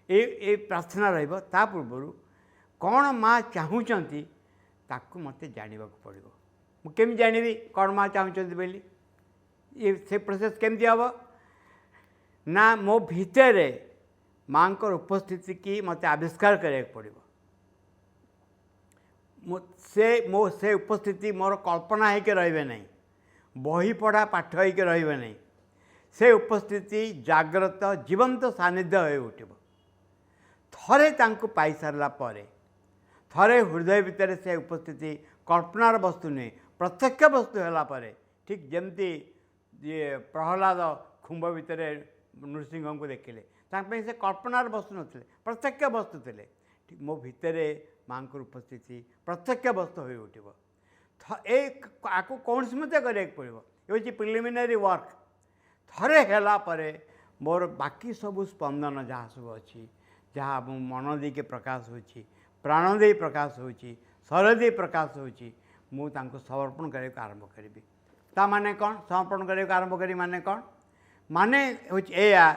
ये प्रार्थना रा पूर्व कौन माँ चाहूँगी ताकू मत जानवा पड़ो मुझे जानी कौन माँ चाहूँगी बोली ये से प्रोसेस केमती हम ना मो भितर माँ को उपस्थिति की मत आविष्कार कराया पड़ो से उपस्थिति मोर कल्पना होकर रे ना बही पढ़ा पाठ होकर रे ना से उपस्थिति जाग्रत जीवंत सानिध्य हो उठब थरे तांको पाई सारला परे थरे हृदय भितर से उपस्थिति कल्पनार वस्तु नुहे प्रत्यक्ष वस्तु है ठीक जमती ये प्रहलाद खुंब भितर नृसिंह को देखिले से कल्पनार वस्तु नथिले प्रत्यक्ष वस्तु थे ठीक मो भितर माँ को उपस्थिति प्रत्यक्ष वस्तु हो उठब आपको कौन मत करा पड़ो ये प्रिलिमिनारी वर्क थरे है मोर बाकी सब स्पंदन जहाँ सब अच्छी जहाँ मन दे के प्रकाश हो प्राण दे प्रकाश हो शरीर दे प्रकाश हो समर्पण करने को आरंभ करी ता माने कौन समर्पण करने को आरंभ करी माने कौन माने या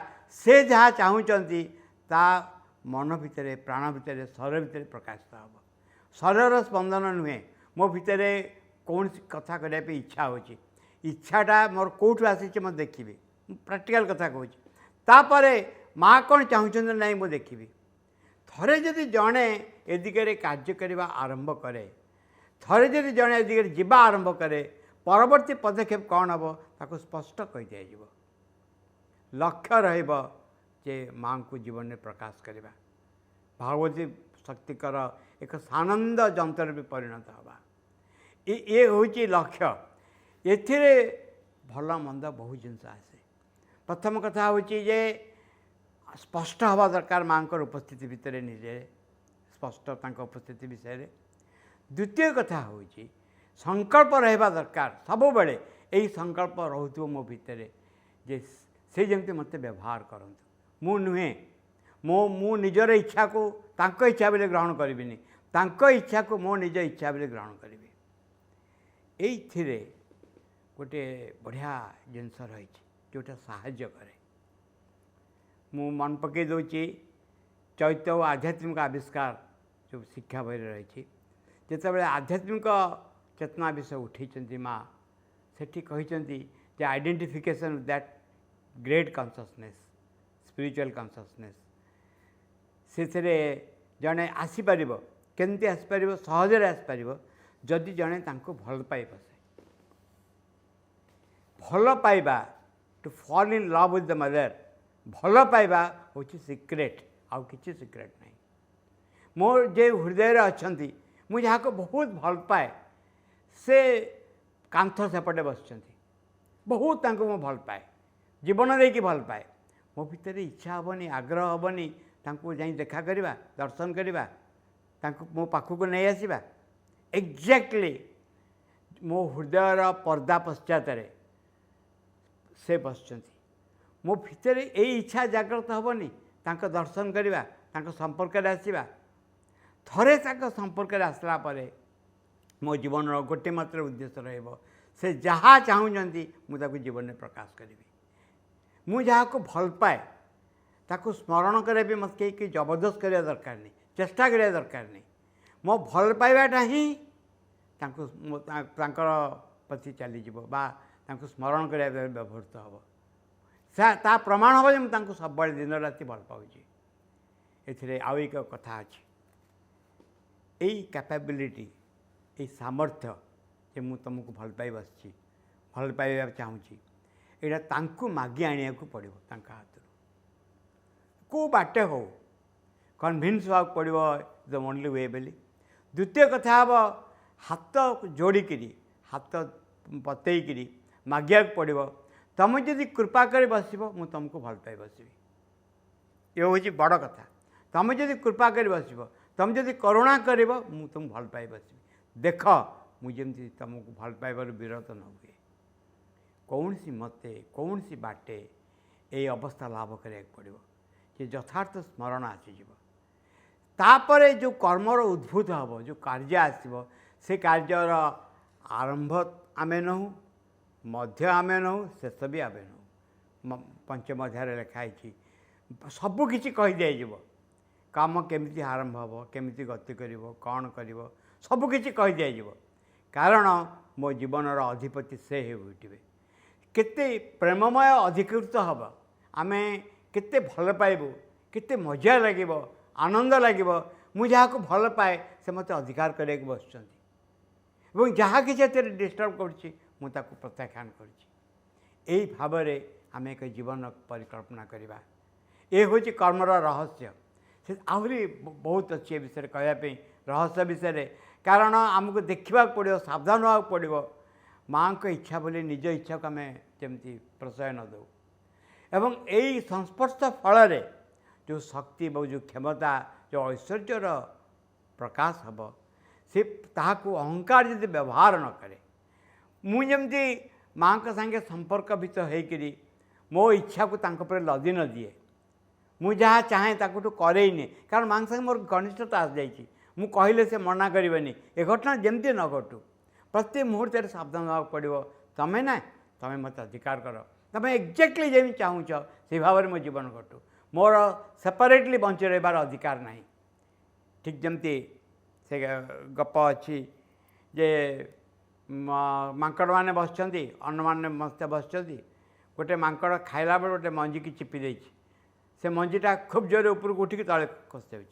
से जहाँ चाहूँगी ता मन भितर प्राण भितर शरीर भितर प्रकाशित हम शरीर स्पंदन नुहे मो भितर कौन कथा करने इच्छा हो इच्छाटा मोर कौटू आसी मैं देखी प्रैक्टिकल कथा कहूँ तापर माँ कौन चाहूँगी ना मुझे देखी थरे जदि जड़े ए दिगरे कार्य करने आरंभ करे थरे जदि जड़े ए दिगरे जीवा आरंभ करे परवर्ती पदक्षेप कौन हम ताको स्पष्ट कही दिया लक्ष्य रे माँ को जीवन में प्रकाश करवा भगवती शक्तिकर एक सानंद जंतर भी परिणत हवा ये हूँ लक्ष्य एथिरे भल मंद बहुत जिनस आसे प्रथम कथा हूँ जे स्पष्ट हवा दरकार माँ को उपस्थिति भितर निजे स्पष्ट उपस्थिति विषय द्वितीय कथा हूँ संकल्प रहा दरकार सब बेले यही संकल्प रोथु मो भितर जे से जमती मत व्यवहार करंतु मु नुहे मो निजर इच्छा को तांको इच्छा बोले ग्रहण करिबिनी तांको इच्छा को मो निज इच्छा बोले ग्रहण करिबि एइथिरे गोटे बढ़िया जिनस रही जोटा साहाय्य करे मु मन पकई दौची चैत्य और आध्यात्मिक आविष्कार जो शिक्षा बही रही जिते आध्यात्मिक चेतना विषय उठे माँ सेठी कहते identification that great consciousness spiritual consciousness से जड़े आसीपर केमती आसीपर सहजरे आसीपर जदि जड़े भल पाई बसे भल पाइबा to fall in love with the mother भल पाइबा हूँ सिक्रेट आउ किसी सिक्रेट नहीं मोर जे हृदय अच्छा मुझे जहाँ बहुत भल पाए से कांथ सेपटे बस बहुत मो भल पाए जीवन देकी भल पाए मो भितर इच्छा हेनी आग्रह हेनी जा देखा करवा दर्शन करवा मो पाखक नहीं आसवा एक्जाक्टली मो हृदयर पर्दा पश्चात से बस मो भितर यही इच्छा जागृत हेनी दर्शन करवा संपर्क आसवा थरे संपर्क आसला परे मो जीवन गोटे मात्र उद्देश्य से जहाँ चाहूँगी मुझे जीवन में प्रकाश करी मु जहाँ को भल पाए ताको स्मरण करे भी मत कहीं जबरदस्त करने दरकार नहीं चेष्टा करने दरकार नहीं मो भल पाइबाटा ही प्रति चलीज स्मरण कर व्यवहृत हम ता प्रमाण हम जो सब दिन राति भल पाऊँ ए आउ एक कथा अच्छी यही कैपेबिलिटी यही सामर्थ्य जे मु तुमको भल पाई बस भल पाइबा चाहूँगी यहाँ मागी आने को पड़ो हाथ को बाटे हो कन्भिन्स होगा पड़ो द ओनली वे बोली द्वितीय कथा हम हाथ जोड़िकी हाथ पतईकरी मागिया पड़ो तुम जदि कृपा कर बस मु तुमको भल पाई बसबी ये हूँ बड़ कथा तुम जदि कृपा कर बस तुम जदि करुणा कर तुम भल पाई बसबी देख मुझे तुमको भल पाइबार विरत न हुए कौन सी मते कौन सी बाटे ये अवस्था लाभ करा पड़ो कि यथार्थ स्मरण आसीज तापर जो कर्मर उद्भूत हम जो कार्य आसो से कार्यर आरंभ आमे नहूँ मध्य आमे नहूँ शेष भी आमे नहूँ पंचम अध्याय लिखाई सबकि कही दिज्व काम केमिति आरंभ हम केमिति गति कर कौन कर सबकि कही दिज्व कारण मो जीवनर अधिपति से उठे केते प्रेममय अधिकृत हम आमे केते भल पाइबू केते मजा लगे आनंद लगे मुझे जहाँ भल पाए से मत अधिकार करने बस जहाँ कि डिस्टर्ब कर प्रत्याख्यान कर भाव आम एक जीवन परिकल्पना करवा ये हूँ कर्मर रहस्य से आहरी बहुत अच्छे विषय कहवाई रहस्य विषय कारण आमको देखा पड़ो सावधान होगा पड़ो माँ को इच्छा बोली निज इच्छा को आम जमी प्रशय न दो एवं यही संस्पर्श फल जो शक्ति जो क्षमता जो ऐश्वर्यर प्रकाश हम से ताकू अहंकार यदि व्यवहार न करे मुझे माँ का संगे संपर्क भितर होकरी मो इच्छा को पर लदी न दिए मुझे जहाँ चाहे ताकू करे कारण माँ संगे मोर घनिष्ठता आस जाइए मु कहले से मना करनी ए घटना जमती न घटू प्रत्येक मुहूर्त सावधान होगा पड़ो तमें ना तमें मत अधिकार कर तमें एक्जाक्टली जमी चाहूँ से भाव में मो जीवन घटू मोर सेपरेटली बंची रहार अधिकार ना ठीक जमती से गप अच्छी जे माकड़ मैंने बस अन्न मैंने मस्त बस गोटे माकड़ खाइला बेल गोटे मंजी की चिपी दे से मंजीटा खूब जोर उपरक उठिक तले खसी जाऊँ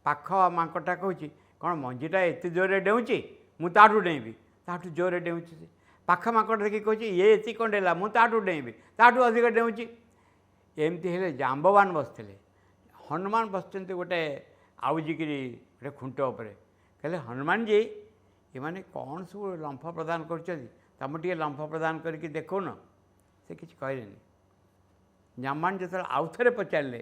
पाख माकड़टा कहूँ कौन मंजीटा एत जोर डेऊँची मुझे डेबी ताठू जोर डेऊँची पाख माकड़ देखिए कहूँ ये एति कौन डेला मुझे डेबी ताठू अधिक डेऊँची एमती हेले जाम्बवान बसते हनुमान बस गोटे आउजिकी गोटे खुंट उपर कहले हनुमान जी ये मैंने कौन सब लंफ प्रदान कर लंफ प्रदान करके देखौन से किसी कहले जामान जो आउ थे पचारे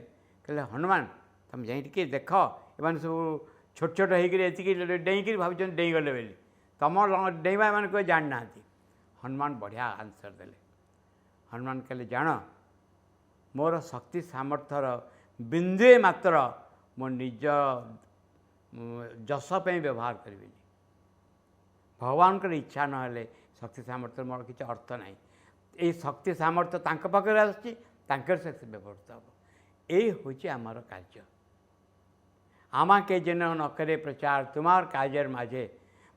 कहले हनुमान तुम जाइए देख एम सब छोट छोट होकर डेईक भाई डेईगले बोली तुम डेवा मैंने कहे जाना हनुमान बढ़िया आंसर देले। हनुमान कहले जान मोर शक्ति सामर्थ्यर बिंदुए मात्र मो निज जस पे व्यवहार करी। भगवान की इच्छा नहेले शक्ति सामर्थ्य मोर किसी अर्थ ना। ये शक्ति सामर्थ्य तांक पाखरे आसुची तांकर से व्यवहृत हम। यही हूँ आमर कार्य। आमा के जेन नकरे प्रचार तुमार कार्यर माझे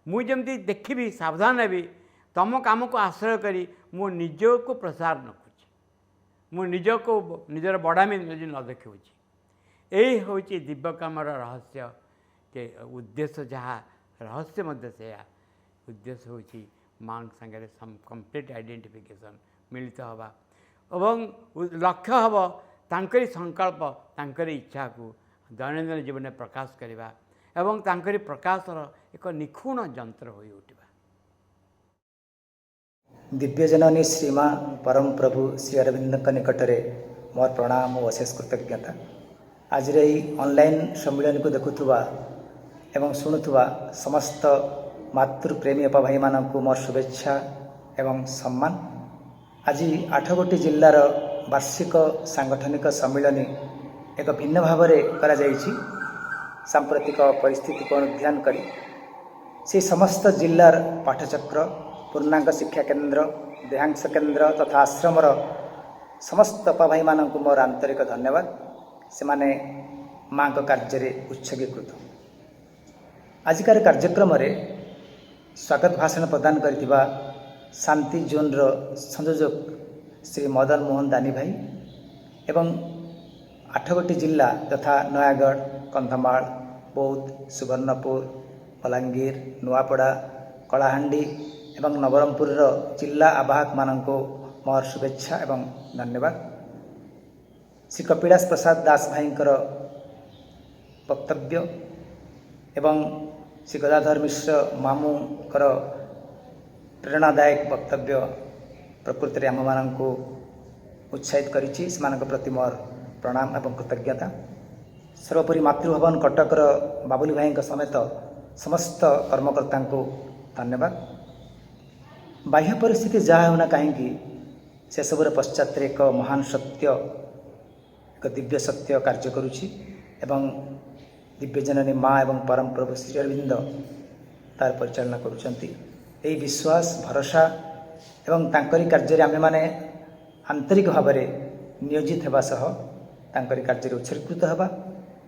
मुझे देखी सावधान हेबी तुम काम को आश्रय करी मो निज को प्रसार न खोजी मो निज को निजर बड़ामी न देखी। यही हूँ दिव्य कामर रहस्य के उद्देश्य जहाँ रहस्य मध्य से उद्देश्य हूँ माँ सागर कंप्लीट आइडेंटिफिकेशन मिलित हवा एवं लक्ष्य हम तांकरी संकल्प तांकरी इच्छा को दैनंदिन जीवन में प्रकाश करवा एवं तांकरी प्रकाशर एक निखुण जंत्र हो उठा। दिव्यजननी श्रीमा परम प्रभु श्री अरविंद निकटरे मोर प्रणाम और अशेष कृतज्ञता। आज ऑनलाइन सम्मेलन को देखुवा एवं शुणुवा समस्त मातृप्रेमी अपा भाई मानक मोर शुभेच्छा एवं सम्मान। आज 8 गोटी जिल्लार वार्षिक सांगठनिक सम्मेलन एक भिन्न भाव करा जाइछि। सांप्रतिक परिस्थिति को अनुध्यान करी से समस्त जिल्लार पाठचक्र पूर्णांग शिक्षा केन्द्र देहांश केन्द्र तथा आश्रमर समस्त अपा भाई मानक मोर आंतरिक धन्यवाद। से माने माँ का कार्य उत्सर्गीकृत। आजिकार कार्यक्रम स्वागत भाषण प्रदान करथिबा शांति जोन संयोजक श्री मदन मोहन दानी भाई एवं 8 गोटी जिला तथा नयागढ़ कंधमाल बौद्ध सुवर्णपुर बलांगीर नुआपड़ा कलाहांडी एवं नवरंगपुर जिला आवाहक मानक मोर शुभेच्छा एवं धन्यवाद। श्री कपिलास प्रसाद दास भाई वक्तव्य एवं श्री गदाधर मिश्र मामू प्रेरणादायक वक्तव्य प्रकृति में आम मान उत्साहित करिछि। प्रति मोर प्रणाम एवं कृतज्ञता। सर्वोपरि मातृभवन कटकर बाबुली भाई समेत समस्त कर्मकर्ता को धन्यवाद। बाह्य परिस्थिति जहाँ होना कहीं से सबूर पश्चात एक महान सत्य एक दिव्य सत्य कार्य करुछि एवं दिव्यजननी माँ एवं परम प्रभु श्री अरविंद तार परिचालना करुछंती। यही विश्वास भरोसा एवं तांकरी कार्य आमे माने आंतरिक भाव में नियोजित होगा सह तांकरी कार्य उत्सर्गीकृत होगा।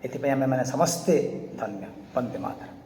एथिपाई आमे माने समस्ते धन्य। वंदे मातरम।